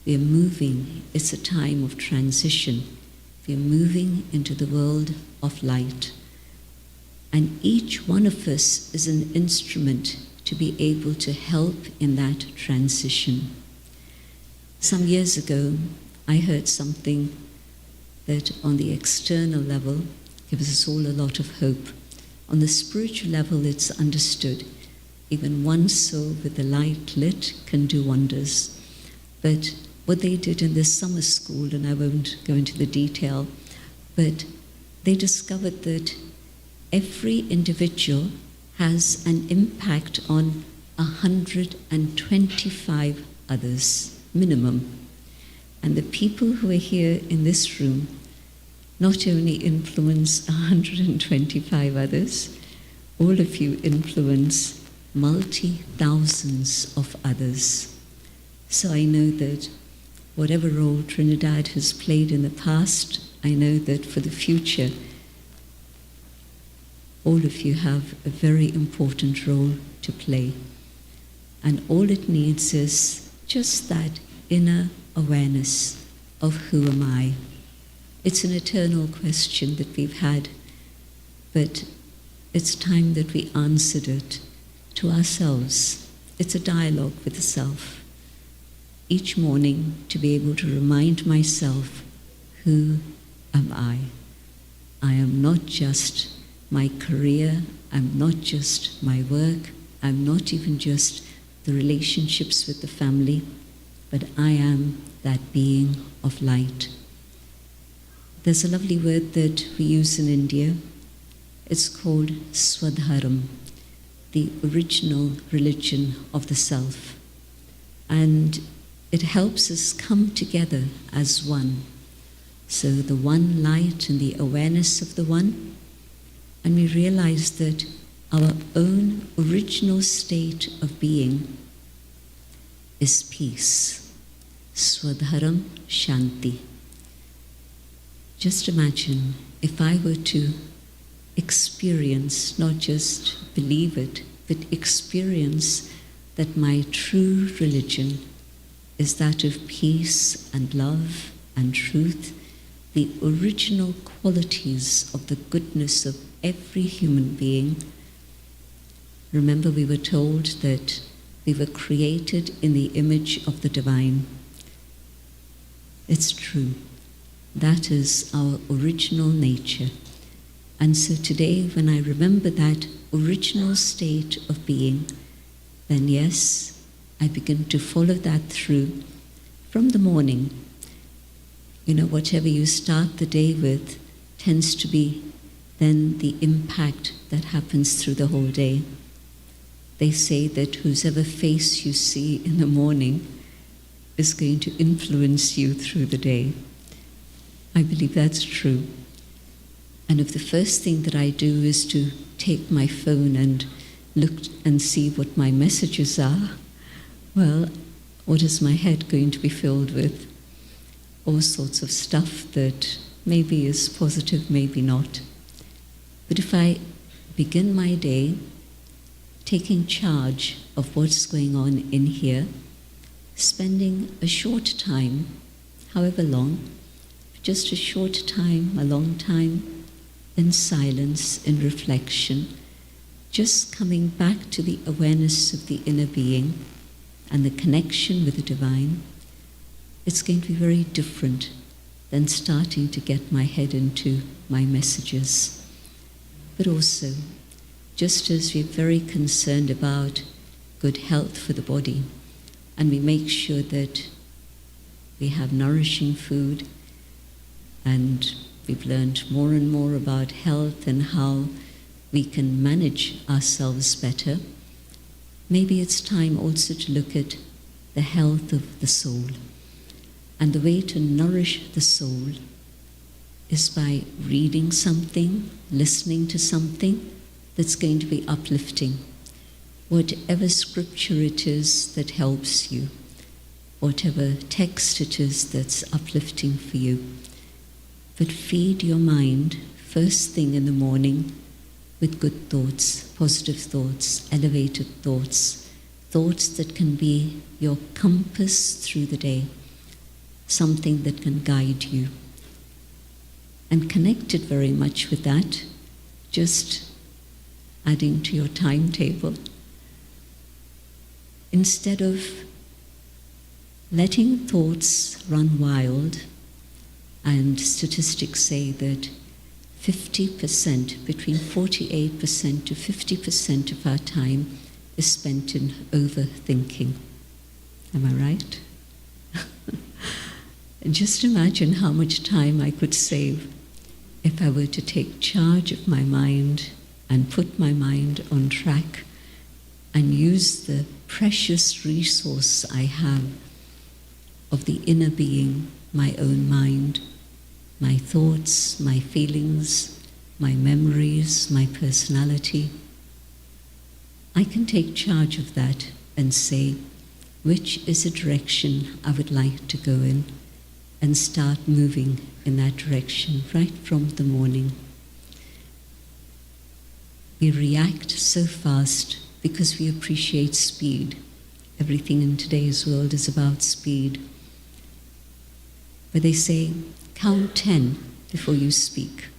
we are moving, it's a time of transition. We are moving into the world of light. And each one of us is an instrument to be able to help in that transition. Some years ago, I heard something that on the external level gives us all a lot of hope. On the spiritual level, it's understood. Even one soul with the light lit can do wonders. But what they did in this summer school, and I won't go into the detail, but they discovered that every individual has an impact on 125 others, minimum. And the people who are here in this room not only influence 125 others, all of you influence multi-thousands of others. So I know that whatever role Trinidad has played in the past, I know that for the future, all of you have a very important role to play. And all it needs is just that inner awareness of who am I. It's an eternal question that we've had, but it's time that we answered it to ourselves. It's a dialogue with the self. Each morning to be able to remind myself, who am I? I am not just my career, I'm not just my work, I'm not even just the relationships with the family, but I am that being of light. There's a lovely word that we use in India. It's called Swadharam, the original religion of the self. And it helps us come together as one. So the one light and the awareness of the one, and we realize that our own original state of being is peace. Swadharam Shanti. Just imagine if I were to experience, not just believe it, but experience that my true religion is that of peace and love and truth, the original qualities of the goodness of every human being. Remember, we were told that we were created in the image of the divine. It's true. That is our original nature. And so today, when I remember that original state of being, then yes, I begin to follow that through from the morning. You know, whatever you start the day with tends to be then the impact that happens through the whole day. They say that whosever face you see in the morning is going to influence you through the day. I believe that's true. And if the first thing that I do is to take my phone and look and see what my messages are, well, what is my head going to be filled with? All sorts of stuff that maybe is positive, maybe not. But if I begin my day taking charge of what's going on in here, spending a short time, however long, just a short time, a long time, in silence, in reflection, just coming back to the awareness of the inner being and the connection with the divine, it's going to be very different than starting to get my head into my messages. But also, just as we're very concerned about good health for the body, and we make sure that we have nourishing food, and we've learned more and more about health and how we can manage ourselves better, maybe it's time also to look at the health of the soul. And the way to nourish the soul is by reading something, listening to something that's going to be uplifting. Whatever scripture it is that helps you, whatever text it is that's uplifting for you. But feed your mind first thing in the morning with good thoughts, positive thoughts, elevated thoughts, thoughts that can be your compass through the day, something that can guide you. And connected very much with that, just adding to your timetable, instead of letting thoughts run wild, and statistics say that 50%, between 48% to 50% of our time is spent in overthinking. Am I right? Just imagine how much time I could save if I were to take charge of my mind and put my mind on track and use the precious resource I have of the inner being, my own mind, my thoughts, my feelings, my memories, my personality. I can take charge of that and say, which is a direction I would like to go in, and start moving in that direction right from the morning. We react so fast because we appreciate speed. Everything in today's world is about speed. But they say, count 10 before you speak.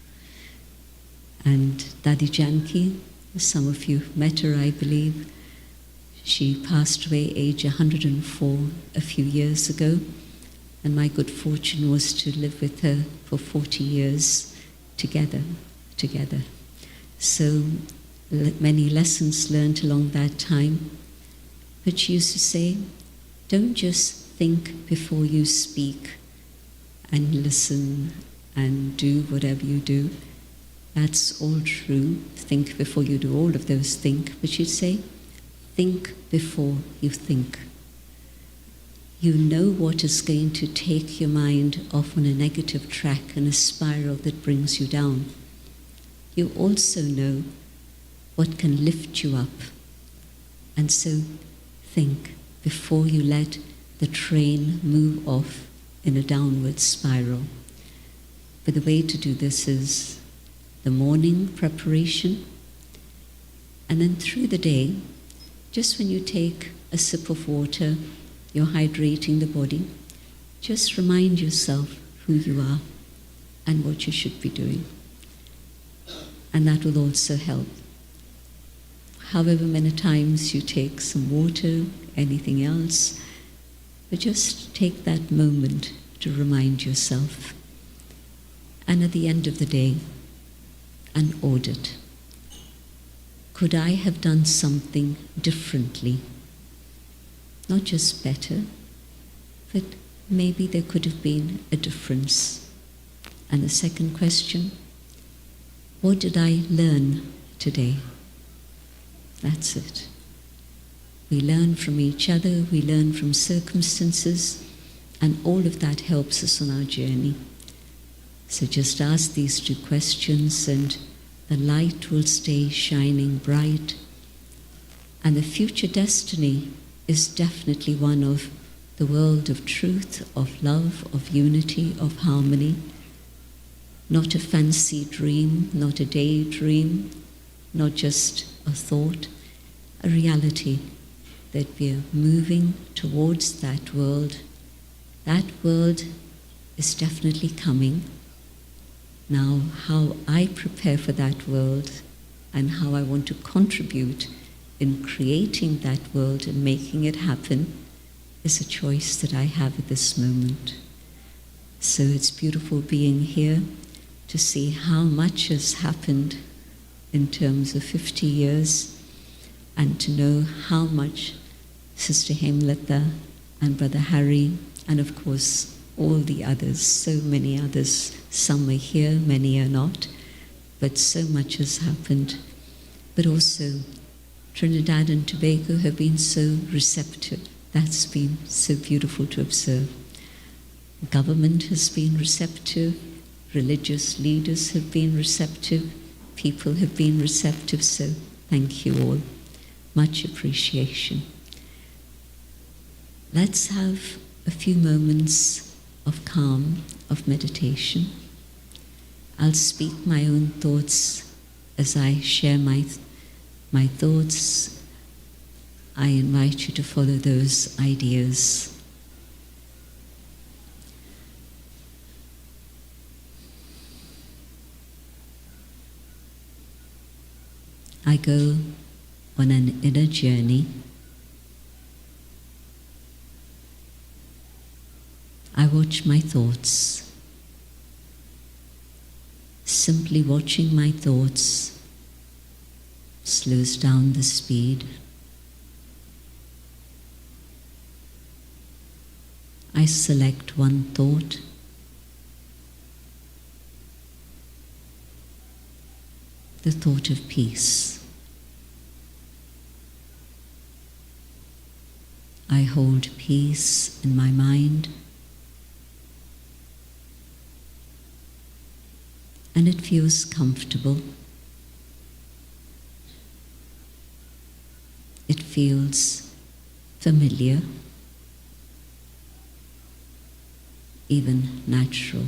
And Dadi Janki, some of you met her, I believe. She passed away age 104 a few years ago, and my good fortune was to live with her for 40 years together. So many lessons learned along that time. But she used to say, don't just think before you speak and listen and do whatever you do. That's all true. Think before you do all of those things. But she'd say, think before you think. You know what is going to take your mind off on a negative track and a spiral that brings you down. You also know what can lift you up. And so think before you let the train move off in a downward spiral. But the way to do this is the morning preparation, and then through the day, just when you take a sip of water, you're hydrating the body, just remind yourself who you are and what you should be doing. And that will also help. However many times you take some water, anything else, but just take that moment to remind yourself. And at the end of the day, an audit. Could I have done something differently? Not just better, but maybe there could have been a difference. And the second question, what did I learn today? That's it. We learn from each other, we learn from circumstances, and all of that helps us on our journey. So just ask these two questions and the light will stay shining bright. And the future destiny is definitely one of the world of truth, of love, of unity, of harmony. Not a fancy dream, not a daydream, not just a thought, a reality that we are moving towards that world. That world is definitely coming. Now, how I prepare for that world and how I want to contribute in creating that world and making it happen is a choice that I have at this moment. So it's beautiful being here to see how much has happened in terms of 50 years and to know how much Sister Hemlata and Brother Harry and of course all the others, so many others, some are here, many are not, but so much has happened. But also Trinidad and Tobago have been so receptive. That's been so beautiful to observe. Government has been receptive, religious leaders have been receptive, people have been receptive, so thank you all. Much appreciation. Let's have a few moments of calm, of meditation. I'll speak my own thoughts as I share my thoughts. I invite you to follow those ideas. I go on an inner journey. I watch my thoughts. Simply watching my thoughts slows down the speed. I select one thought. The thought of peace. I hold peace in my mind. And it feels comfortable. It feels familiar. even natural.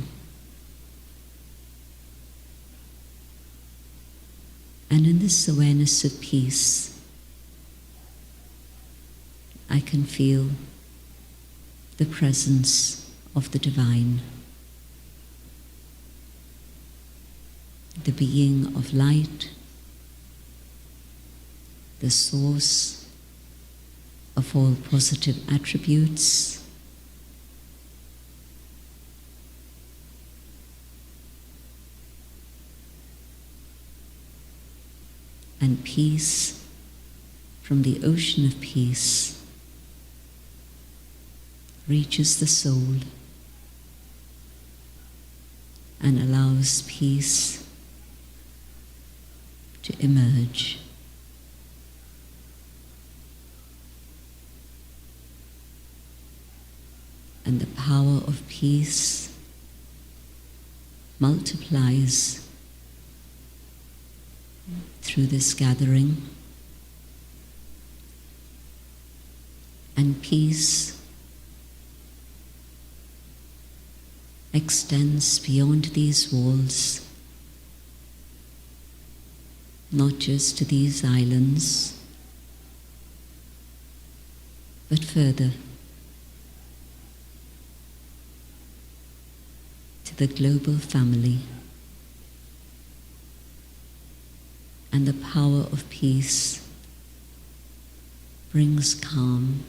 And in this awareness of peace, I can feel the presence of the divine, the being of light, the source of all positive attributes, and peace from the ocean of peace reaches the soul and allows peace to emerge. And the power of peace multiplies through this gathering, and peace extends beyond these walls, not just to these islands, but further to the global family. And the power of peace brings calm.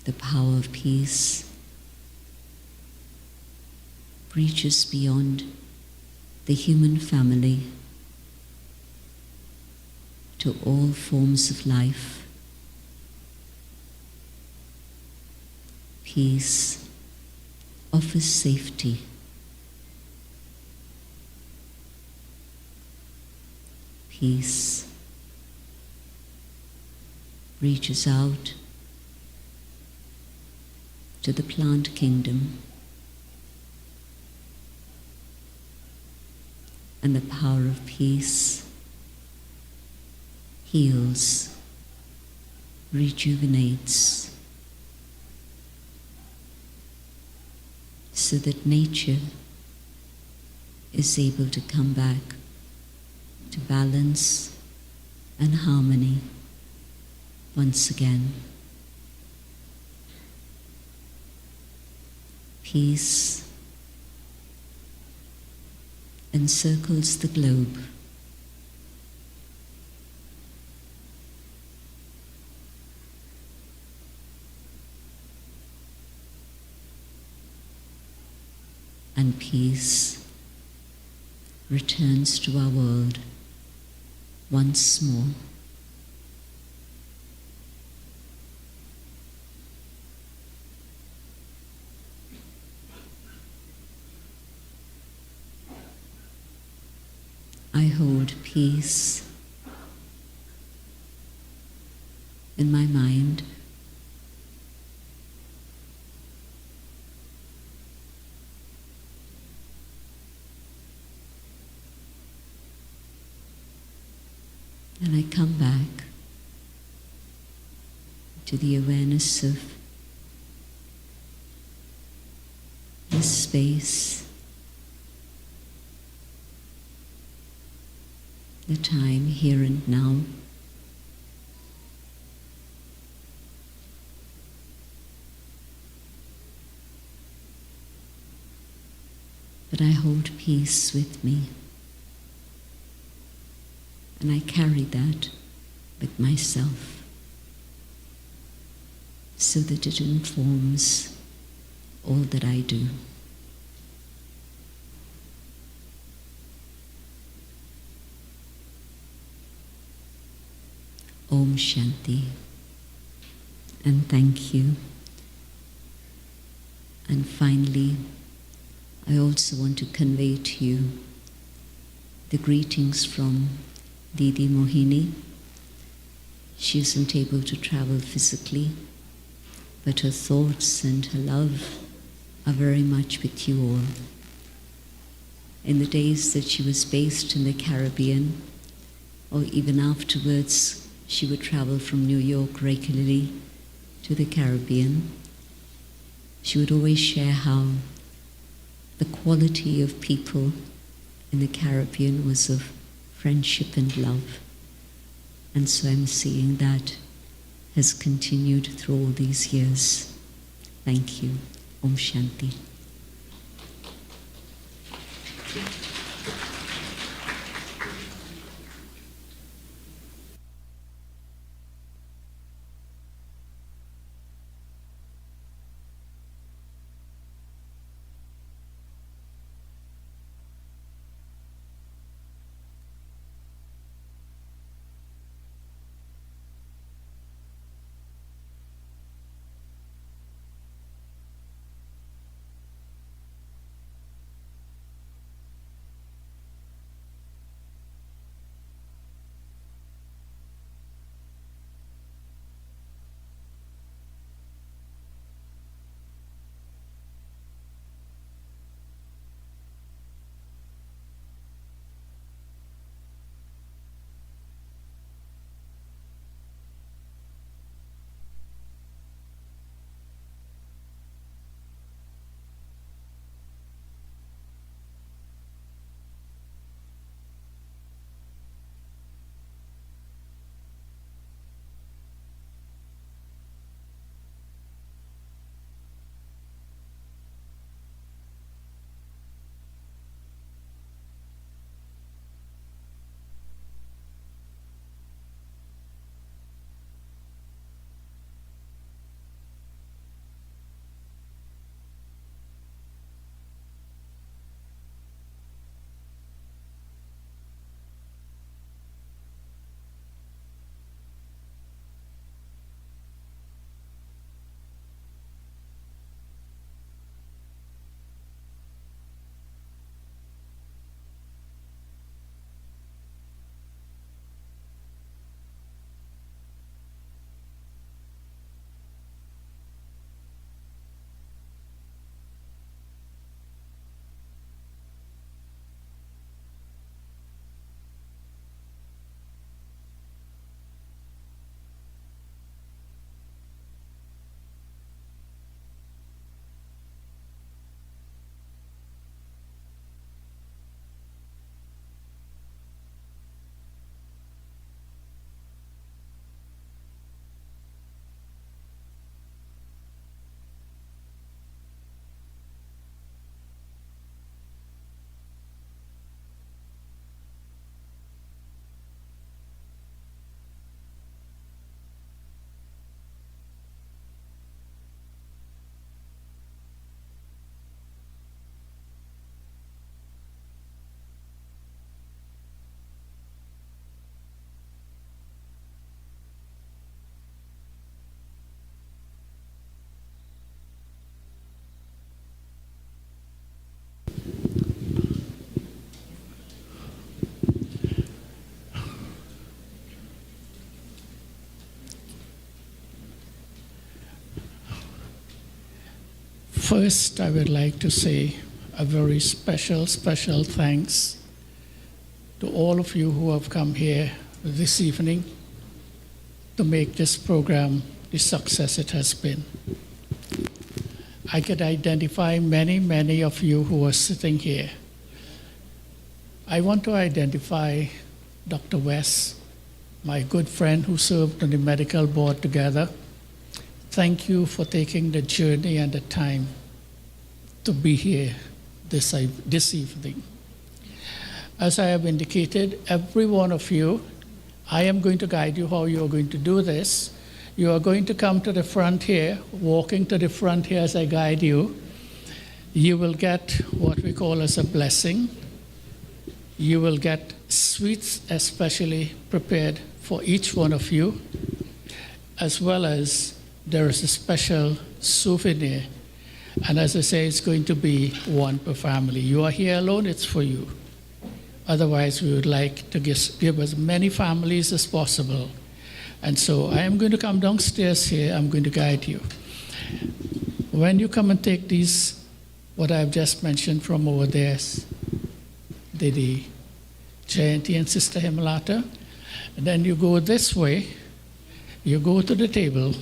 The power of peace reaches beyond the human family to all forms of life. Peace offers safety. Peace reaches out to the plant kingdom, and the power of peace heals, rejuvenates, so that nature is able to come back to balance and harmony once again. Peace encircles the globe. And peace returns to our world once more. I hold peace in my mind. And I come back to the awareness of this space, the time here and now. But I hold peace with me. And I carry that with myself so that it informs all that I do. Om Shanti. And thank you. And finally, I also want to convey to you the greetings from Didi Mohini. She isn't able to travel physically, but her thoughts and her love are very much with you all. In the days that she was based in the Caribbean, or even afterwards, she would travel from New York regularly to the Caribbean, she would always share how the quality of people in the Caribbean was of friendship and love. And so I'm seeing that has continued through all these years. Thank you. Om Shanti. First, I would like to say a very special thanks to all of you who have come here this evening to make this program the success it has been. I could identify many of you who are sitting here. I want to identify Dr. West, my good friend who served on the medical board together. Thank you for taking the journey and the time to be here this evening. As I have indicated, every one of you, I am going to guide you how you are going to do this. You are going to come to the front here, walking to the front here as I guide you. You will get what we call as a blessing. You will get sweets especially prepared for each one of you, as well as there is a special souvenir. And as I say, it's going to be one per family. You are here alone, it's for you. Otherwise, we would like to give as many families as possible. And so I am going to come downstairs here, I'm going to guide you. When you come and take these, what I've just mentioned from over there, the Jayanti and Sister Hemlata, and then you go this way, you go to the table.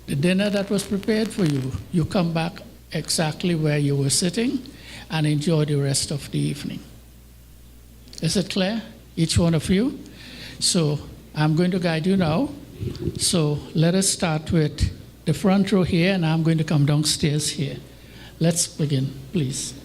the dinner that was prepared for you, you come back exactly where you were sitting and enjoy the rest of the evening. Is it clear? Each one of you? So I'm going to guide you now. So let us start with the front row here, and I'm going to come downstairs here. Let's begin, please.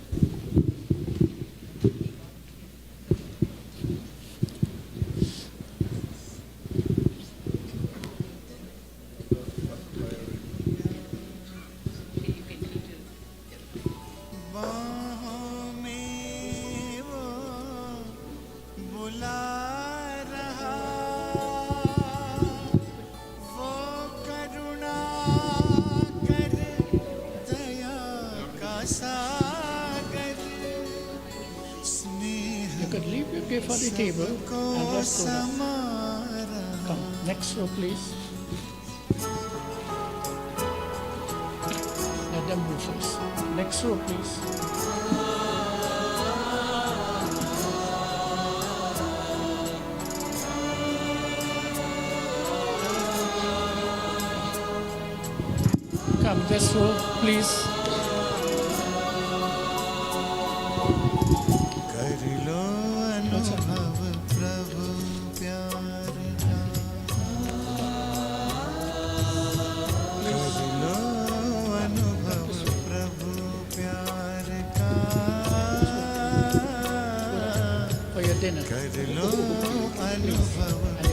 For the table and let's go now. Come, next row, please. Let them move first. Next row, please. Come, this row, please. Dinner. And you're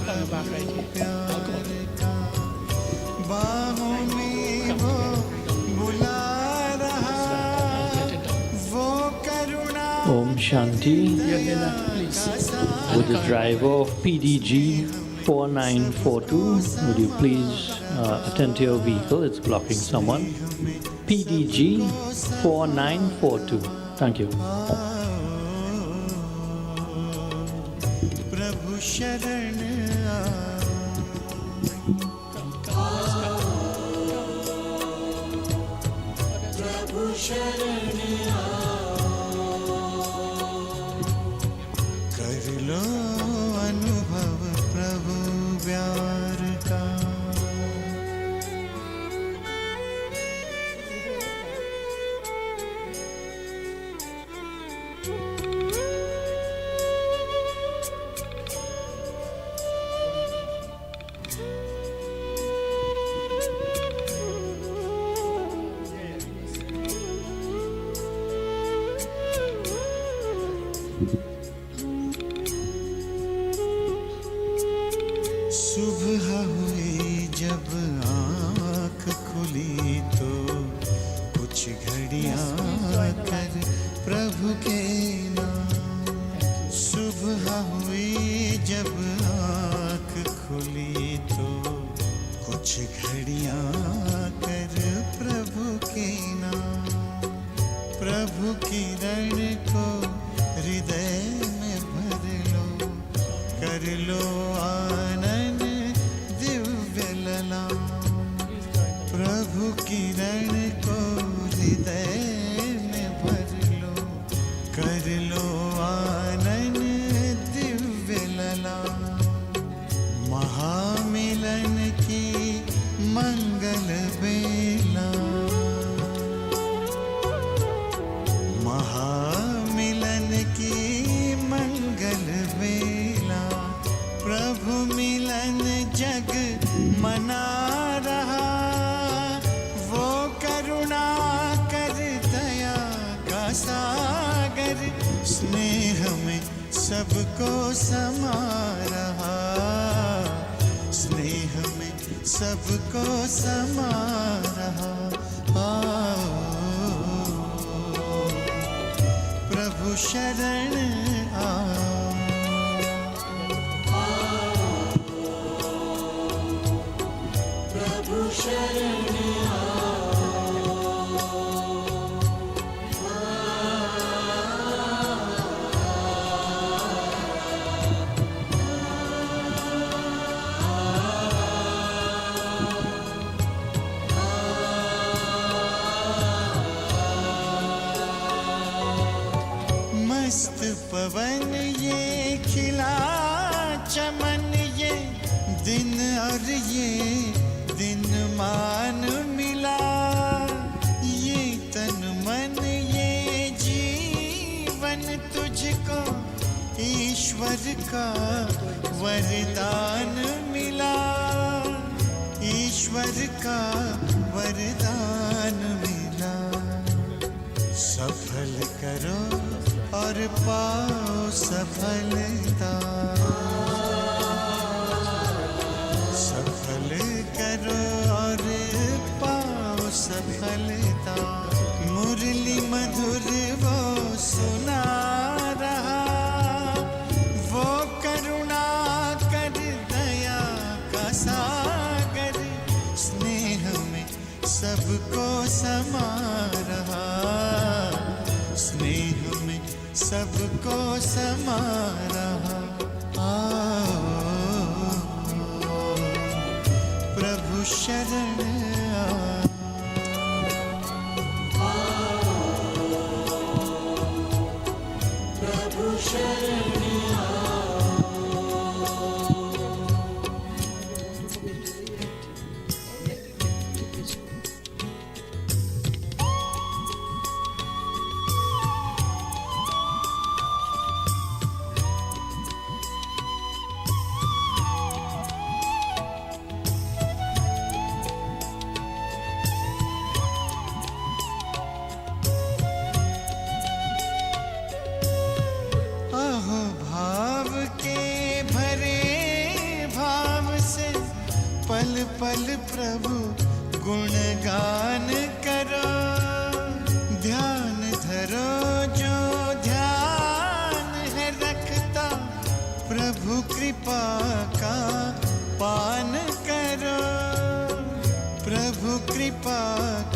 coming back right here. Om Shanti. Your dinner, please. With the driver of PDG 4942, would you please attend to your vehicle? It's blocking someone. PDG 4942. Thank you. सुबह हुई जब आँख खुली तो कुछ घड़ियाँ कर प्रभु के नाम। सुबह हुई जब आँख खुली तो कुछ घड़ियाँ कर प्रभु के नाम। प्रभु की रण को हृदय में भर लो, कर लो आनंद दिव्य लला। प्रभु की रण को हृदय में भर लो, कर लो आनंद दिव्य लला। महामिलन की मंगल बेला, महामिलन की मंगल बेला। प्रभु मिलन जग मना रहा, वो करुणा कर दया का सागर। स्नेह में सबको समा रहा, स्नेह में सबको समा रहा। प्रभु शरण आ। प्रभु शरण मस्त पवन ये खिला चमन, ये दिन और ये दिन मान का वरदान मिला, ईश्वर का वरदान मिला। सफल करो और पाओ सफलता, सफल करो और पाओ सफलता। मुरली मधुर वो सुना रहा, वो करुणा कर दया का सागर, स्नेह में सबको समा रहा, स्नेह में सबको समा रहा। आओ प्रभु शरण प्रभु शरण पल प्रभु गुणगान करो, ध्यान धरो जो ध्यान है रखता, प्रभु कृपा का पान करो, प्रभु कृपा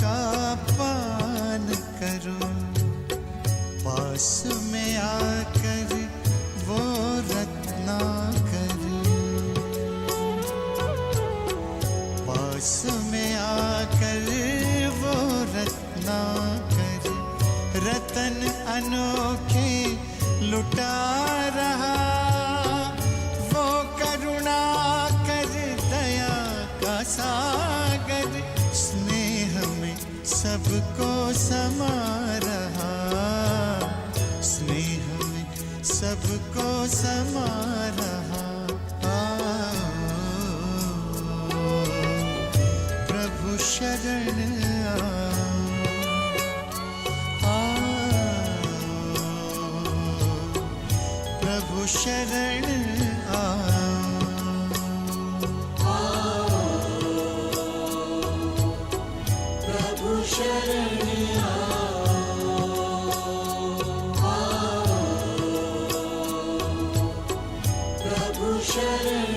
का पान करो। पास में आकर वो रत्नाकर, पास में आकर वो रत्नाकर, रतन अनोखे लुटा रहा, वो करुणा कर दया का सागर, स्नेह में सबको समा रहा, स्नेह में सबको समा रहा। प्रभु शरण प्रभु शरण प्रभु शरण प्रभु शरण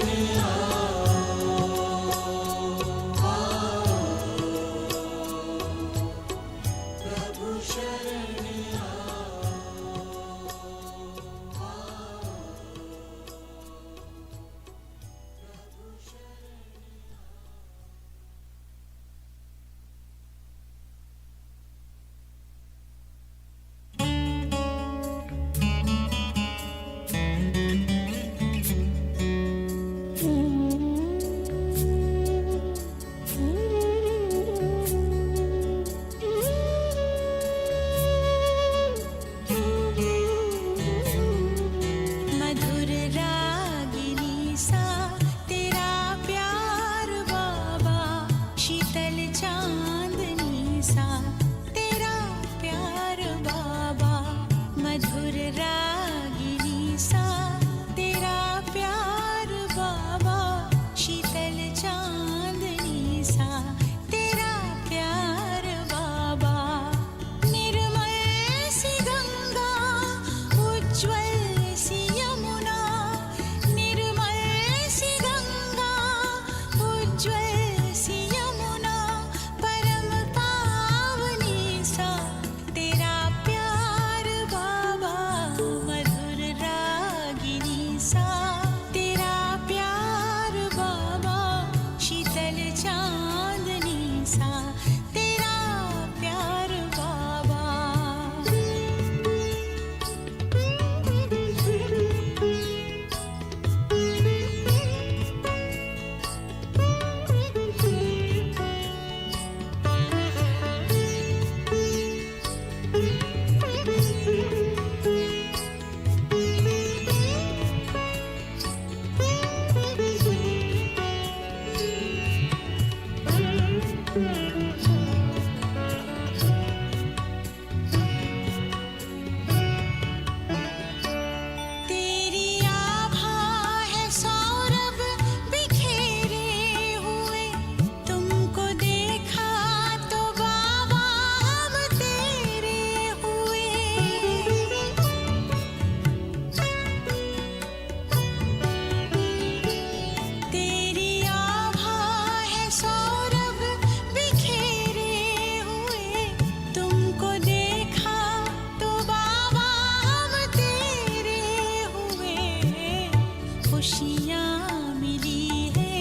खुशियाँ मिली है,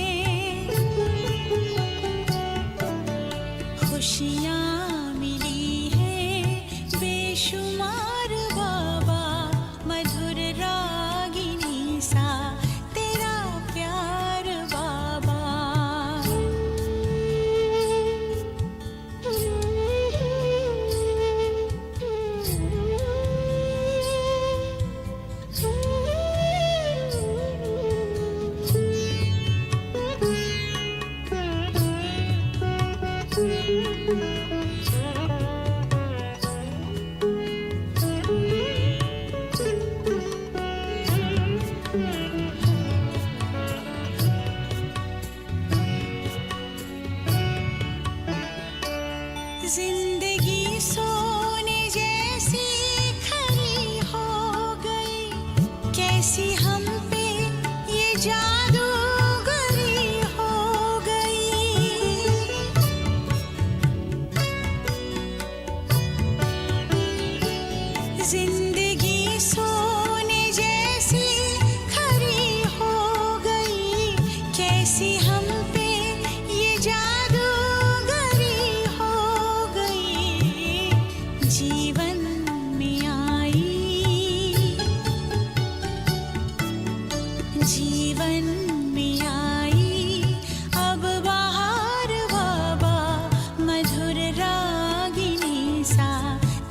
खुशियाँ मिली है बेशुमार बाबा, मधुर रागिनी सा तेरा प्यार बाबा। जिंदगी सोने जैसी खरी हो गई, कैसी हम पे ये जादूगरी हो गई। जिंदगी सोने जैसी खरी हो गई, कैसी हम पे ये जादूगरी हो गई। जीवन में आई, जीवन में आई अब बाहर बाबा, मधुर रागिनी सा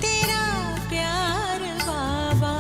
तेरा प्यार बाबा।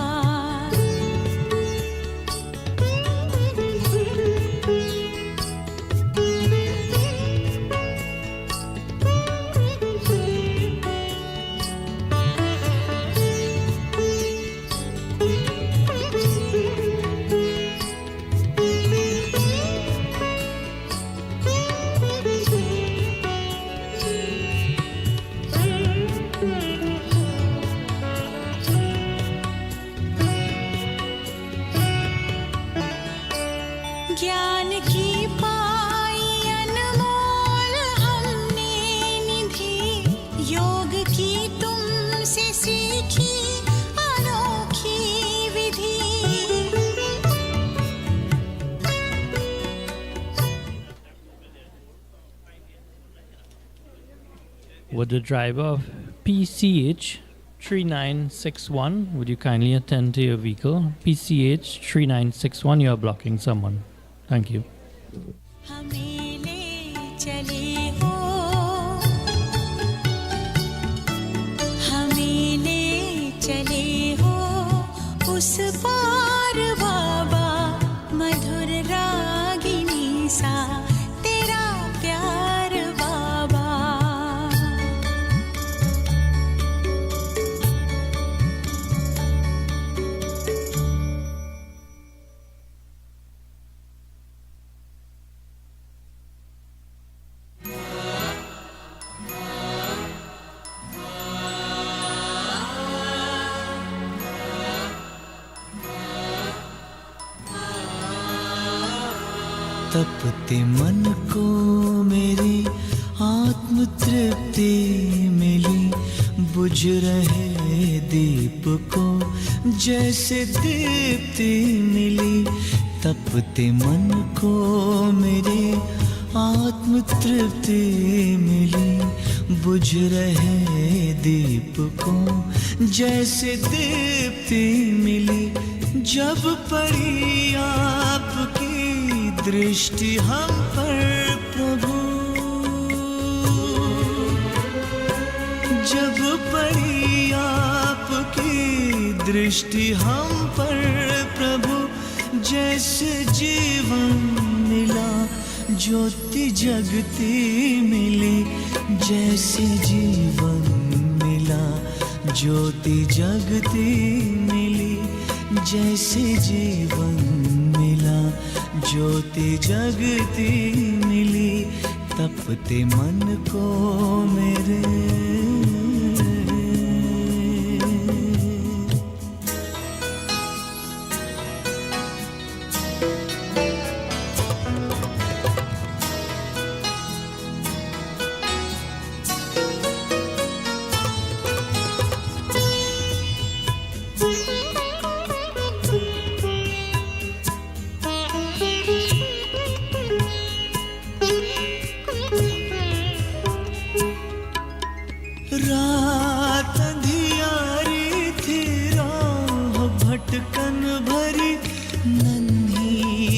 ज्ञान की पाई अनमोल हमने निधि, योग की तुमसे सीखी अनोखी विधि। Would the driver of PCH 3961, would you kindly attend to your vehicle? PCH 3961, you are blocking someone. Thank you. हमें ले चले हो, हमें ले चले हो उस पार बाबा, मधुर रागिनी सा तेरा प्यार बाबा। तपते मन को मेरी आत्म तृप्ति मिली, बुझ रहे दीप को जैसे दीप्ति मिली। तपते मन को मेरी आत्म तृप्ति मिली, बुझ रहे दीप को जैसे दीप्ति मिली। जब पड़ी आपकी दृष्टि हम पर प्रभु, जब पड़ी आपकी दृष्टि हम पर प्रभु, जैसे जीवन मिला ज्योति जगती मिली, जैसे जीवन मिला ज्योति जगती मिली, जैसे जीवन मिला ज्योति जगती मिली। तपते मन को मेरे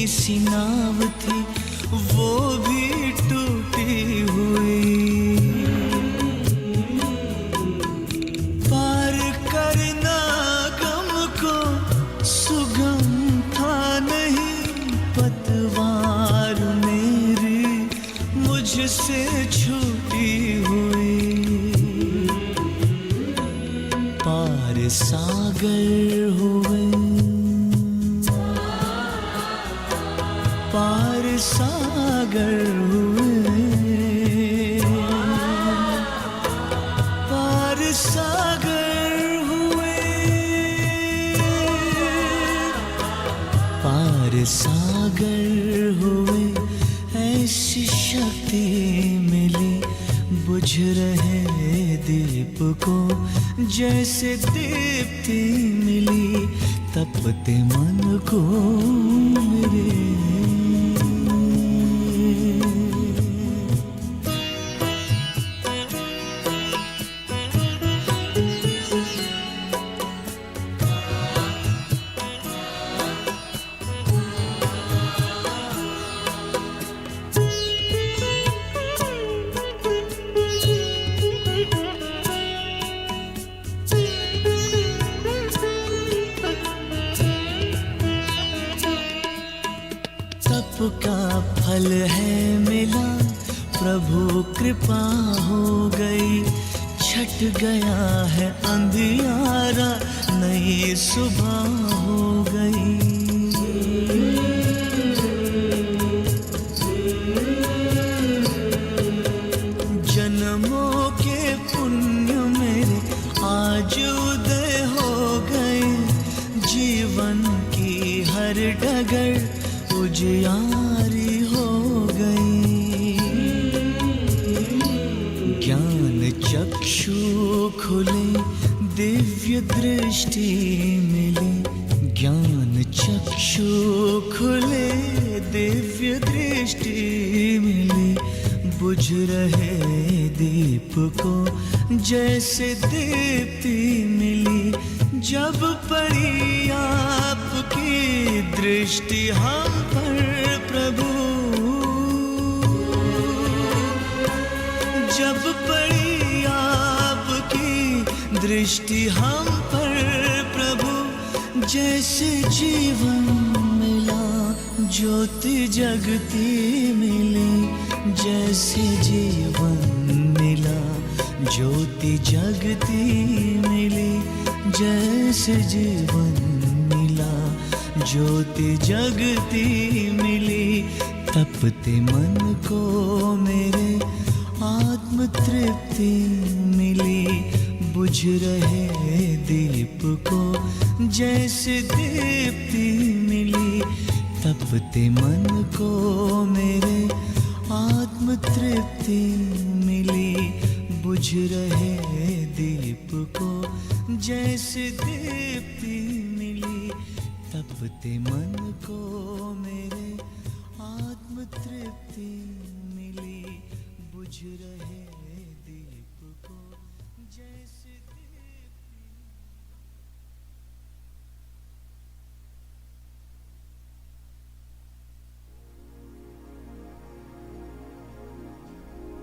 सी नाव थी वो भी टूटी हुई। पार करना गम को सुगम था नहीं, पतवार मेरी मुझसे छूटी हुई। पार सागर हुए, पार सागर हुए, पार सागर हुए, पार सागर हुए। ऐसी शक्ति मिली बुझ रहे दीप को, जैसे दीप्ति मिली तपते मन को मेरे। का फल है मिला, प्रभु कृपा हो गई। छट गया है अंधियारा, नई सुबह हो गई। जन्मों के पुण्य मेरे आज उदय हो गए। जीवन की हर डगर उजियारी हो गई। ज्ञान चक्षु खुले, दिव्य दृष्टि मिली। ज्ञान चक्षु खुले, दिव्य दृष्टि मिली। बुझ रहे दीप को जैसे दीप्ति मिली। जब पड़ी आपकी दृष्टि हम पर प्रभु, जब पड़ी आपकी दृष्टि हम पर प्रभु, जैसे जीवन मिला ज्योति जगती मिली। जैसे जीवन मिला ज्योति जगती मिली। जैसे जीवन मिला ज्योति जगती मिली। तपते मन को मेरे आत्म तृप्ति मिली। बुझ रहे दीप को जैसे दीप्ति मिली। तपते मन को मेरे आत्म तृप्ति मिली। बुझ रहे दीप को जैसे दीप्ति मिली। तपते मन को मेरे आत्म तृप्ति मिली। बुझ रहे दीप को जैसे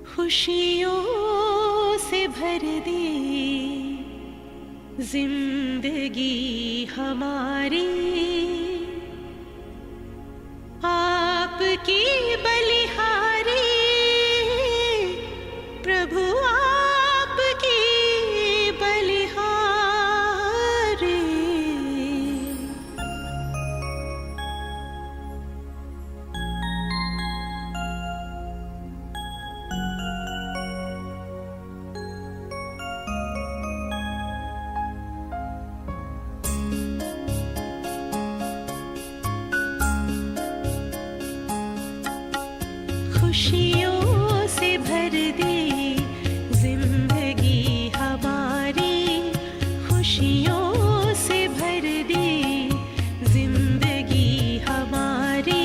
खुशियों से भर दे जिंदगी हमारी, आपकी बलिहारी प्रभु, आपकी बलिहारी। खुशियों से भर दे जिंदगी हमारी, खुशियों से भर दे जिंदगी हमारी।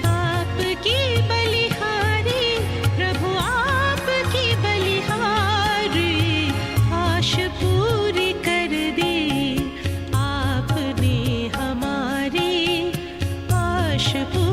आपकी बलिहारी प्रभु, आपकी बलिहारी। आश पूरी कर दे आपने हमारी, आश खुशबू